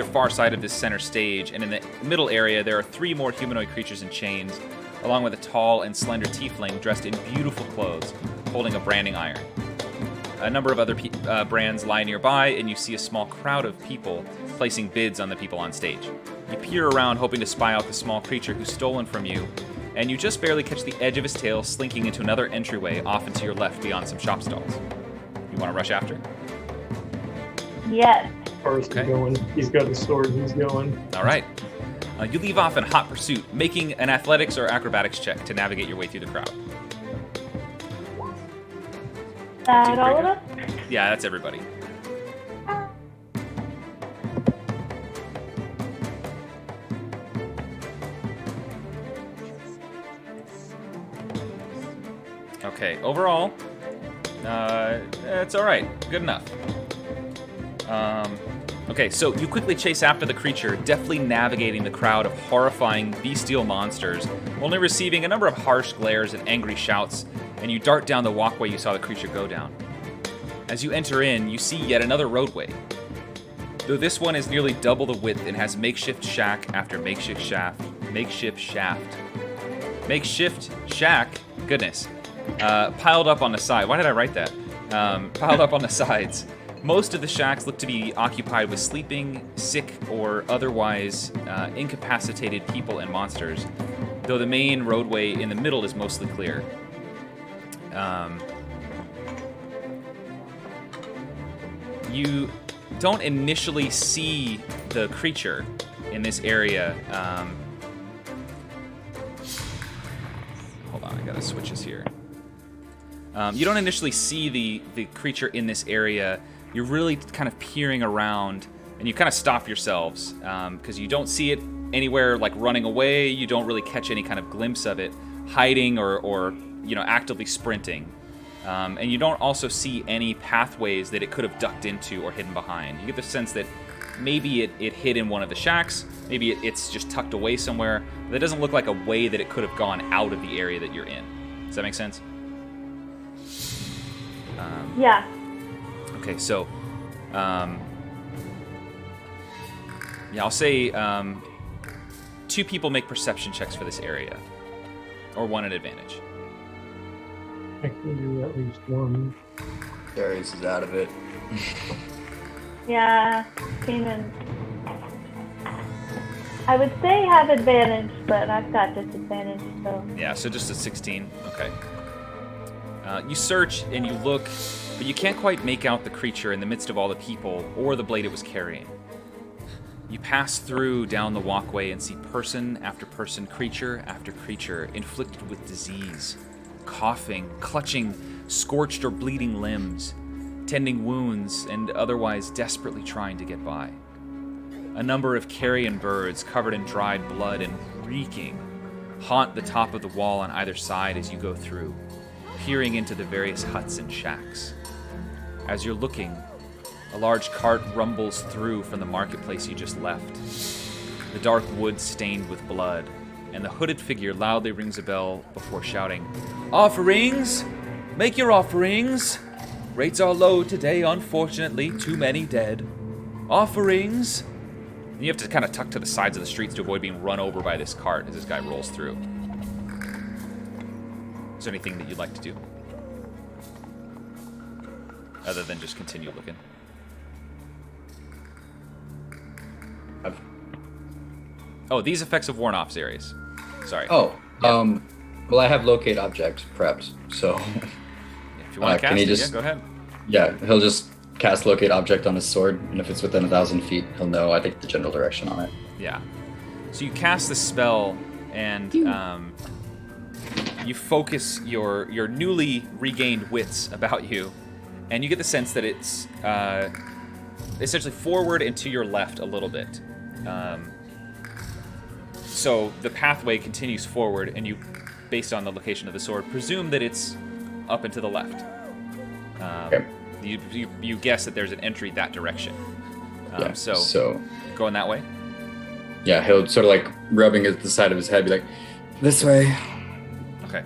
far side of this center stage, and in the middle area there are 3 more humanoid creatures in chains, along with a tall and slender tiefling dressed in beautiful clothes, holding a branding iron. A number of other brands lie nearby, and you see a small crowd of people placing bids on the people on stage. You peer around, hoping to spy out the small creature who's stolen from you, and you just barely catch the edge of his tail slinking into another entryway off and to your left beyond some shop stalls. You want to rush after? Yes. First, Okay. he's going. He's got the sword. He's going. All right. You leave off in hot pursuit, making an athletics or acrobatics check to navigate your way through the crowd. That all of us? Yeah, that's everybody. Okay, overall, it's all right. Good enough. Okay, so you quickly chase after the creature, deftly navigating the crowd of horrifying bestial monsters, only receiving a number of harsh glares and angry shouts, and you dart down the walkway you saw the creature go down. As you enter in, you see yet another roadway. Though this one is nearly double the width and has makeshift shack after makeshift shaft. Makeshift shack, goodness, piled up on the side. Why did I write that? Piled up on the sides. Most of the shacks look to be occupied with sleeping, sick, or otherwise incapacitated people and monsters, though the main roadway in the middle is mostly clear. You don't initially see the creature in this area. Hold on, I gotta switch this here. You don't initially see the creature in this area. You're really kind of peering around, and you kind of stop yourselves because you don't see it anywhere like running away. You don't really catch any kind of glimpse of it hiding or actively sprinting. And you don't also see any pathways that it could have ducked into or hidden behind. You get the sense that maybe it hid in one of the shacks, maybe it's just tucked away somewhere. That doesn't look like a way that it could have gone out of the area that you're in. Does that make sense? Yeah. Okay, so, I'll say 2 people make perception checks for this area, or 1 at advantage. I can do at least one. Darius is out of it. Yeah, Kanan. I would say have advantage, but I've got disadvantage, so... Yeah, so just a 16. Okay. You search and you look, but you can't quite make out the creature in the midst of all the people or the blade it was carrying. You pass through down the walkway and see person after person, creature after creature, inflicted with disease, coughing, clutching scorched or bleeding limbs, tending wounds, and otherwise desperately trying to get by. A number of carrion birds covered in dried blood and reeking haunt the top of the wall on either side as you go through, peering into the various huts and shacks. As you're looking, a large cart rumbles through from the marketplace you just left. The dark wood stained with blood, and the hooded figure loudly rings a bell before shouting, "Offerings! Make your offerings! Rates are low today, unfortunately, too many dead. Offerings!" And you have to kind of tuck to the sides of the streets to avoid being run over by this cart as this guy rolls through. Is there anything that you'd like to do? Other than just continue looking. Oh, these effects have worn off, Zarius. Sorry. Oh, well, I have locate object prepped, so... If you want to cast it, yeah, go ahead. Yeah, he'll just cast locate object on his sword, and if it's within 1,000 feet, he'll know, I think, the general direction on it. Yeah. So you cast the spell, and you focus your newly regained wits about you, and you get the sense that it's essentially forward and to your left a little bit. So the pathway continues forward, and you, based on the location of the sword, presume that it's up and to the left. Okay. You guess that there's an entry that direction. So going that way? Yeah, he'll sort of like rubbing at the side of his head, be like, "This way." Okay.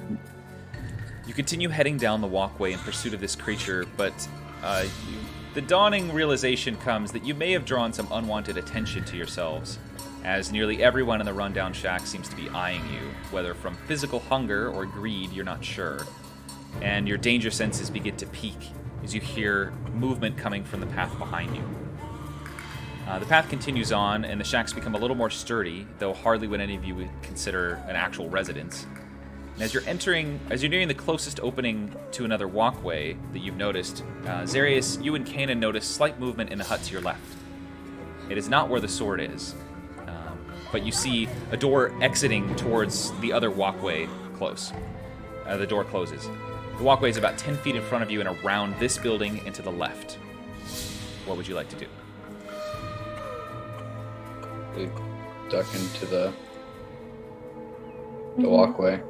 You continue heading down the walkway in pursuit of this creature, but the dawning realization comes that you may have drawn some unwanted attention to yourselves, as nearly everyone in the rundown shack seems to be eyeing you, whether from physical hunger or greed, you're not sure. And your danger senses begin to peak as you hear movement coming from the path behind you. The path continues on, and the shacks become a little more sturdy, though hardly what any of you would consider an actual residence. And as you're nearing the closest opening to another walkway that you've noticed, Zarius, you and Kanan notice slight movement in the hut to your left. It is not where the sword is, but you see a door exiting towards the other walkway close. The door closes. The walkway is about 10 feet in front of you and around this building and to the left. What would you like to do? We duck into the walkway.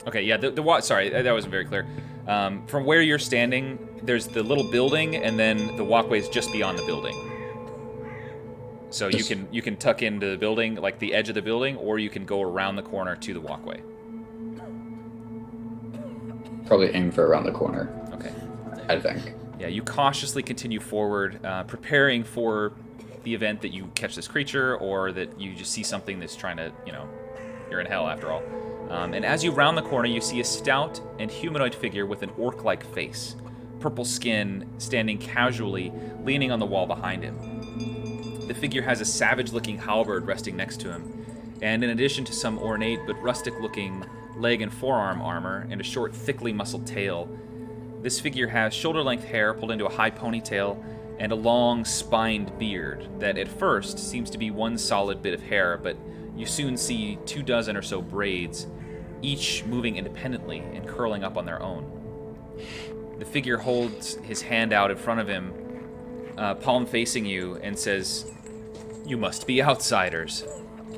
Okay, yeah, sorry, that wasn't very clear. From where you're standing, there's the little building, and then the walkway is just beyond the building. So you can tuck into the building, like the edge of the building, or you can go around the corner to the walkway. Probably aim for around the corner. Okay. I think. Yeah, you cautiously continue forward, preparing for the event that you catch this creature, or that you just see something that's trying to, you're in hell after all. And as you round the corner, you see a stout and humanoid figure with an orc-like face, purple skin, standing casually, leaning on the wall behind him. The figure has a savage-looking halberd resting next to him, and in addition to some ornate but rustic-looking leg and forearm armor and a short, thickly muscled tail, this figure has shoulder-length hair pulled into a high ponytail and a long spined beard that at first seems to be one solid bit of hair, but you soon see 24 or so braids, each moving independently and curling up on their own. The figure holds his hand out in front of him, palm facing you, and says, "You must be outsiders.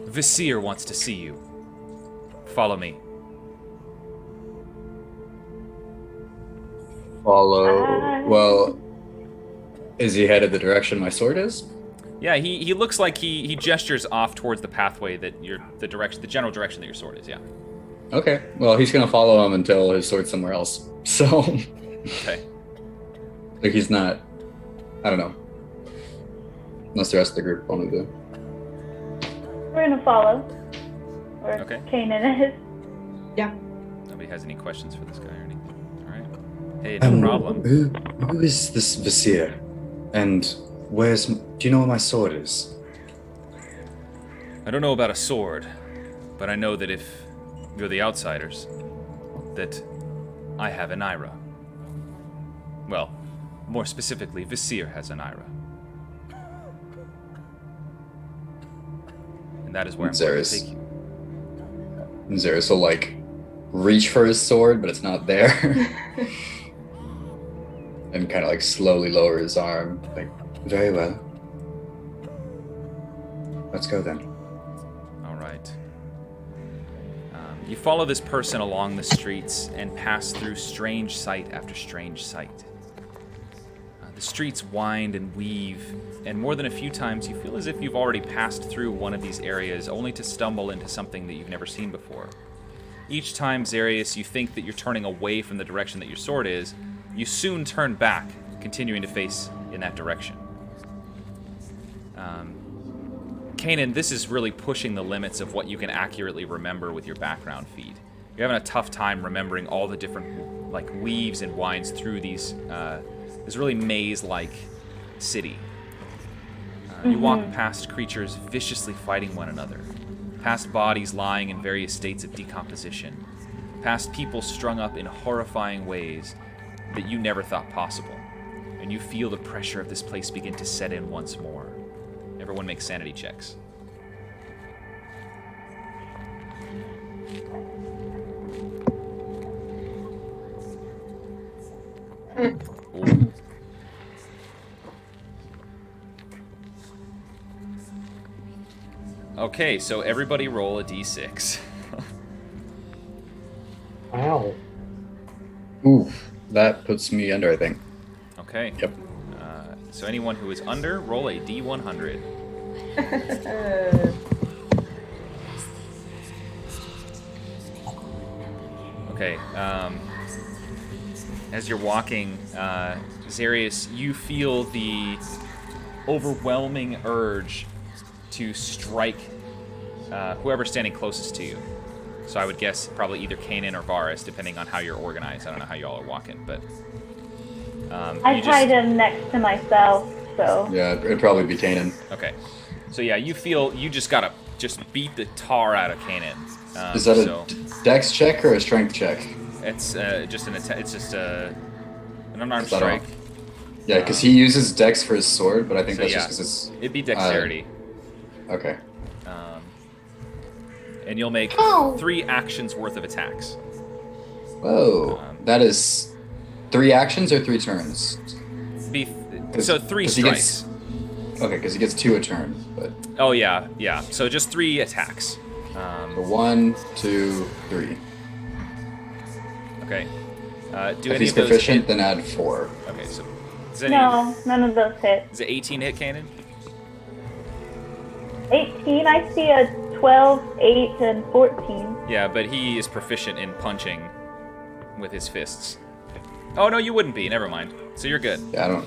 Vizier wants to see you. Follow me." Follow. Well, is he headed the direction my sword is? Yeah, he looks like he gestures off towards the pathway that the general direction that your sword is. Yeah. Okay. Well, he's gonna follow him until his sword's somewhere else. So. Okay. Like he's not. I don't know. Unless the rest of the group wanted to. We're gonna follow. Or Okay. Kanan is. Nobody has any questions for this guy or anything. All right. Hey, no problem. Who is this Vizier? And do you know where my sword is? I don't know about a sword, but I know that if you're the outsiders, that I have Inayra. Well, more specifically, Vizier has Inayra. And that is where I'm going to take you. Xeris will, like, reach for his sword, but it's not there. And kind of, like, slowly lower his arm. Like, very well. Let's go then. All right. You follow this person along the streets and pass through strange sight after strange sight. The streets wind and weave, and more than a few times you feel as if you've already passed through one of these areas only to stumble into something that you've never seen before. Each time, Xarius, you think that you're turning away from the direction that your sword is, you soon turn back, continuing to face in that direction. Kanan, this is really pushing the limits of what you can accurately remember with your background feed. You're having a tough time remembering all the different like weaves and winds through this really maze-like city. You walk past creatures viciously fighting one another, past bodies lying in various states of decomposition, past people strung up in horrifying ways that you never thought possible, and you feel the pressure of this place begin to set in once more. Everyone make sanity checks. Ooh. Okay, so everybody roll a d6. Wow. Ooh, that puts me under, I think. Okay. Yep. So anyone who is under, roll a d100. Okay. As you're walking, Xarius, you feel the overwhelming urge to strike whoever's standing closest to you. So I would guess probably either Kanan or Varus, depending on how you're organized. I don't know how y'all are walking, but... I tied him next to myself, so... Yeah, it'd probably be Kanan. Okay. So yeah, you feel you just gotta beat the tar out of Kanan. Is that a dex check or a strength check? It's just an attack. It's just an unarmed strike. Yeah, because he uses dex for his sword, but I think So that's yeah, just because it's... it'd be dexterity. Okay. And you'll make 3 actions worth of attacks. Whoa. That is 3 actions or 3 turns? So 3 strikes. Okay, because he gets 2 a turn, but... Oh, yeah. So just 3 attacks. 1, 2, 3. Okay. Do if any he's of those proficient, hit? then add 4. Okay, so... No, none of those hit. Is it 18 hit, Kanan? 18, I see a 12, 8, and 14. Yeah, but he is proficient in punching with his fists. Oh, no, you wouldn't be. Never mind. So you're good. Yeah, I don't...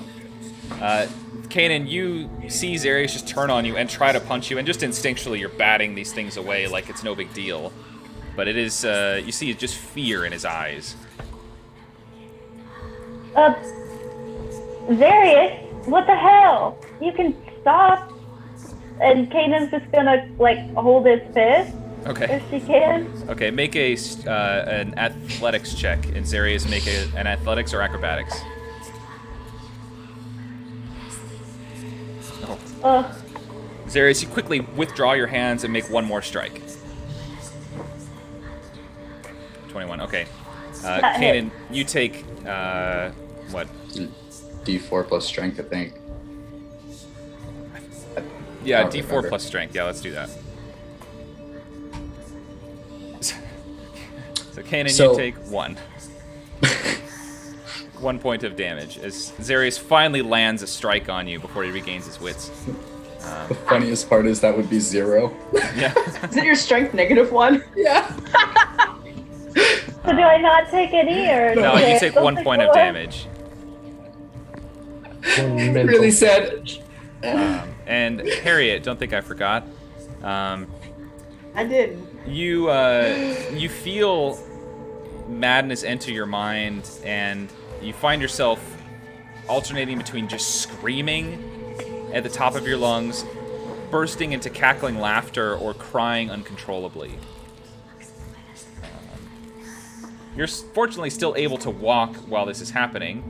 Kanan, you see Xarius just turn on you and try to punch you, and just instinctually you're batting these things away like it's no big deal. But it is, you see just fear in his eyes. Xarius, what the hell? You can stop. And Kanan's just gonna, like, hold his fist. Okay. If she can. Okay, make an athletics check, and Xarius make an athletics or acrobatics. Ugh. Zarius, you quickly withdraw your hands and make one more strike. 21, okay. That Kanan, you take, what? D4 plus strength, I think. Yeah, I don't D4 remember. plus strength. Yeah, let's do that. So Kanan, So- you take 1. 1 point of damage as Zarius finally lands a strike on you before he regains his wits. The funniest part is that would be 0. Yeah. Is it your strength -1? Yeah. So do I not take any, or No, do you I take still 1 point of more? damage. Mental Really sad. damage. And Harriet, don't think I forgot. I didn't. You feel madness enter your mind, and you find yourself alternating between just screaming at the top of your lungs, bursting into cackling laughter, or crying uncontrollably. You're fortunately still able to walk while this is happening,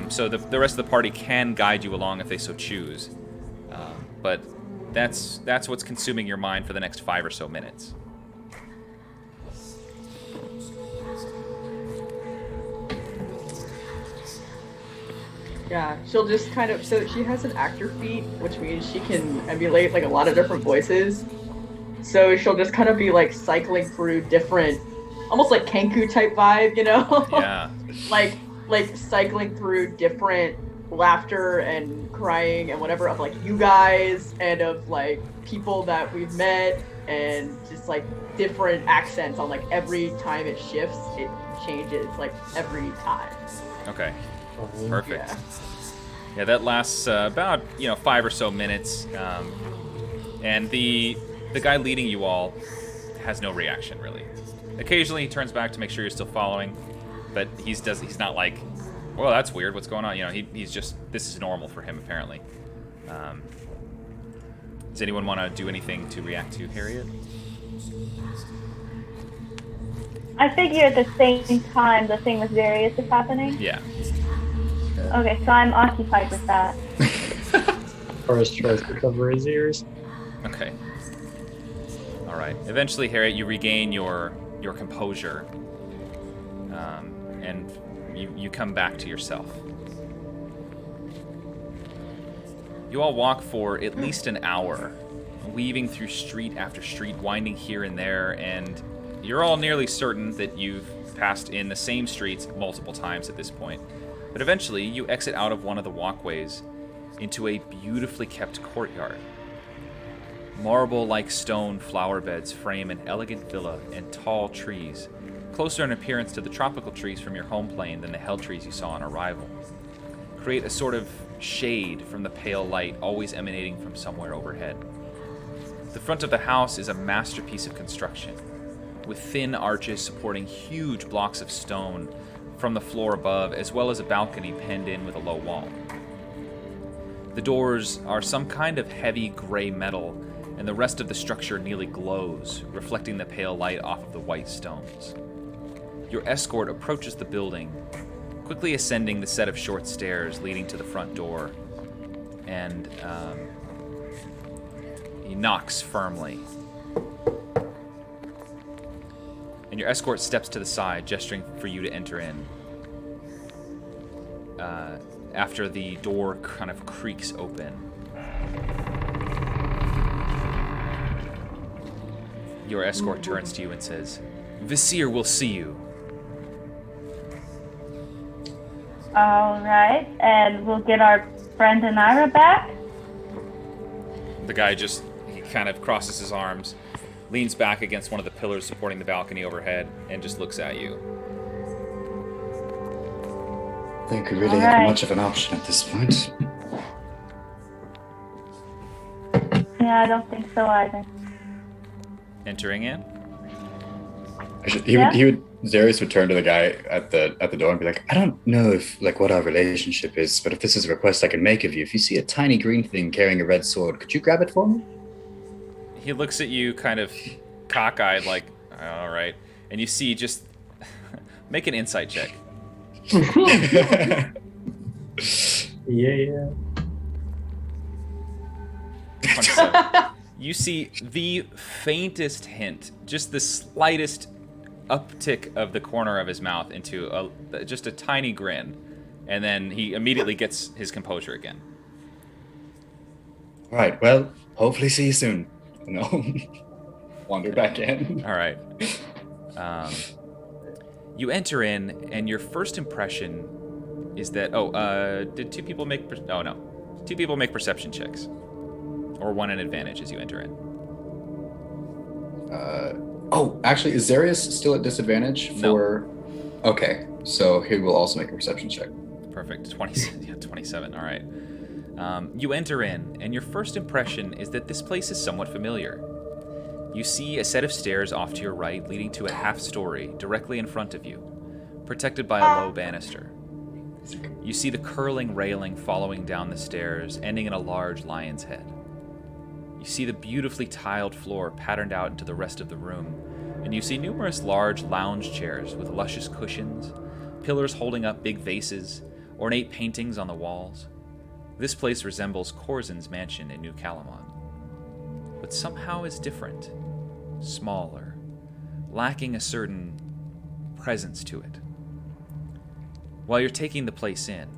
so the rest of the party can guide you along if they so choose. But that's what's consuming your mind for the next 5 or so minutes. Yeah, she'll just kind of, so she has an actor feat, which means she can emulate like a lot of different voices. So she'll just kind of be like cycling through different, almost like Kenku type vibe, you know? Yeah. like cycling through different laughter and crying and whatever of like you guys and of like people that we've met, and just like different accents on like every time it shifts, it changes like every time. Okay. Perfect. Yeah. Yeah, that lasts about 5 or so minutes, and the guy leading you all has no reaction really. Occasionally he turns back to make sure you're still following, but he's not like, well, that's weird. What's going on? He's just, this is normal for him apparently. Does anyone want to do anything to react to Harriet? I figure at the same time the thing with Darius is happening. Yeah. Okay, so I'm occupied with that. Forrest tries to cover his ears. Okay. All right. Eventually, Harriet, you regain your composure, and you come back to yourself. You all walk for at least an hour, weaving through street after street, winding here and there, and you're all nearly certain that you've passed in the same streets multiple times at this point. But eventually, you exit out of one of the walkways into a beautifully kept courtyard. Marble-like stone flower beds frame an elegant villa, and tall trees, closer in appearance to the tropical trees from your home plane than the hell trees you saw on arrival, create a sort of shade from the pale light always emanating from somewhere overhead. The front of the house is a masterpiece of construction, with thin arches supporting huge blocks of stone from the floor above, as well as a balcony penned in with a low wall. The doors are some kind of heavy gray metal, and the rest of the structure nearly glows, reflecting the pale light off of the white stones. Your escort approaches the building, quickly ascending the set of short stairs leading to the front door, and he knocks firmly. And your escort steps to the side, gesturing for you to enter in. After the door kind of creaks open, your escort turns to you and says, "Visir will see you." All right, and we'll get our friend Inayra back. The guy he kind of crosses his arms, leans back against one of the pillars supporting the balcony overhead, and just looks at you. I think we really All have right. much of an option at this point. Yeah, I don't think so either. Entering in? Zarius would turn to the guy at the door and be like, I don't know if what our relationship is, but if this is a request I can make of you, if you see a tiny green thing carrying a red sword, could you grab it for me? He looks at you kind of cockeyed, like, all right. And you see just make an insight check. Yeah. 27. You see the faintest hint, just the slightest uptick of the corner of his mouth into just a tiny grin, and then he immediately gets his composure again. All right. Well, hopefully see you soon. No. Wander back in. All right. You enter in, and your first impression is that... did two people make... no. 2 people make perception checks. Or one an advantage as you enter in. Actually, is Zarius still at disadvantage for... No. Okay, so he will also make a perception check. Perfect. 27. All right. You enter in, and your first impression is that this place is somewhat familiar. You see a set of stairs off to your right leading to a half-story directly in front of you, protected by a low banister. You see the curling railing following down the stairs, ending in a large lion's head. You see the beautifully tiled floor patterned out into the rest of the room, and you see numerous large lounge chairs with luscious cushions, pillars holding up big vases, ornate paintings on the walls. This place resembles Corzin's mansion in New Calamon, but somehow is different, smaller, lacking a certain presence to it. While you're taking the place in,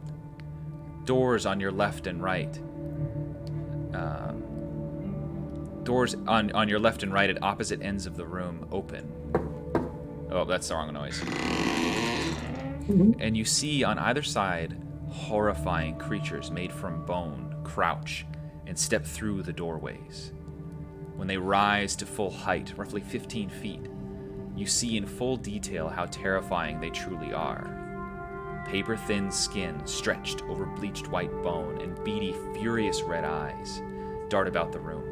doors on your left and right, at opposite ends of the room open. Oh, that's the wrong noise. And you see on either side horrifying creatures made from bone crouch and step through the doorways. When they rise to full height, roughly 15 feet, you see in full detail how terrifying they truly are. Paper-thin skin stretched over bleached white bone and beady, furious red eyes dart about the room.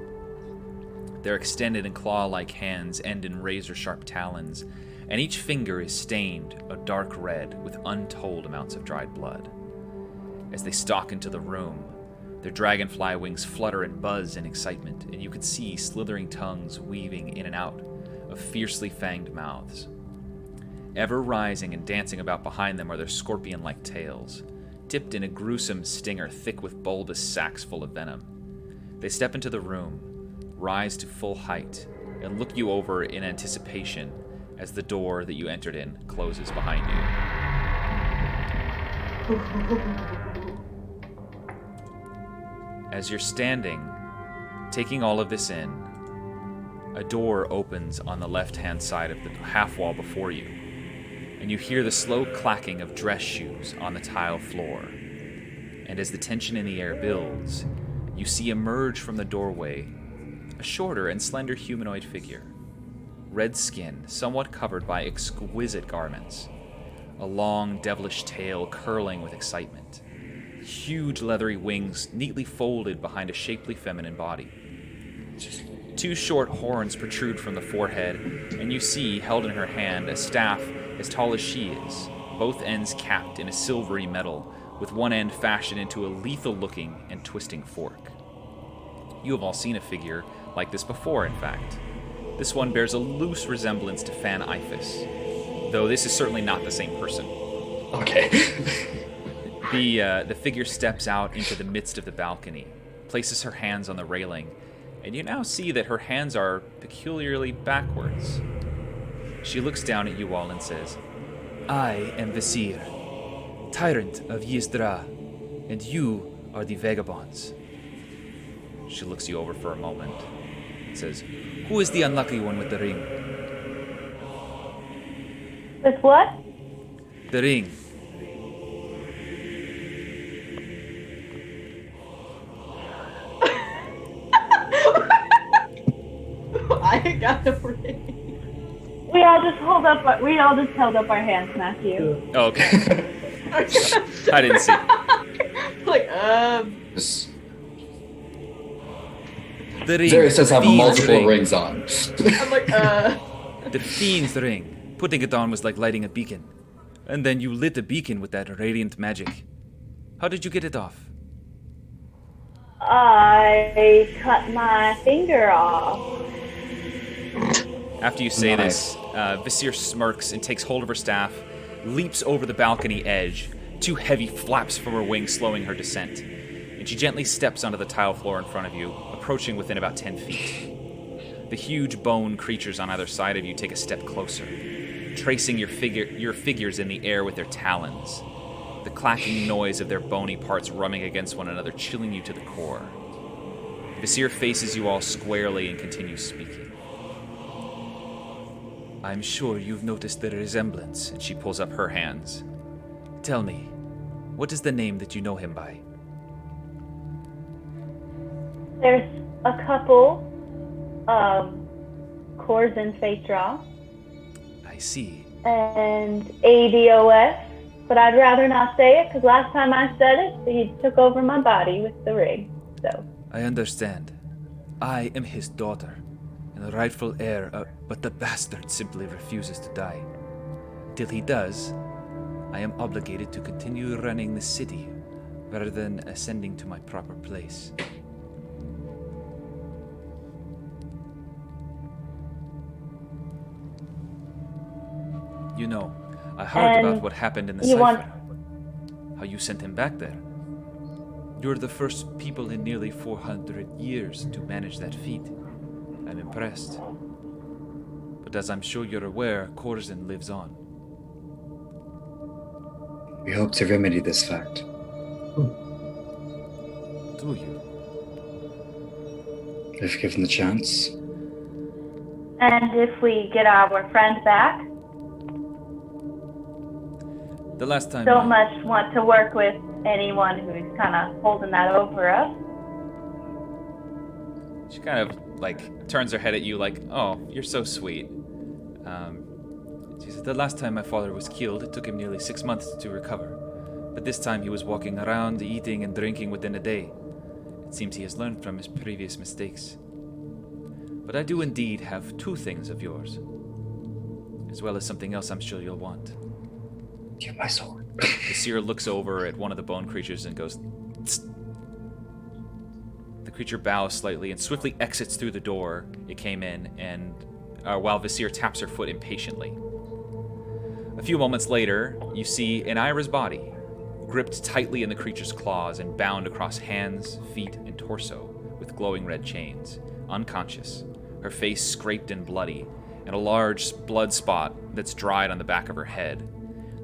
Their extended and claw-like hands end in razor-sharp talons, and each finger is stained a dark red with untold amounts of dried blood. As they stalk into the room, their dragonfly wings flutter and buzz in excitement, and you can see slithering tongues weaving in and out of fiercely fanged mouths. Ever rising and dancing about behind them are their scorpion-like tails, tipped in a gruesome stinger thick with bulbous sacs full of venom. They step into the room, rise to full height, and look you over in anticipation as the door that you entered in closes behind you. As you're standing, taking all of this in, a door opens on the left-hand side of the half-wall before you, and you hear the slow clacking of dress shoes on the tile floor. And as the tension in the air builds, you see emerge from the doorway a shorter and slender humanoid figure, red skin somewhat covered by exquisite garments, a long devilish tail curling with excitement, huge leathery wings neatly folded behind a shapely feminine body. 2 short horns protrude from the forehead, and you see, held in her hand, a staff as tall as she is, both ends capped in a silvery metal, with one end fashioned into a lethal-looking and twisting fork. You have all seen a figure like this before, in fact. This one bears a loose resemblance to Fan Ifis, though this is certainly not the same person. Okay. The figure steps out into the midst of the balcony, places her hands on the railing, and you now see that her hands are peculiarly backwards. She looks down at you all and says, "I am Visir, tyrant of Yiz-Drah, and you are the Vagabonds." She looks you over for a moment and says, "Who is the unlucky one with the ring?" With what? The ring. I got the ring. We all just held up our hands, Matthew. Oh, okay. I didn't see. Like, This- The ring. Zarius does have Fiend's multiple ring. rings on. I'm like, The Fiend's ring. Putting it on was like lighting a beacon. And then you lit the beacon with that radiant magic. How did you get it off? I cut my finger off. After you say Nice. this, Visir smirks and takes hold of her staff, leaps over the balcony edge, 2 heavy flaps from her wings slowing her descent. And she gently steps onto the tile floor in front of you, approaching within about 10 feet. The huge bone creatures on either side of you take a step closer, tracing your figures in the air with their talons, the clacking noise of their bony parts rubbing against one another, chilling you to the core. Vizier faces you all squarely and continues speaking. I'm sure you've noticed the resemblance, and she pulls up her hands. Tell me, what is the name that you know him by? There's a couple, Cores and Yiz-Drah, I see. and ADOS, but I'd rather not say it because last time I said it, he took over my body with the ring. So I understand. I am his daughter, and the rightful heir, but the bastard simply refuses to die. Till he does, I am obligated to continue running the city, rather than ascending to my proper place. You know, I heard And about what happened in the you cipher. want- How you sent him back there. You're the first people in nearly 400 years to manage that feat. I'm impressed. But as I'm sure you're aware, Corzin lives on. We hope to remedy this fact. Do you? If given the chance. and if we get our friend back, The last time don't much want to work with anyone who's kind of holding that over us. she kind of turns her head at you like, oh, you're so sweet. She said, the last time my father was killed, it took him nearly 6 months to recover. But this time he was walking around, eating and drinking within a day. It seems he has learned from his previous mistakes. But I do indeed have 2 things of yours, as well as something else I'm sure you'll want. Get my sword. The seer looks over at one of the bone creatures and goes, "Tsk." The creature bows slightly and swiftly exits through the door it came in, and while Vizier taps her foot impatiently. A few moments later, you see Inayra's body, gripped tightly in the creature's claws and bound across hands, feet, and torso with glowing red chains, unconscious, her face scraped and bloody, and a large blood spot that's dried on the back of her head.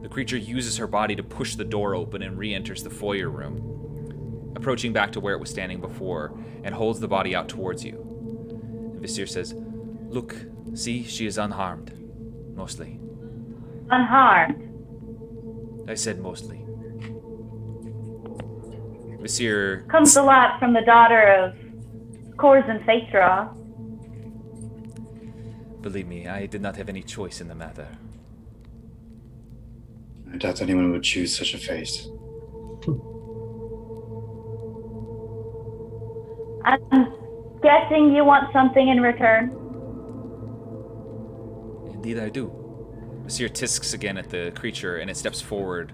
The creature uses her body to push the door open and re-enters the foyer room, approaching back to where it was standing before, and holds the body out towards you. And Vizier says, look, see, she is unharmed. Mostly. Unharmed. I said mostly. Vizier... Comes a lot from the daughter of Cores and Yiz-Drah. Believe me, I did not have any choice in the matter. I doubt anyone would choose such a fate. I'm guessing you want something in return. Indeed I do. Vizier tisks again at the creature, and it steps forward,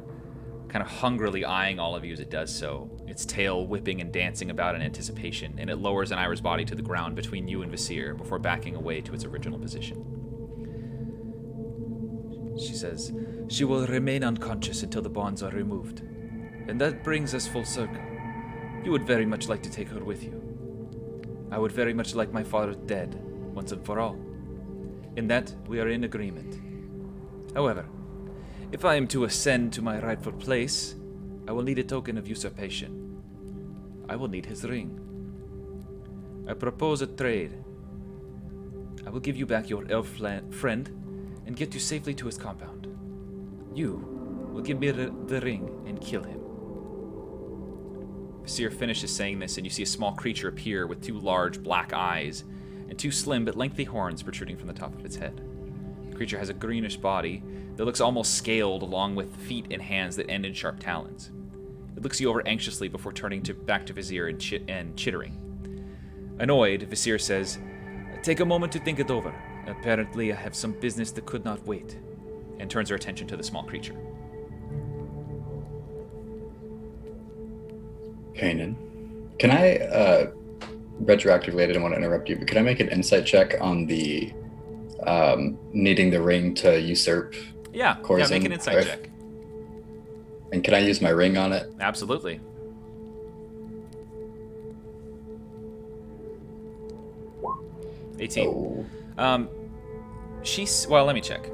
kind of hungrily eyeing all of you as it does so, its tail whipping and dancing about in anticipation, and it lowers Inayra's body to the ground between you and Vizier before backing away to its original position. She says, she will remain unconscious until the bonds are removed. And that brings us full circle. You would very much like to take her with you. I would very much like my father dead, once and for all. In that, we are in agreement. However, if I am to ascend to my rightful place, I will need a token of usurpation. I will need his ring. I propose a trade. I will give you back your elf friend and get you safely to his compound. You will give me the ring and kill him. Vizier finishes saying this, and you see a small creature appear with 2 large black eyes and 2 slim but lengthy horns protruding from the top of its head. The creature has a greenish body that looks almost scaled, along with feet and hands that end in sharp talons. It looks you over anxiously before turning back to Vizier and chittering. Annoyed, Vizier says, take a moment to think it over. Apparently I have some business that could not wait, and turns her attention to the small creature. Kanan, can I, retroactively, I didn't want to interrupt you, but can I make an insight check on the needing the ring to usurp? Yeah, Corzin, make an insight right? check. And can I use my ring on it? Absolutely. 18. Oh. She's... Well, let me check.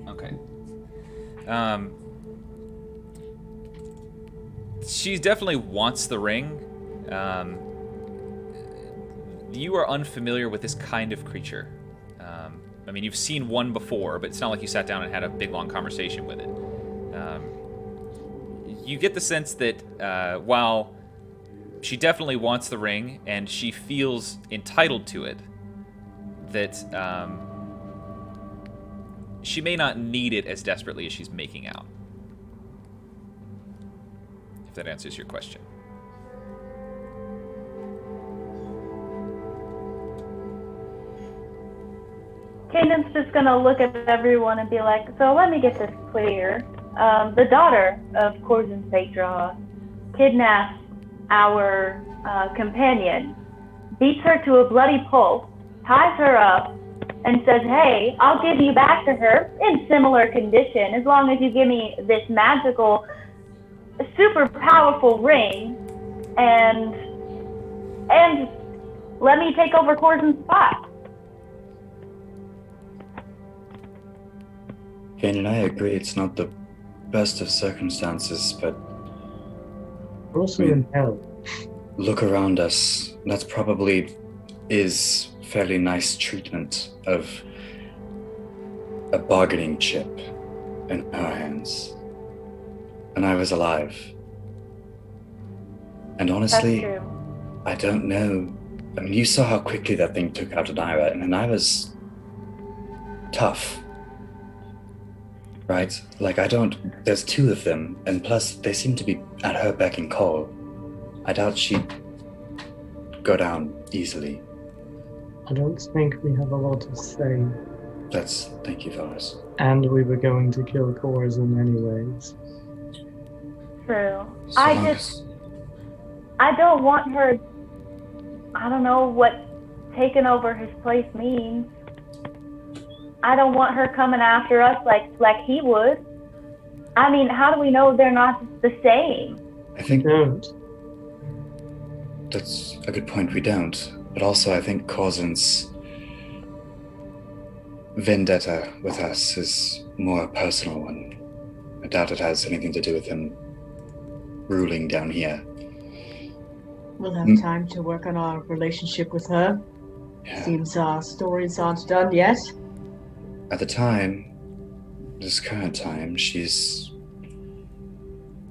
Okay. She definitely wants the ring. You are unfamiliar with this kind of creature. I mean, you've seen one before, but it's not like you sat down and had a big, long conversation with it. You get the sense that while she definitely wants the ring and she feels entitled to it, that she may not need it as desperately as she's making out. If that answers your question. Kanan's just gonna look at everyone and be like, so let me get this clear. The daughter of Corzin Yiz-Drah kidnaps our companion, beats her to a bloody pulp, ties her up, and says, hey, I'll give you back to her in similar condition as long as you give me this magical, super powerful ring and let me take over Corzin's spot. Kanan, I agree it's not the best of circumstances, but We're also in hell. look around us. That probably is fairly nice treatment of a bargaining chip in our hands. And I was alive. And honestly, That's true. I don't know. I mean, you saw how quickly that thing took out Inayra, and Inayra's tough. Right? Like, there's two of them, and plus, they seem to be at her beck and call. I doubt she'd go down easily. I don't think we have a lot to say. Thank you, Forrest. And we were going to kill Corzin anyways. True. So I long just, I don't want her, I don't know what taking over his place means. I don't want her coming after us like he would. I mean, how do we know they're not the same? I think Don't. that's a good point, we don't. But also, I think Corzin's vendetta with us is more a personal one. I doubt it has anything to do with him ruling down here. We'll have time to work on our relationship with her. Yeah. Seems our stories aren't done yet. At the time, this current time, she's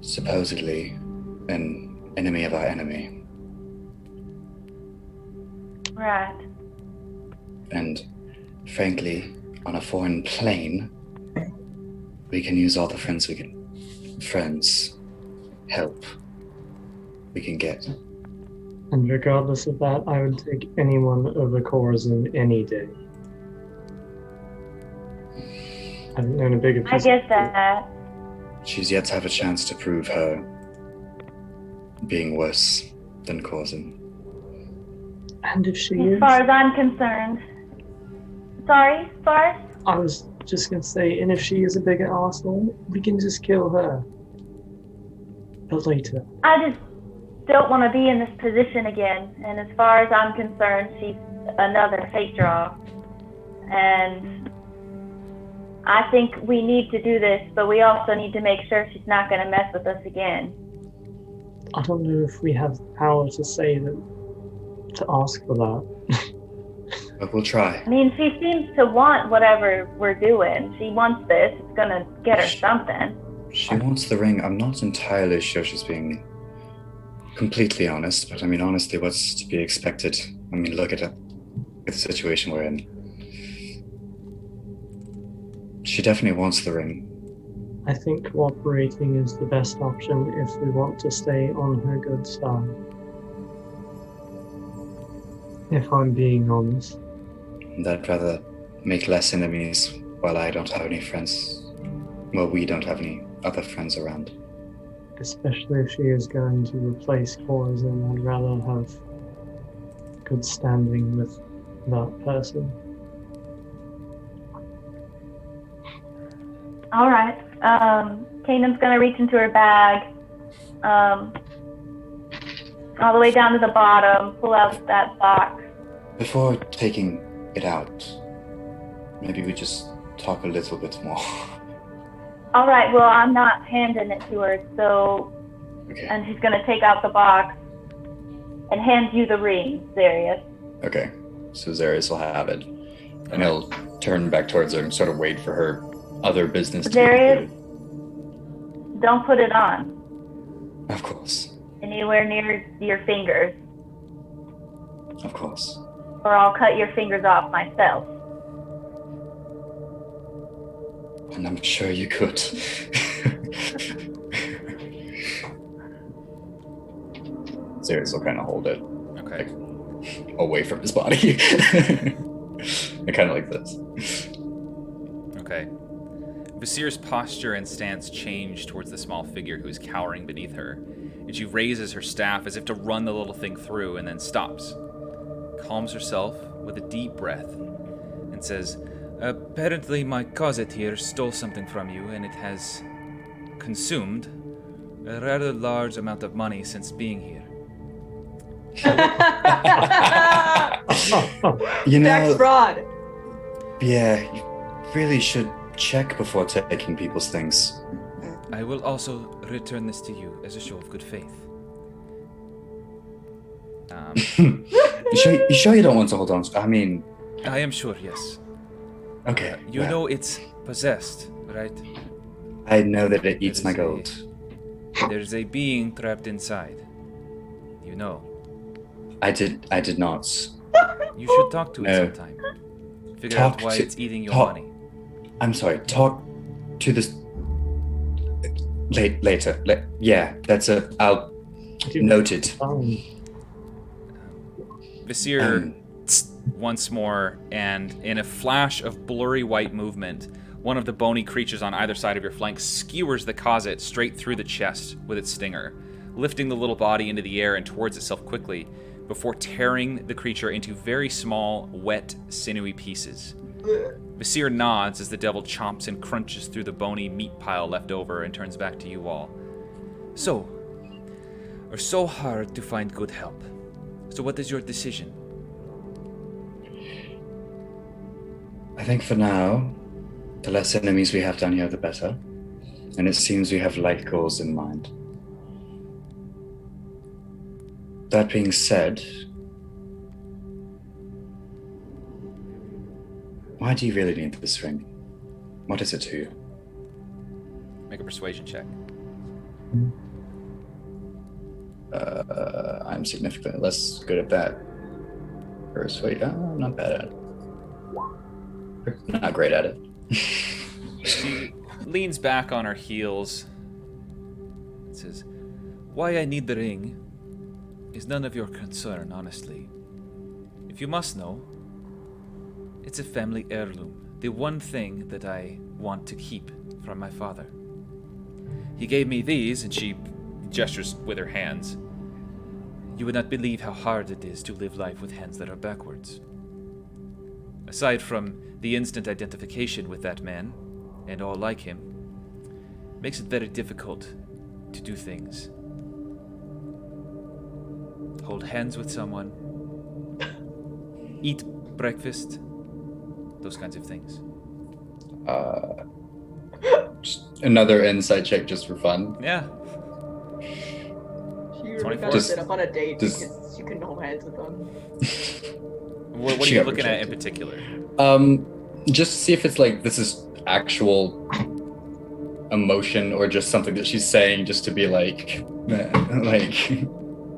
supposedly an enemy of our enemy. Right. And frankly, on a foreign plane, we can use all the help we can get. And regardless of that, I would take anyone over Corzin any day. I haven't known a bigger I get that. She's yet to have a chance to prove her being worse than Corzin. And if she As is, far as I'm concerned. Sorry, Forrest? I was just gonna say, and if she is a bigger arsehole, we can just kill her. But later. I just don't want to be in this position again. And as far as I'm concerned, she's another Yiz-Drah. And I think we need to do this, but we also need to make sure she's not going to mess with us again. I don't know if we have the power to say that, to ask for that. But we'll try. I mean, she seems to want whatever we're doing. She wants this. It's going to get her something. She wants the ring. I'm not entirely sure she's being completely honest, but I mean, honestly, what's to be expected? I mean, look at it. The situation we're in. She definitely wants the ring. I think cooperating is the best option if we want to stay on her good side. If I'm being honest. And I'd rather make less enemies while I don't have any friends. Well, we don't have any other friends around. Especially if she is going to replace Corzin, I'd rather have good standing with that person. All right. Kanan's gonna reach into her bag, all the way down to the bottom, pull out that box. Before taking it out, maybe we just talk a little bit more. All right. Well, I'm not handing it to her, so. Okay. And she's gonna take out the box and hand you the ring, Zarius. Okay. So Zarius will have it. And he'll turn back towards her and sort of wait for her other business to be Zarius, concluded. don't put it on Of course. anywhere near your fingers, Of course. or I'll cut your fingers off myself. And I'm sure you could. Zarius will kind of hold it Okay. away from his body. And kind of like this. Okay. Vasir's posture and stance change towards the small figure who is cowering beneath her, and she raises her staff as if to run the little thing through and then stops. Calms herself with a deep breath and says, "Apparently my cosseteer stole something from you, and it has consumed a rather large amount of money since being here. You Tax know, fraud. yeah, you really should check before taking people's things. I will also return this to you as a show of good faith." You sure you don't want to hold on to? I mean, I am sure, yes. okay. You well, know it's possessed, right? I know that it eats my There's gold. There's a being trapped inside. You know. I did not. You should talk to it No. sometime. Figure out why it's eating your money. I'm sorry. Talk to this later. Yeah, I'll note it. Vasir once more, and in a flash of blurry white movement, one of the bony creatures on either side of your flank skewers the cosset straight through the chest with its stinger, lifting the little body into the air and towards itself quickly, before tearing the creature into very small, wet, sinewy pieces. Vasir nods as the devil chomps and crunches through the bony meat pile left over and turns back to you all. So hard to find good help. So what is your decision? I think for now, the less enemies we have down here, the better. And it seems we have like goals in mind. That being said, why do you really need this ring? What is it to you? Make a persuasion check. I'm significantly less good at that. Persuade, I'm not bad at it. Not great at it. She leans back on her heels and says, "Why I need the ring is none of your concern, honestly. If you must know, it's a family heirloom, the one thing that I want to keep from my father. He gave me these," and she gestures with her hands. "You would not believe how hard it is to live life with hands that are backwards. Aside from the instant identification with that man, and all like him, makes it very difficult to do things. Hold hands with someone, eat breakfast, those kinds of things." Just another insight check just for fun. Yeah. She really 24. got to set up on a date Just- because she couldn't hold hands with them. What are She you got looking at in rejected. particular? Just to see if it's like this is actual emotion or just something that she's saying just to be like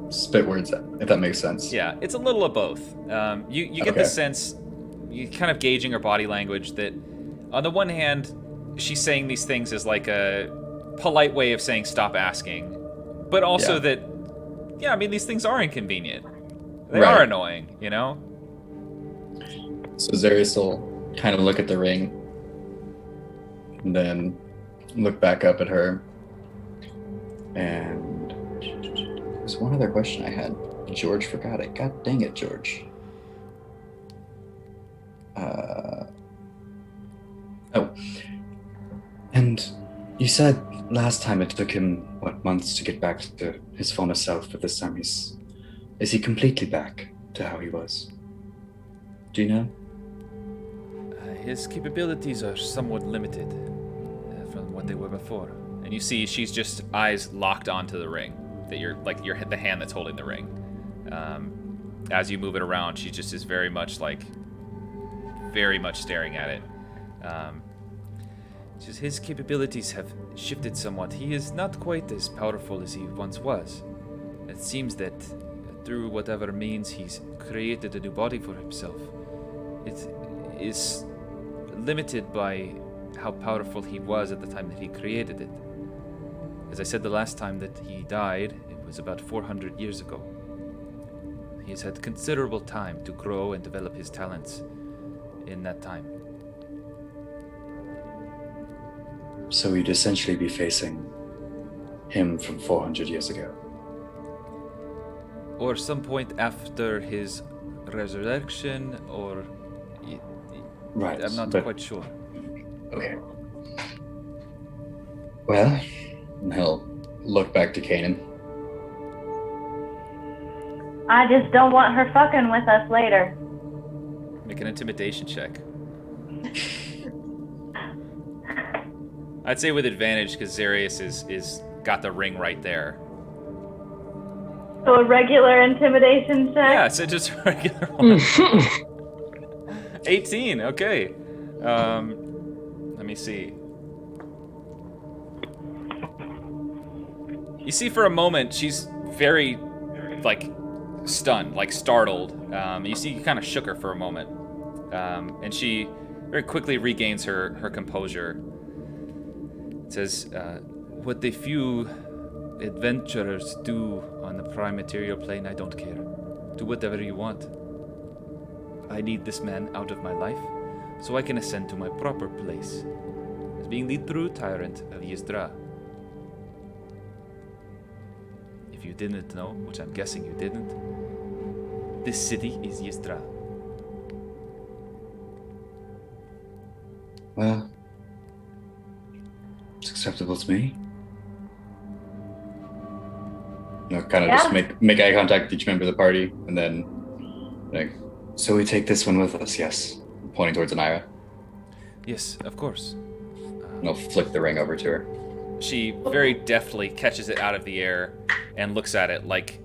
spit words out, if that makes sense. Yeah, it's a little of both. You get the Okay. sense, you kind of gauging her body language, that on the one hand, she's saying these things as like a polite way of saying stop asking, but also Yeah. that, yeah, I mean, these things are inconvenient. They Right. are annoying, you know? So Zarius will kind of look at the ring and then look back up at her. And there's one other question I had. George forgot it. God dang it, George. And you said last time it took him, months to get back to his former self, but this time is he completely back to how he was? Do you know? His capabilities are somewhat limited from what they were before. And you see she's just eyes locked onto the ring. That you're the hand that's holding the ring. As you move it around, she just is very much staring at it. Just his capabilities have shifted somewhat. He is not quite as powerful as he once was. It seems that through whatever means he's created a new body for himself. It is limited by how powerful he was at the time that he created it. As I said the last time that he died, it was about 400 years ago. He has had considerable time to grow and develop his talents in that time. So we'd essentially be facing him from 400 years ago. Or some point after his resurrection, or... Right. I'm not quite sure. Okay. Well, And he'll look back to Kanan. I just don't want her fucking with us later. Make an intimidation check. I'd say with advantage because Zarius is got the ring right there. So a regular intimidation check? Yeah, so just a regular one. 18, okay. Let me see. You see for a moment, she's very, stunned, startled. You see you kind of shook her for a moment. And she very quickly regains her composure. It says, what the few adventurers do on the prime material plane, I don't care. Do whatever you want. I need this man out of my life, so I can ascend to my proper place, as being the true tyrant of Yiz-Drah. If you didn't know, which I'm guessing you didn't, this city is Yiz-Drah. Well, it's acceptable to me. Kind of just make eye contact with each member of the party, and then, So we take this one with us, yes. pointing towards Inayra. Yes, of course. And I'll flick the ring over to her. She very deftly catches it out of the air and looks at it like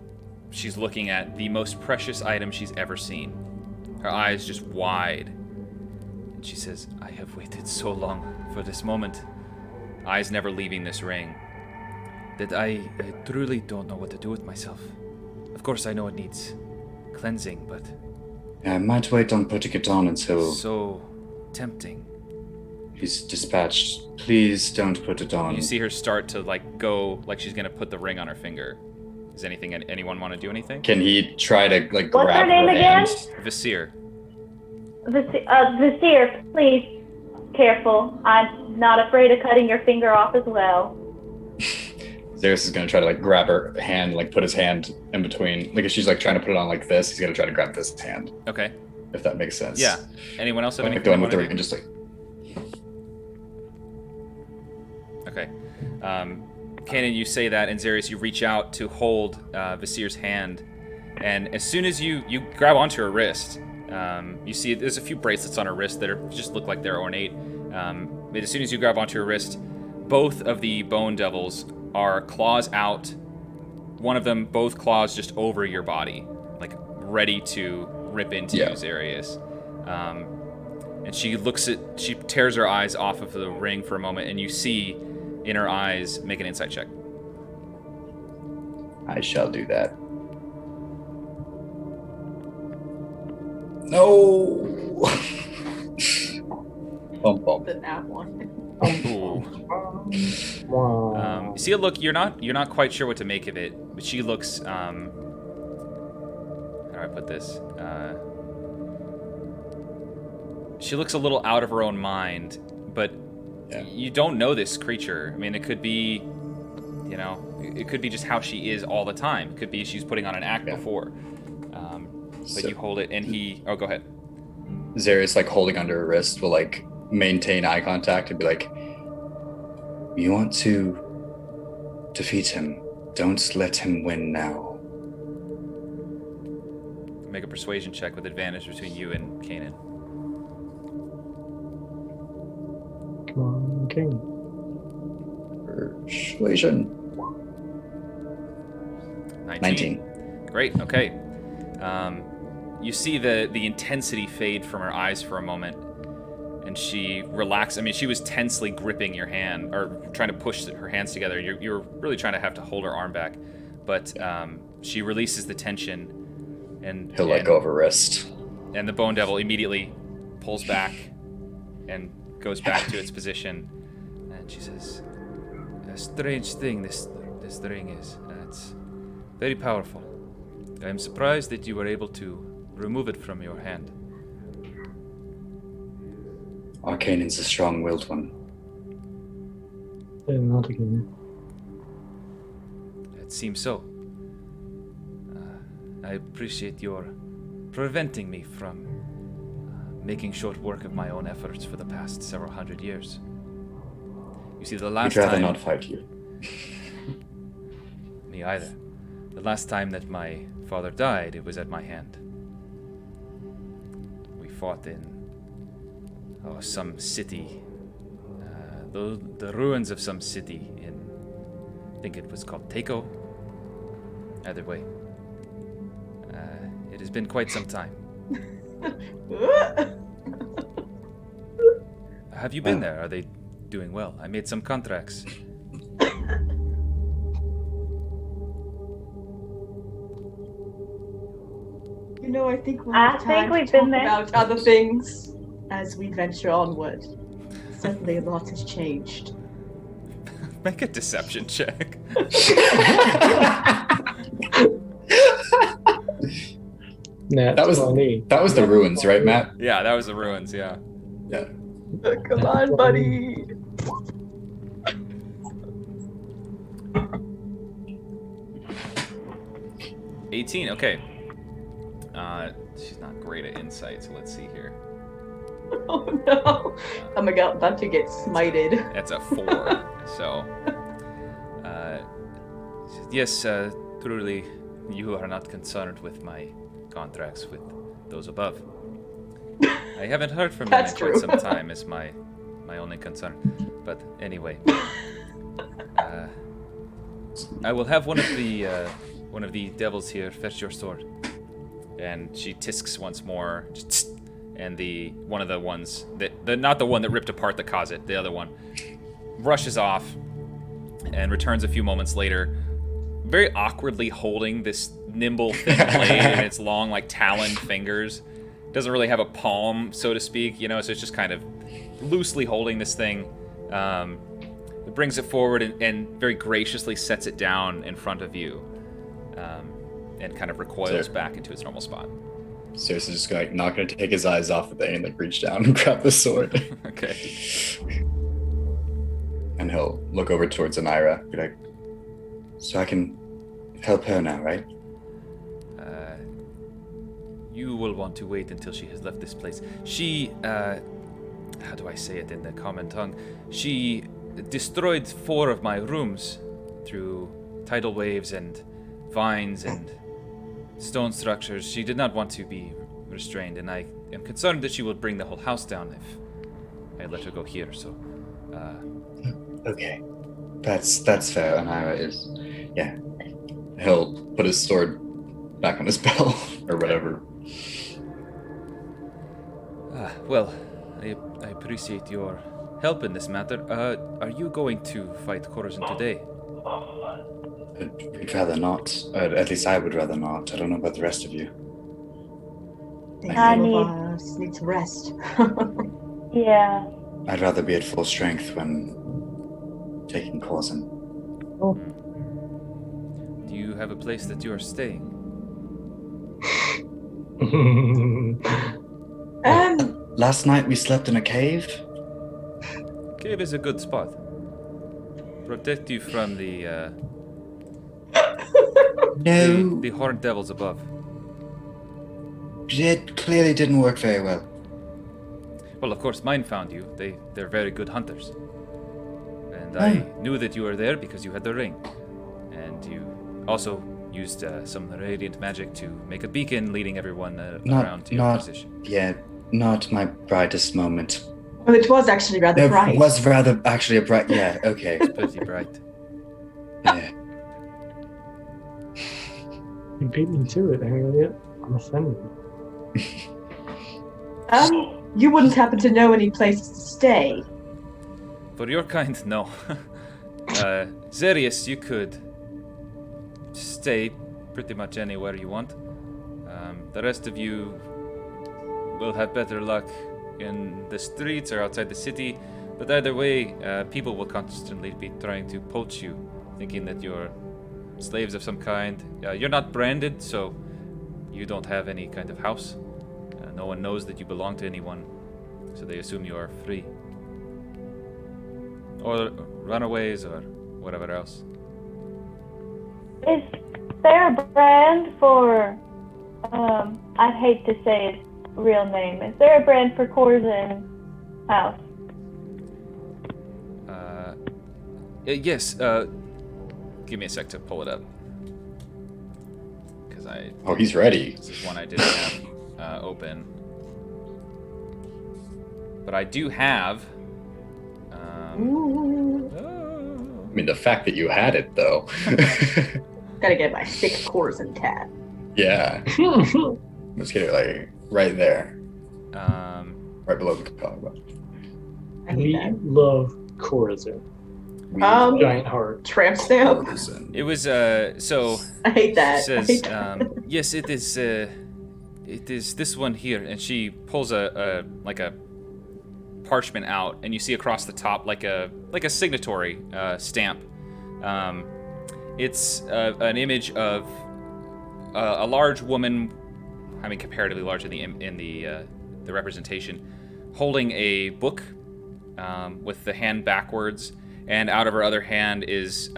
she's looking at the most precious item she's ever seen. Her eyes just wide. And she says, I have waited so long for this moment, eyes never leaving this ring, that I truly don't know what to do with myself. Of course I know it needs cleansing, but... I might wait on putting it on until so tempting. he's dispatched. Please don't put it on. You see her start to go like she's gonna put the ring on her finger. Does anyone want to do anything? Can he try to grab What's her name again? hand? Visir. Visir, please, careful. I'm not afraid of cutting your finger off as well. Zarius is gonna try to grab her hand, put his hand in between. If she's trying to put it on like this, he's gonna try to grab this hand. Okay. If that makes sense. Yeah. Anyone else have anything? The one with the ring, just Okay. Kanan, you say that, and Zarius, you reach out to hold Visir's hand, and as soon as you grab onto her wrist, you see there's a few bracelets on her wrist that just look like they're ornate. But as soon as you grab onto her wrist, both of the bone devils are claws out. One of them, both claws just over your body, ready to rip into you, Zarius. And she tears her eyes off of the ring for a moment, and you see in her eyes, make an insight check. I shall do that. No. Bump bump. The nap one. Ooh. You see a look. You're not quite sure what to make of it, but she looks. How do I put this? She looks a little out of her own mind, but you don't know this creature. I mean, it could be, it could be just how she is all the time. It could be she's putting on an act before. But you hold it, and he. Oh, go ahead. Zarius, holding under her wrist, will maintain eye contact and be like, You want to defeat him. Don't let him win now. Make a persuasion check with advantage between you and Kanan. Come on, King. Persuasion. 19. Great. Okay. You see the intensity fade from her eyes for a moment, and she relaxes. I mean, she was tensely gripping your hand, or trying to push her hands together. You're really trying to have to hold her arm back, but she releases the tension, and He'll let go of her wrist. And the Bone Devil immediately pulls back and goes back to its position. And she says, "A strange thing this ring is. It's very powerful. I am surprised that you were able to remove it from your hand." Arcanon's a strong-willed one. Not again. It seems so. I appreciate your preventing me from making short work of my own efforts for the past several hundred years. You see, the last I'd rather time... not fight you. Me either. The last time that my father died, it was at my hand. We fought in some city, the ruins of some city in, I think it was called Teiko. Either way, it has been quite some time. Have you been there? Are they doing well? I made some contracts. You know, I think we'll I have think time we've to been talk there. about other things as we venture onward. Certainly a lot has changed. Make a deception check. That was the ruins, right, Matt? Yeah, that was the ruins, yeah. Yeah. Come on, buddy. $18, okay. She's not great at insight, so let's see here. Oh no. I'm about to get smited. That's a 4. So, yes, truly, you are not concerned with my contracts with those above. I haven't heard from them in That's quite true. some time, is my only concern. But anyway, I will have one of the devils here fetch your sword. And she tisks once more, and one of the ones not the one that ripped apart the closet, the other one, rushes off and returns a few moments later, very awkwardly holding this nimble thin blade in its long, like, taloned fingers. Doesn't really have a palm, so to speak, so it's just kind of loosely holding this thing. It brings it forward and very graciously sets it down in front of you, and kind of recoils back into its normal spot. Seriously, just not gonna take his eyes off the thing and reach down and grab the sword. Okay. And he'll look over towards Inayra, be like, "So I can help her now, right?" You will want to wait until she has left this place. She, how do I say it in the common tongue? She destroyed 4 of my rooms through tidal waves and vines and stone structures. She did not want to be restrained, and I am concerned that she will bring the whole house down if I let her go here, so... Okay. That's fair. Inayra is... Yeah. He'll put his sword back on his belt or whatever. Well, I appreciate your help in this matter. Are you going to fight Corazon today? We'd rather not. At least I would rather not. I don't know about the rest of you. I Some of us need to rest. Yeah. I'd rather be at full strength when taking Corazon. Do you have a place that you are staying? Last night we slept in a cave. Cave is a good spot. Protect you from the No, the horned devils above. it clearly didn't work very well. Well, of course, mine found you. They're very good hunters. And and I knew that you were there because you had the ring. And you also used some radiant magic to make a beacon leading everyone around to your position. Yeah, not my brightest moment. Well, it was actually rather bright. It was rather actually a bright. Yeah, okay. It's pretty bright. Yeah. You beat me to it, Harriet. I'm offended. You wouldn't happen to know any places to stay? For your kind, no. Zerius, you could stay pretty much anywhere you want. The rest of you will have better luck in the streets or outside the city, but either way, people will constantly be trying to poach you, thinking that you're slaves of some kind. You're not branded, so you don't have any kind of house. No one knows that you belong to anyone, so they assume you are free. Or runaways or whatever else. Is there a brand for, I'd hate to say its real name. Is there a brand for Corzin House? Yes, give me a sec to pull it up. Because Oh, he's ready. This is one I didn't have open. But I do have... I mean, the fact that you had it, though. Gotta get my thick Corzin tat. Yeah. Let's get it, like, right there. Right below the collarbone. I need We that. love Corazon. Giant heart. Tramp stamp. It was, so... I hate that. She I says, hate that. yes, it is this one here, and she pulls a parchment out, and you see across the top like a signatory stamp. It's an image of a large woman, I mean comparatively large in the representation, holding a book with the hand backwards, and out of her other hand is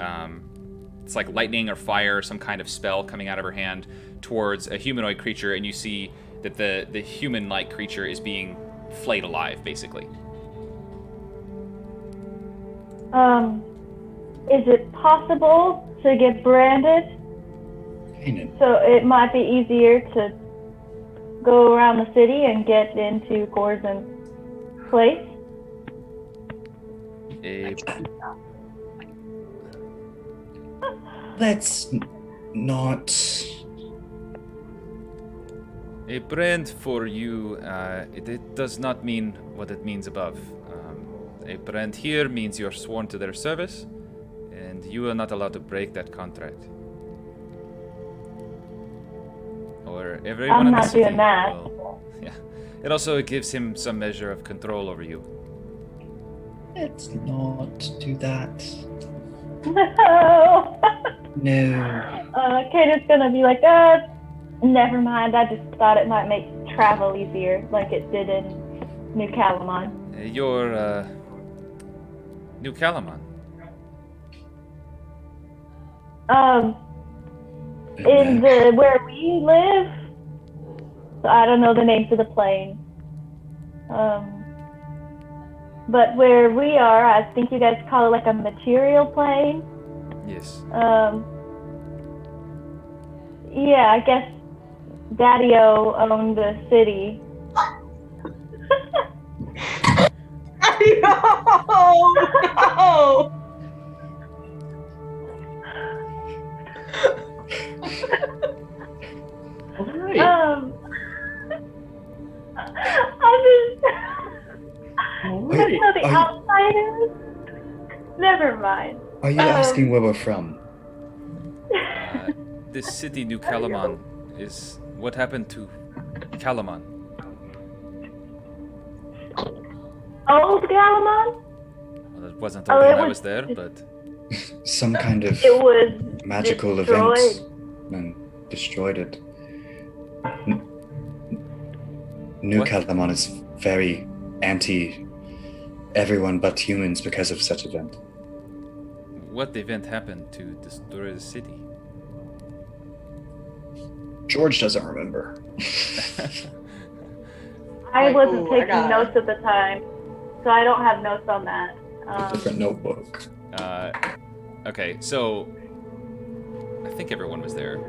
it's like lightning or fire, some kind of spell coming out of her hand towards a humanoid creature, and you see that the human-like creature is being flayed alive, basically. Is it possible to get branded? So it might be easier to go around the city and get into Corzin's place? Let's not. A brand for you, it does not mean what it means above. A brand here means you're sworn to their service, and you are not allowed to break that contract. Or everyone I'm in the not city doing that. will- yeah. It also gives him some measure of control over you. Let's not do that. No. No. Kate's gonna be like, never mind. I just thought it might make travel easier, like it did in New Calamon. You're, New Calamon. In the where we live, I don't know the names of the plane. But where we are, I think you guys call it like a material plane. Yes. Yeah, I guess Daddy-O owned the city. No! Alright. I just Alright. know the Are you- outsiders. Never mind. Are you asking where we're from? This city, New Calamon, is what happened to Calamon. Old Galamon? Well, it wasn't Oh, all it when I was- was there, but Some kind of It was magical destroyed. event and destroyed it. New What? Calamon is very anti everyone but humans because of such event. what event happened to destroy the city? George doesn't remember. I Like, wasn't ooh, I taking got- notes at the time, so I don't have notes on that. Different notebook. Okay, so I think everyone was there.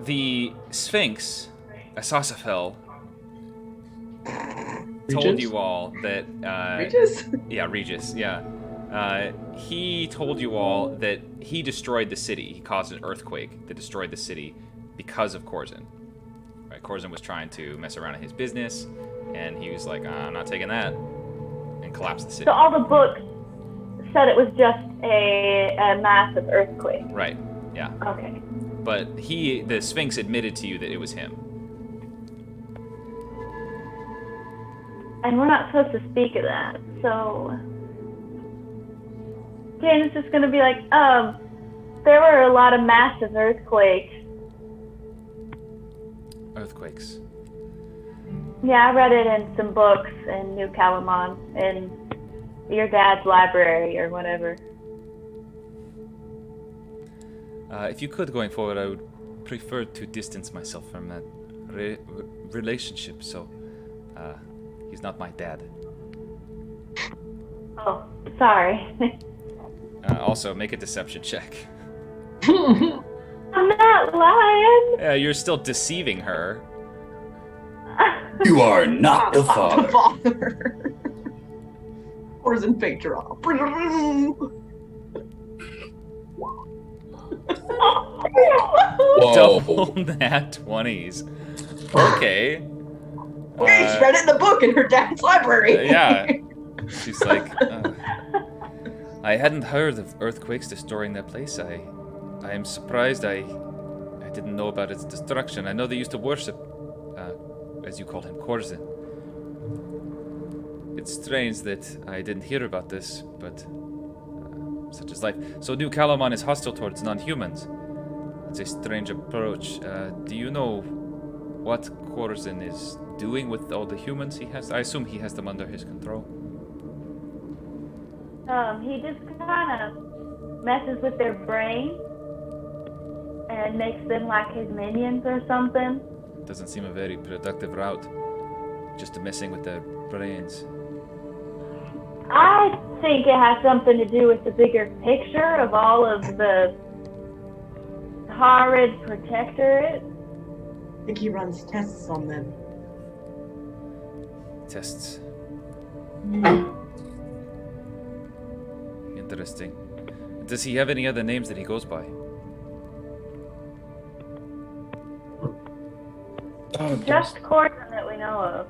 The Sphinx, Asasafel, told Regis? you all that. Regis? Yeah, Regis. Yeah. He told you all that he destroyed the city. He caused an earthquake that destroyed the city because of Corzin. Right? Corzin was trying to mess around in his business, and he was like, "I'm not taking that," and collapsed the city. So all the books said it was just a massive earthquake. Right. Yeah. Okay. But the Sphinx admitted to you that it was him. And we're not supposed to speak of that, so Jane's just gonna be like, there were a lot of massive earthquakes. Earthquakes. Yeah, I read it in some books in New Calamon, in your dad's library or whatever. If you could, going forward, I would prefer to distance myself from that relationship, so he's not my dad. Oh, sorry. Also, make a deception check. I'm not lying. You're still deceiving her. You are not the father. The father. Corzin Phaedra. Whoa. Double nat 20s. Okay. Okay, she read it in the book in her dad's library. Yeah. She's like, I hadn't heard of earthquakes destroying that place. I am surprised I didn't know about its destruction. I know they used to worship, as you call him, Corzin. It's strange that I didn't hear about this, but such is life. So New Calamon is hostile towards non-humans. It's a strange approach. Do you know what Corzin is doing with all the humans he has? I assume he has them under his control. He just kind of messes with their brain and makes them like his minions or something. Doesn't seem a very productive route. Just messing with their brains. I think it has something to do with the bigger picture of all of the horrid protectorate. I think he runs tests on them. Tests. Interesting. Does he have any other names that he goes by? Just Corzin that we know of.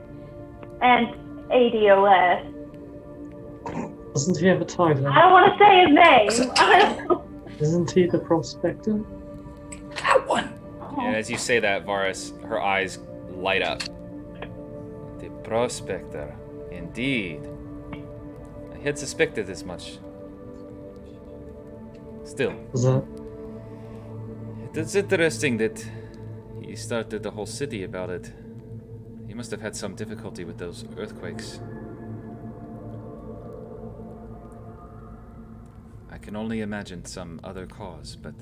And ADOS. Doesn't he have a title? I don't want to say his name. Isn't he the prospector? That one. And as you say that, Varus, her eyes light up. The prospector, indeed. I had suspected as much. Still, Was that? it's interesting that he started the whole city about it. He must have had some difficulty with those earthquakes. I can only imagine some other cause, but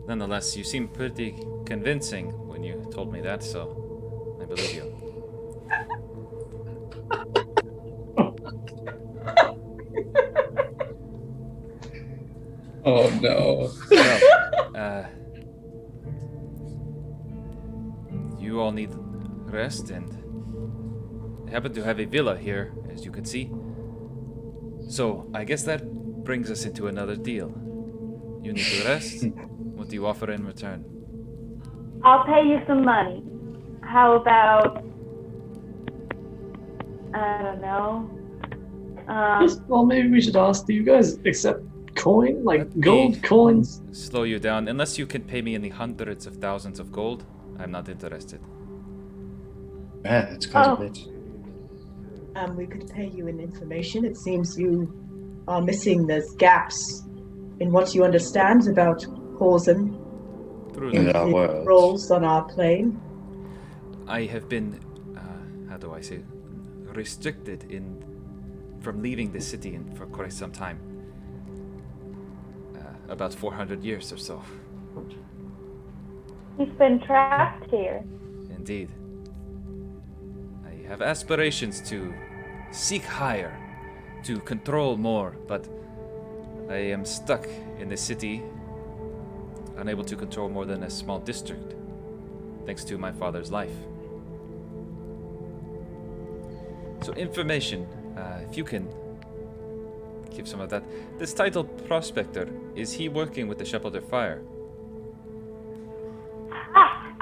nonetheless, you seem pretty convincing when you told me that, so I believe you. Oh no. Well, you all need rest, and I happen to have a villa here, as you can see. So, I guess that brings us into another deal. You need to rest. What do you offer in return? I'll pay you some money. How about, I don't know. Well, maybe we should ask, do you guys accept coin? Like Let gold me coins? Slow you down. Unless you can pay me in the hundreds of thousands of gold, I'm not interested. Yeah, that's quite Oh. a bit. We could pay you in information. It seems you are missing those gaps in what you understand about Corzin True. In and our his world. roles on our plane. I have been, how do I say, restricted from leaving the city for quite some time. About 400 years or so. He's been trapped here. Indeed. I have aspirations to seek higher, to control more, but I am stuck in the city, unable to control more than a small district, thanks to my father's life. So information, if you can give some of that. This title Prospector, is he working with the Shepherd of Fire?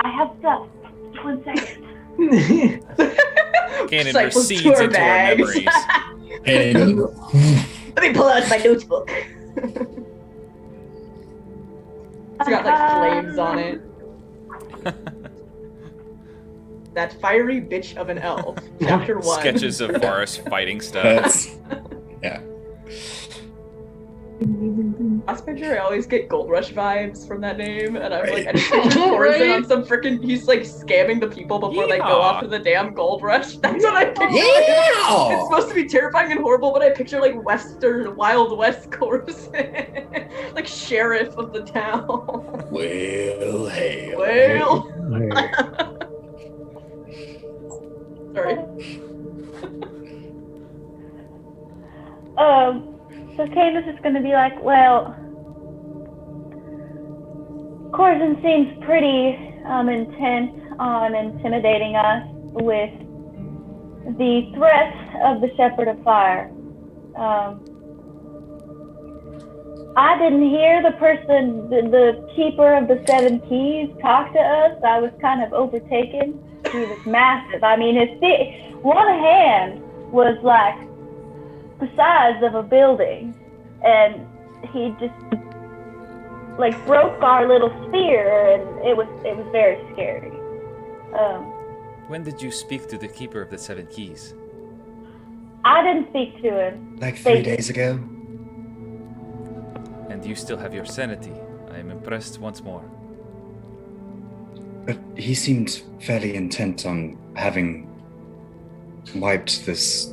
I have stuff. 1 second. Kanan Cycles recedes to her into her bags. memories. Let me pull out my notebook. It's got like flames on it. That fiery bitch of an elf. Chapter 1. Sketches of Forrest fighting stuff. That's yeah. Prospector, I always get Gold Rush vibes from that name, and I'm like, I just picture Corzin on some freaking. He's like scamming the people before they go off to the damn Gold Rush. That's what I picture. Yeah! It's supposed to be terrifying and horrible, but I picture like Western Wild West Corzin, like sheriff of the town. Well, hey. Well, sorry. So Candace is going to be like, well, Corzin seems pretty intent on intimidating us with the threat of the Shepherd of Fire. I didn't hear the the keeper of the 7 keys talk to us. I was kind of overtaken. He was massive. I mean, one hand was like the size of a building, and he just like broke our little sphere, and it was very scary. When did you speak to the Keeper of the 7 Keys? I didn't speak to him. Like 3 days ago? And you still have your sanity. I am impressed once more. But he seemed fairly intent on having wiped this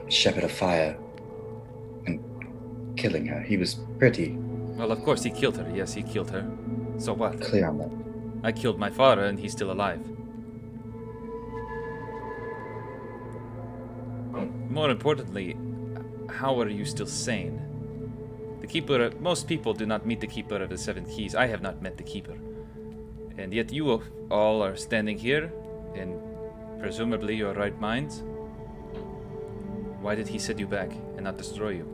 Shepherd of Fire and killing her. He was pretty Well, of course he killed her. Yes, he killed her. So what? clear on that. I killed my father and he's still alive. More importantly, how are you still sane? The Keeper, most people do not meet the Keeper of the 7 Keys. I have not met the Keeper. And yet you all are standing here in presumably your right minds. Why did he set you back and not destroy you?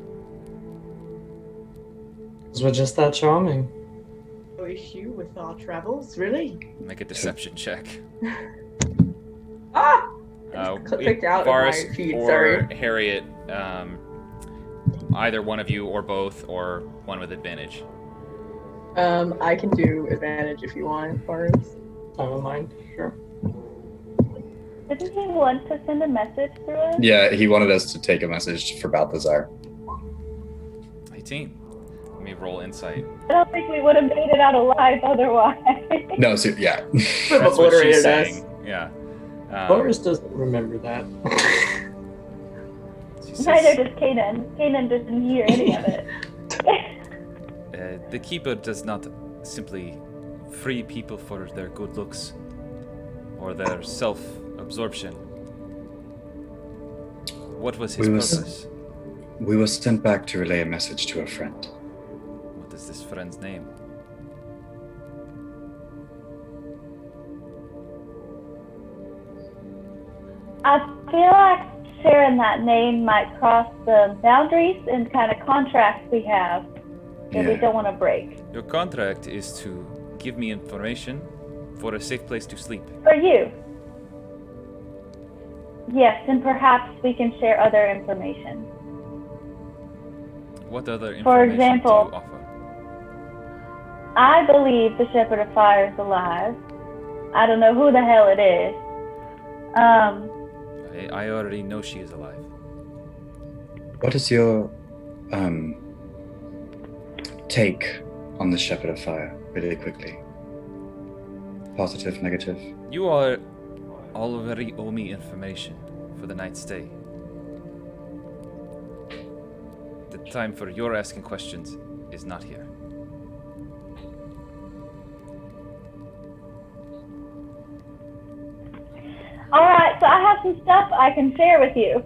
Because we're just that charming. No issue with our travels, really? Make a deception check. Ah! Clicked out of my Forrest feed, or sorry. Harriet, either one of you or both, or one with advantage. I can do advantage if you want, Forrest. I don't mind. Sure. Didn't he want to send a message through us? Yeah, he wanted us to take a message for Balthazar. 18. Let me roll insight. I don't think we would have made it out alive otherwise. No, so yeah. Would have That's what she's obliterated us. saying. Yeah. Boris doesn't remember that. She says, Neither does Kanan. Kanan didn't hear any of it. the Keeper does not simply free people for their good looks or their self-absorption. What was his purpose? We were sent back to relay a message to a friend. What is this friend's name? I feel like sharing that name might cross the boundaries and kind of contracts we have that we Yeah. don't want to break. Your contract is to give me information for a safe place to sleep. For you. Yes, and perhaps we can share other information. What other For information example- do you offer? I believe the Shepherd of Fire is alive. I don't know who the hell it is. I already know she is alive. What is your take on the Shepherd of Fire, really quickly? Positive, negative? You are already owe me information for the night's stay. The time for your asking questions is not here. All right, so I have got some stuff I can share with you.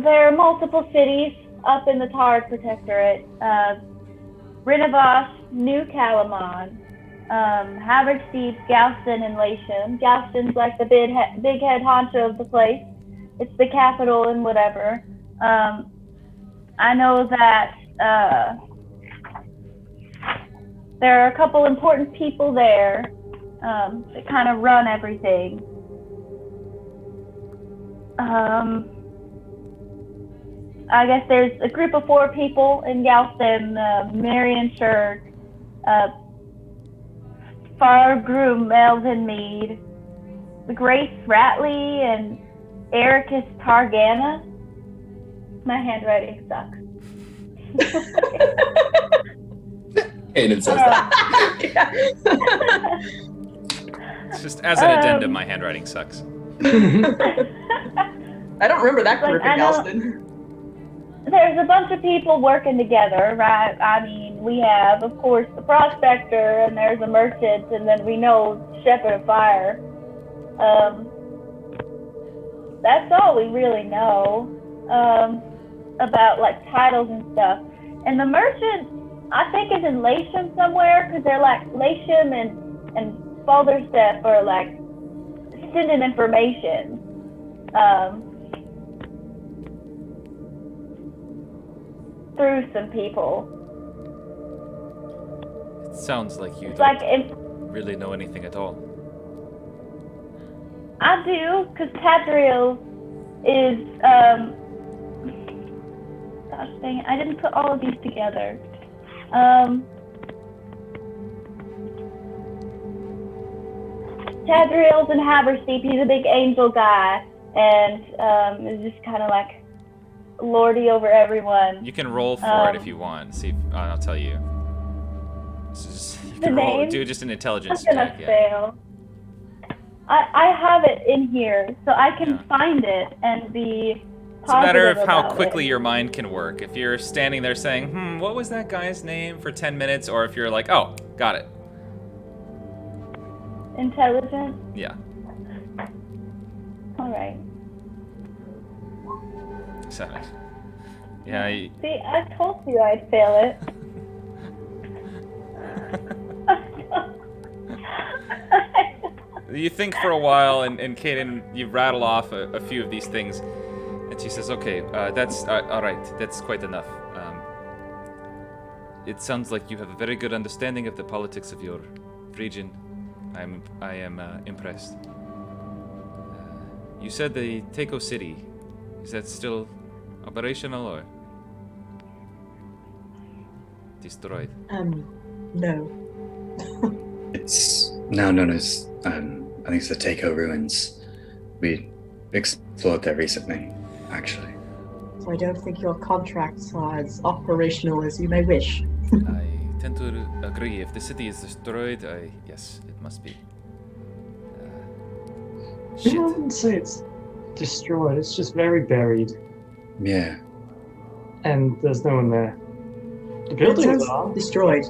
There are multiple cities up in the Tard Protectorate. Rinavash, New Calamon, Haverseed, Galston, and Latium. Galston's like the big head honcho of the place. It's the capital and whatever. I know that there are a couple important people there that kind of run everything. I guess there's a group of 4 people in Galston, Marion Shirk, Fargroom Melvin Mead, Grace Ratley, and Ericus Targana. My handwriting sucks. Aiden says that. It's just as an addendum, my handwriting sucks. I don't remember that group in Galston. There's a bunch of people working together, right? I mean, we have, of course, the prospector, and there's a merchant, and then we know Shepherd of Fire. That's all we really know about, like, titles and stuff. And the merchant, I think, is in Latium somewhere, because they're like Latium and Balderstep are like sending information. Through some people. It sounds like you It's don't like if really know anything at all. I do, because Tadriel is gosh dang it, I didn't put all of these together. Tadriel's in Haversteep. He's a big angel guy, and is just kind of like lordy over everyone. You can roll for it if you want. See, I'll tell you. You can roll, do just an intelligence I'm gonna check. Yeah. fail. I have it in here, so I can find it and be It's a matter of positive how about quickly it. your mind can work. If you're standing there saying, what was that guy's name for 10 minutes? Or if you're like, oh, got it. Intelligent? Yeah. Alright. 7. Yeah. See, I told you I'd fail it. You think for a while, and Kaden, you rattle off a few of these things. And she says, okay, that's all right. That's quite enough. It sounds like you have a very good understanding of the politics of your region. I am impressed. You said the Teiko City. Is that still operational or destroyed? No. It's now known as, I think it's the Teiko Ruins. We explored there recently, actually. So I don't think your contracts are as operational as you may wish. I tend to agree. If the city is destroyed, yes, it must be. I Shit. wouldn't say it's destroyed, it's just very buried. Yeah. And there's no one there. The It buildings says are. destroyed.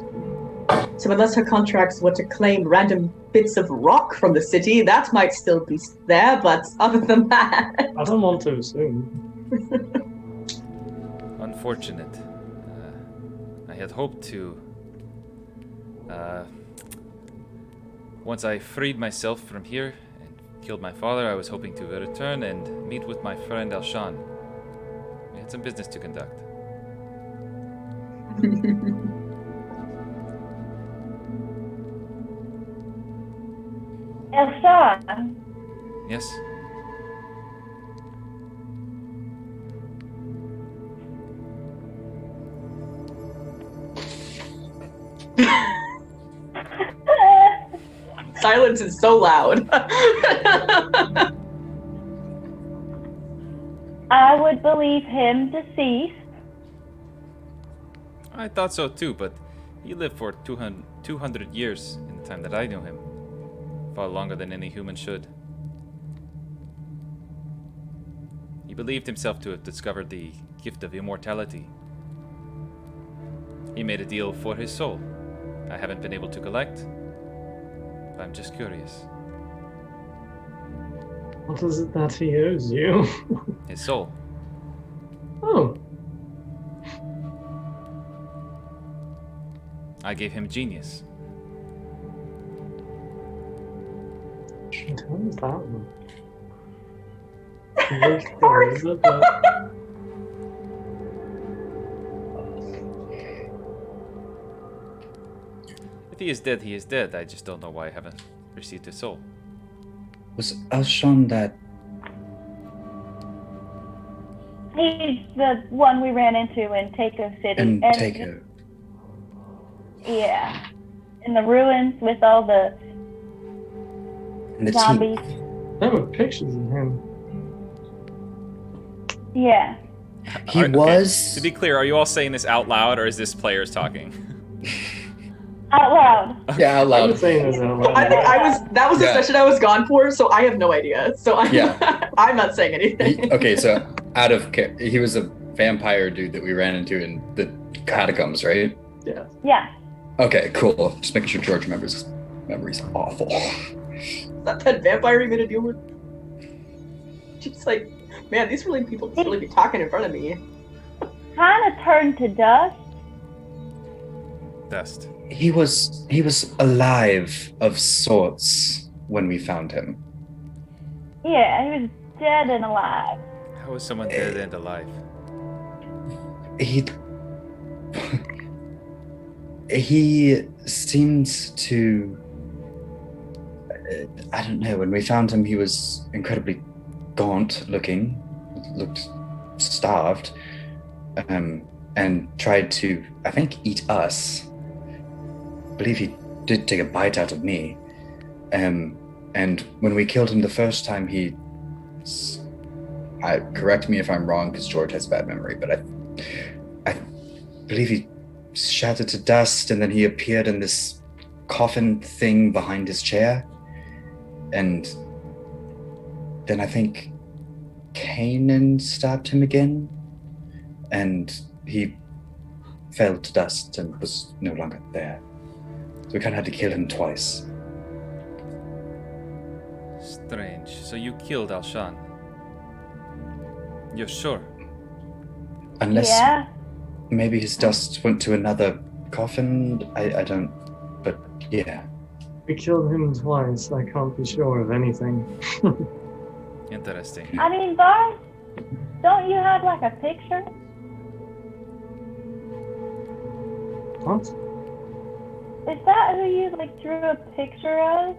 So unless her contracts were to claim random bits of rock from the city, that might still be there, but other than that... I don't want to assume. Unfortunate. I had hoped to. Once I freed myself from here and killed my father, I was hoping to return and meet with my friend Alshan. We had some business to conduct. Elshan, Yes? Silence is so loud. I would believe him deceased. I thought so too, but he lived for 200 years in the time that I knew him. Far longer than any human should. He believed himself to have discovered the gift of immortality. He made a deal for his soul. I haven't been able to collect. I'm just curious. What is it that he owes you? His soul. Oh, I gave him genius. tell us that one. Is it that- If he is dead, he is dead. I just don't know why I haven't received his soul. Was Alshon that? He's the one we ran into in Takeo City. And Takeo. Yeah. In the ruins with all the And the zombies. teeth. There were pictures of him. Yeah. He Okay, was. To be clear, are you all saying this out loud, or is this players talking? Out loud. Yeah, out I was loud. saying this out loud. I think that was the Yeah. session I was gone for, so I have no idea. So I'm not saying anything. Okay, so he was a vampire dude that we ran into in the catacombs, right? Yeah. Yeah. Okay, cool. Just making sure George remembers. His memory's awful. Is that vampire you're gonna deal with? She's like, man, these people really be talking in front of me. Kind of turned to dust. Dust. He was alive of sorts when we found him. Yeah, he was dead and alive. How is someone dead and alive? He seemed to. I don't know. When we found him, he was incredibly gaunt looking, looked starved, and tried to, I think, eat us. I believe he did take a bite out of me. And when we killed him the first time, correct me if I'm wrong, because George has bad memory, but I believe he shattered to dust, and then he appeared in this coffin thing behind his chair. And then I think Kanan stabbed him again, and he fell to dust and was no longer there. So we kind of had to kill him twice. Strange. So you killed Alshan. You're sure? Unless Yeah. maybe his dust went to another coffin. I don't. But yeah. We killed him twice. I can't be sure of anything. Interesting. I mean, Gar, don't you have like a picture? What? Is that who you like drew a picture of?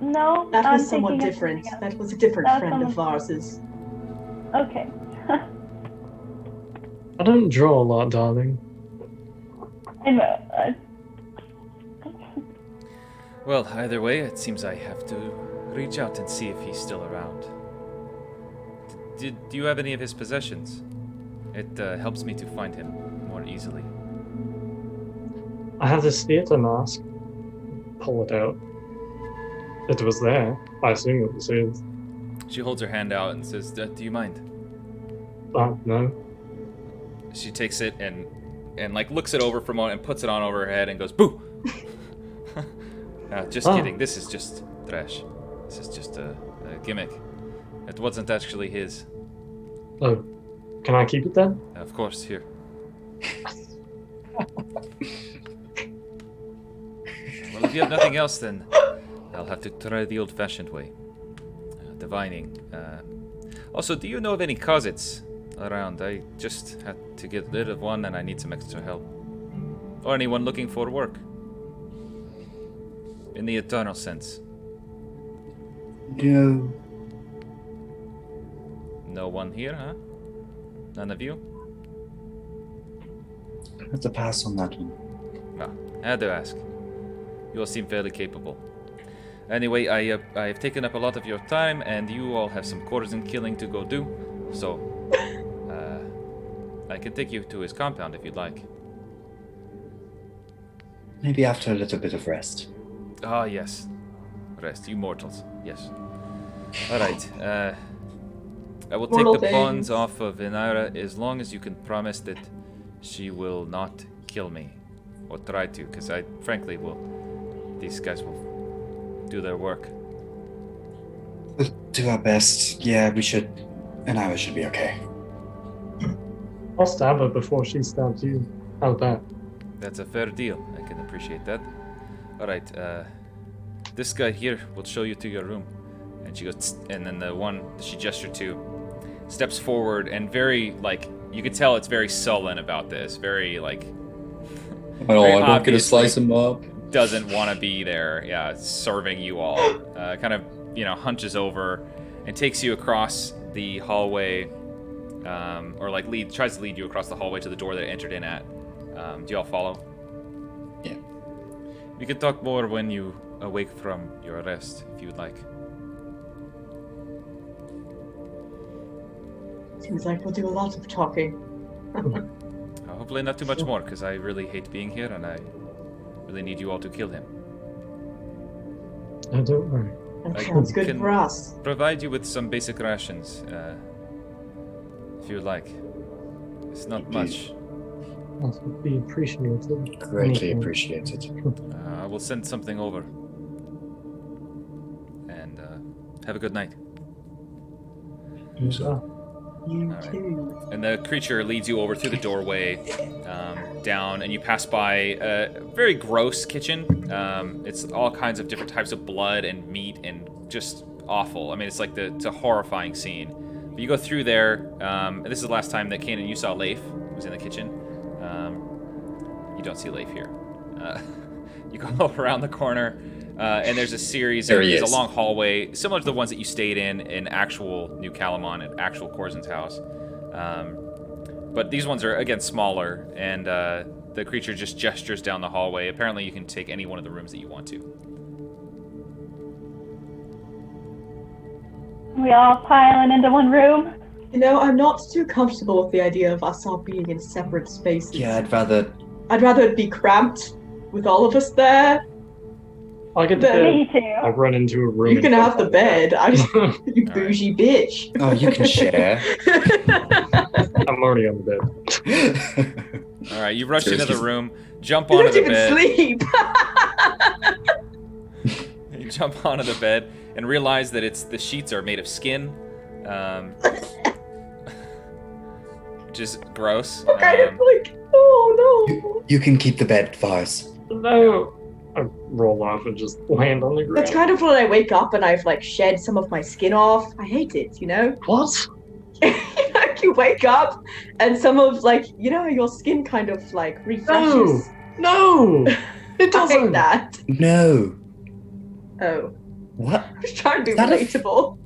No, That I'm was somewhat thinking of different. something else. That was a different That's friend of someone- ours's. Okay. I don't draw a lot, darling. Well, either way, it seems I have to reach out and see if he's still around. Do you have any of his possessions? It helps me to find him more easily. I have this theater mask. Pull it out. It was there. I assume it was his. She holds her hand out and says, do you mind? No. She takes it and like looks it over for a moment and puts it on over her head and goes, boo! Just kidding. This is just trash. This is just a gimmick. It wasn't actually his. Oh. Can I keep it then? Of course, here. Well, if you have nothing else, then I'll have to try the old-fashioned way. Divining. Also, do you know of any closets around? I just had to get rid of one and I need some extra help. Or anyone looking for work. In the eternal sense. No. No one here, huh? None of you? I have to pass on that one. No, I had to ask. You all seem fairly capable. Anyway, I have taken up a lot of your time, and you all have some courtesan killing to go do. So, I can take you to his compound if you'd like. Maybe after a little bit of rest. Ah, yes. Rest, you mortals. Yes. Alright, I will take Mortal the bonds things. off of Inayra as long as you can promise that she will not kill me. Or try to, because I frankly will... These guys will do their work. do our best. Yeah, we should. Inayra should be okay. I'll stab her before she stabs you. How's that? That's a fair deal. I can appreciate that. All right, this guy here will show you to your room. And she goes, "Tsk," and then the one that she gestured to steps forward and very, like, you could tell it's very sullen about this. Very, like, Oh, Very I don't get to obviously. slice him up. doesn't want to be there, yeah, serving you all. Kind of, hunches over and takes you across the hallway, or like tries to lead you across the hallway to the door that it entered in at. Do you all follow? Yeah. We can talk more when you awake from your rest, if you would like. Seems like we'll do a lot of talking. Hopefully not too much more, because I really hate being here, and I really need you all to kill him. No, don't worry. That I sounds good can- for us. Provide you with some basic rations, if you would like. It's not Indeed. much. That would be appreciated. Greatly Anything. appreciated. I will send something over. And have a good night. Use that. You Alright. too. And the creature leads you over through the doorway, down, and you pass by a very gross kitchen. It's all kinds of different types of blood and meat and just awful. I mean, it's a horrifying scene. But you go through there, and this is the last time that Kanan, you saw Leif, who's in the kitchen. You don't see Leif here. You go around the corner, and there's a series. There he There's is. a long hallway, similar to the ones that you stayed in actual New Calamon, at actual Corzin's house. But these ones are, again, smaller, and the creature just gestures down the hallway. Apparently, you can take any one of the rooms that you want to. We all piling into one room. I'm not too comfortable with the idea of us all being in separate spaces. Yeah, I'd rather. I'd rather it be cramped with all of us there. I get the But- bed. Me I too. run into a room. You can have the bed. You Alright. bougie bitch. Oh, you can share. I'm already on the bed. All right, you rush Sure, into the just- room, jump You onto don't the even bed. sleep. You jump onto the bed and realize that the sheets are made of skin, which is gross. kind of like, oh no. You can keep the bed, Vars. No. I roll off and just land on the ground. That's kind of when I wake up and I've like shed some of my skin off. I hate it, What? Like you wake up and some of your skin kind of like refreshes. No! It I hate doesn't. that. No. Oh. What? I was trying to be Is that a- relatable.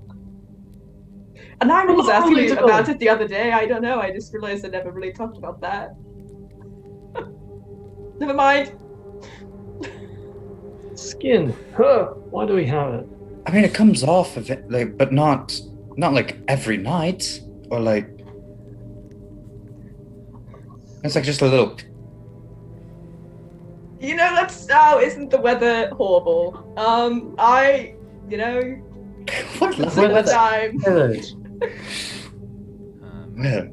And I was not asking me relatable. about it the other day. I don't know. I just realized I never really talked about that. Never mind. Skin. Huh. Why do we have it? I mean, it comes off of it, but not like every night, or like. It's like just a little. Isn't the weather horrible? What This is lovely the weather. time. Good. Well,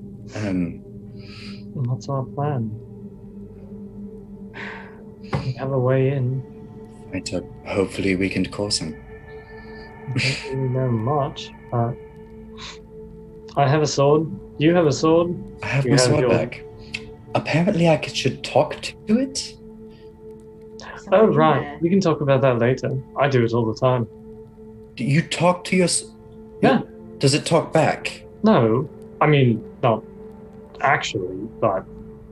What's our plan? We have a way in. hopefully we can cause him. I don't really know much, but I have a sword. You have a sword. I have You my have sword your- back. Apparently, I should talk to it. Oh, right. We can talk about that later. I do it all the time. Do you talk to your? Yeah. Does it talk back? No, I mean, not actually, but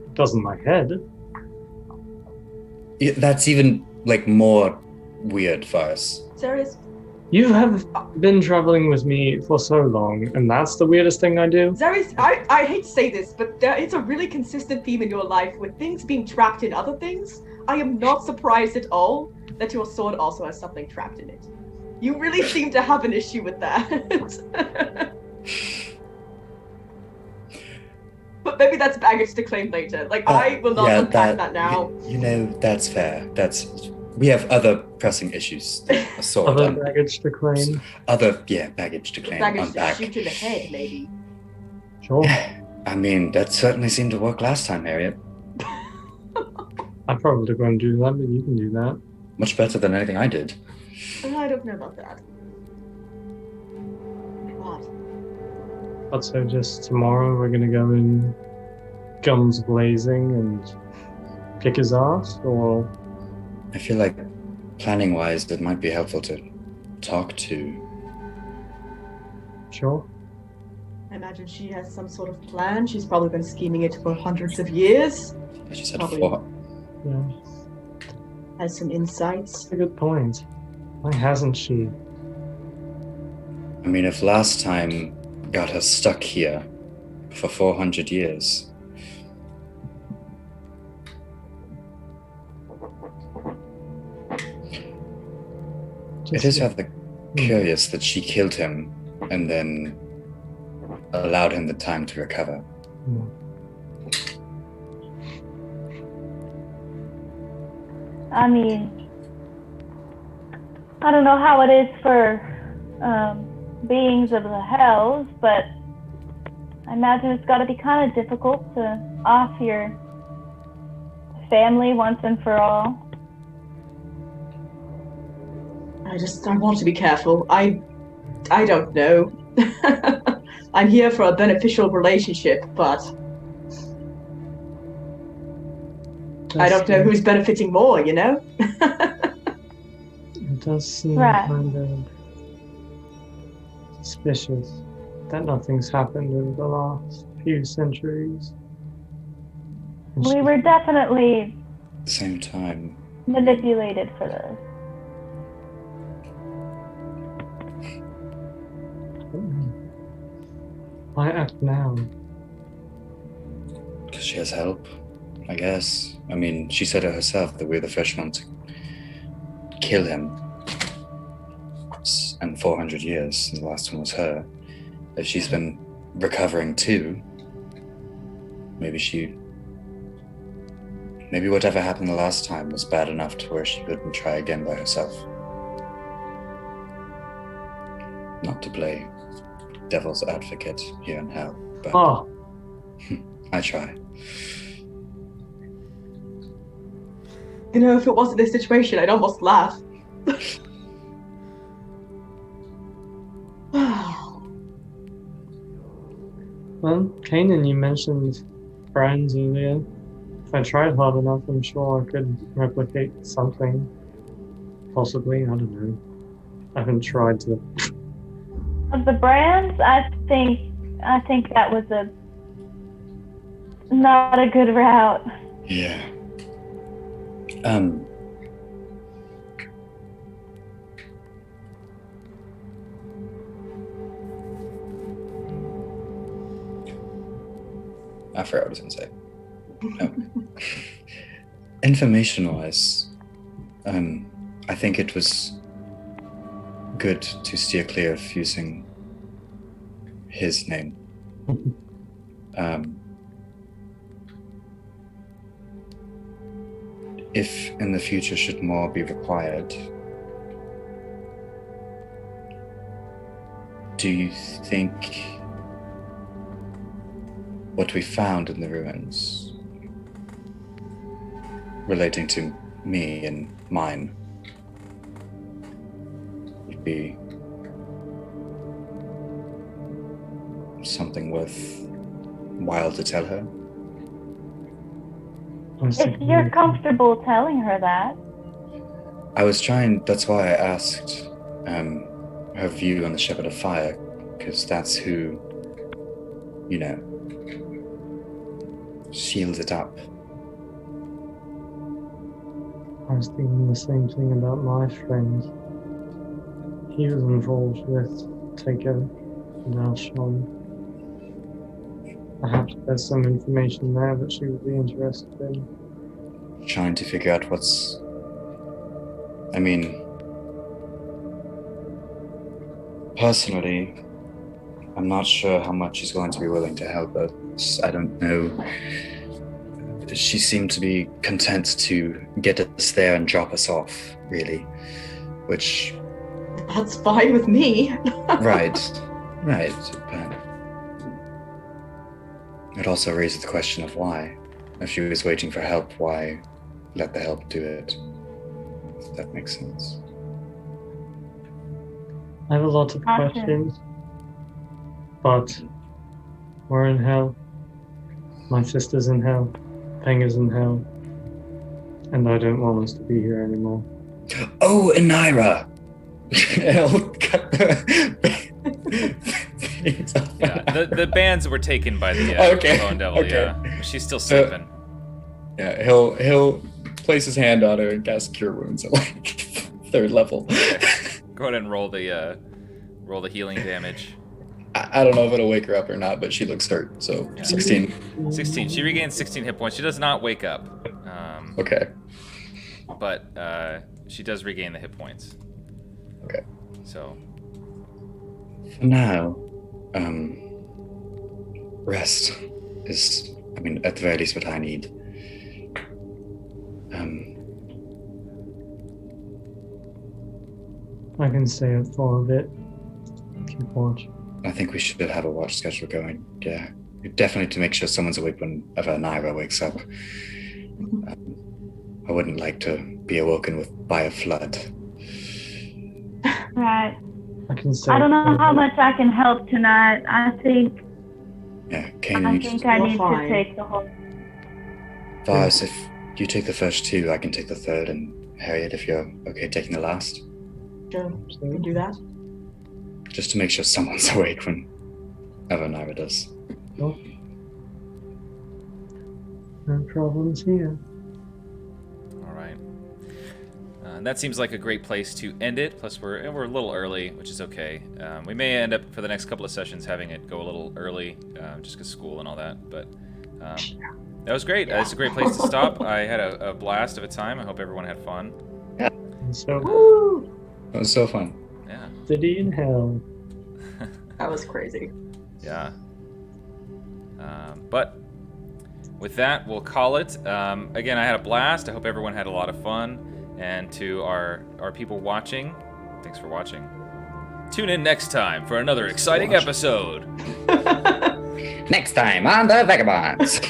it does in my head. Yeah, that's even like more weird for us. Serious? You have been traveling with me for so long, and that's the weirdest thing I do. Zeris, I hate to say this, but it's a really consistent theme in your life with things being trapped in other things. I am not surprised at all that your sword also has something trapped in it. You really seem to have an issue with that. But maybe that's baggage to claim later. I will not unpack that now. That's fair. We have other pressing issues. than A sword. Other baggage to claim. Baggage to claim. Baggage to Unpack. shoot in the head, maybe. Sure. I mean, that certainly seemed to work last time, Harriet. I probably won't do that, but you can do that. Much better than anything I did. I don't know about that. But so just tomorrow we're gonna go in guns blazing and kick his ass, or I feel like planning-wise, it might be helpful to talk to. sure. I imagine she has some sort of plan. She's probably been scheming it for hundreds of years. She said Probably. four. Yeah, Has some insights. that's a good point. Why hasn't she? I mean, if last time got her stuck here for 400 years, it is rather curious that she killed him and then allowed him the time to recover. I mean, I don't know how it is for beings of the hells, but I imagine it's got to be kind of difficult to off your family once and for all. I want to be careful. I don't know. I'm here for a beneficial relationship, but I don't know who's benefiting more, you know? It does seem Right. kind of suspicious that nothing's happened in the last few centuries. And We she- were definitely At the same time, manipulated for this. Why act now? because she has help, I guess. I mean, she said it herself that we're the first one to kill him. And 400 years, and the last one was her. If she's been recovering too, maybe whatever happened the last time was bad enough to where she couldn't try again by herself. Not to play devil's advocate here in hell, but Oh, I try. You know, if it wasn't this situation, I'd almost laugh. well, Kanan, you mentioned friends earlier. If I tried hard enough, I'm sure I could replicate something. Possibly, I don't know. I haven't tried to. Of the brands, I think that was not a good route. Yeah. I forgot what I was going to say. Information-wise, I think it was good to steer clear of using his name. If in the future should more be required, do you think what we found in the ruins relating to me and mine would be something worthwhile to tell her? If you're comfortable telling her that. I was trying, that's why I asked her view on the Shepherd of Fire, because that's who, you know, shields it up. I was thinking the same thing about my friend. He was involved with Taker and Alshon. Perhaps there's some information there that she would be interested in. Trying to figure out I mean, personally, I'm not sure how much she's going to be willing to help us. I don't know. She seemed to be content to get us there and drop us off, really, which... That's fine with me. Right, but it also raises the question of why. If she was waiting for help, why let the help do it? If that makes sense. I have a lot of Gotcha. questions, but We're in hell. My sister's in hell. Peng is in hell. And I don't want us to be here anymore. Oh, Inayra! He'll cut Yeah, the bands were taken by the Bone Devil. okay. Yeah, she's still sleeping. Yeah, he'll place his hand on her and cast Cure Wounds at like 3rd level. Go ahead and roll the healing damage. I don't know if it'll wake her up or not, but she looks hurt. So Yeah. 16. 16. She regains 16 hit points. She does not wake up. Okay. But she does regain the hit points. Okay. So. For now, rest is, I mean, at the very least, what I need. I can stay up for a bit. Keep watch. I think we should have a watch schedule going. Yeah, definitely to make sure someone's awake whenever Inayra wakes up. I wouldn't like to be awoken by a flood. Right. I can stay I don't know up for a how bit. much I can help tonight. I think Yeah, Kanan, you just... I You're need fine. to take the whole. Vars, if you take the first 2, I can take the 3rd, and Harriet, if you're okay taking the last. Sure, you can do that. Just to make sure someone's awake whenever Inayra does. No problems here. All right. And that seems like a great place to end it. Plus, we're a little early, which is okay. We may end up for the next couple of sessions having it go a little early, just because school and all that. But that was great. It's a great place to stop. I had a blast of a time. I hope everyone had fun. And so, Woo! That was so fun. Yeah. city in hell. That was crazy. Yeah. But with that, we'll call it. Again, I had a blast. I hope everyone had a lot of fun. And to our people watching, thanks for watching. Tune in next time for another exciting episode. Next time on the Vagabonds.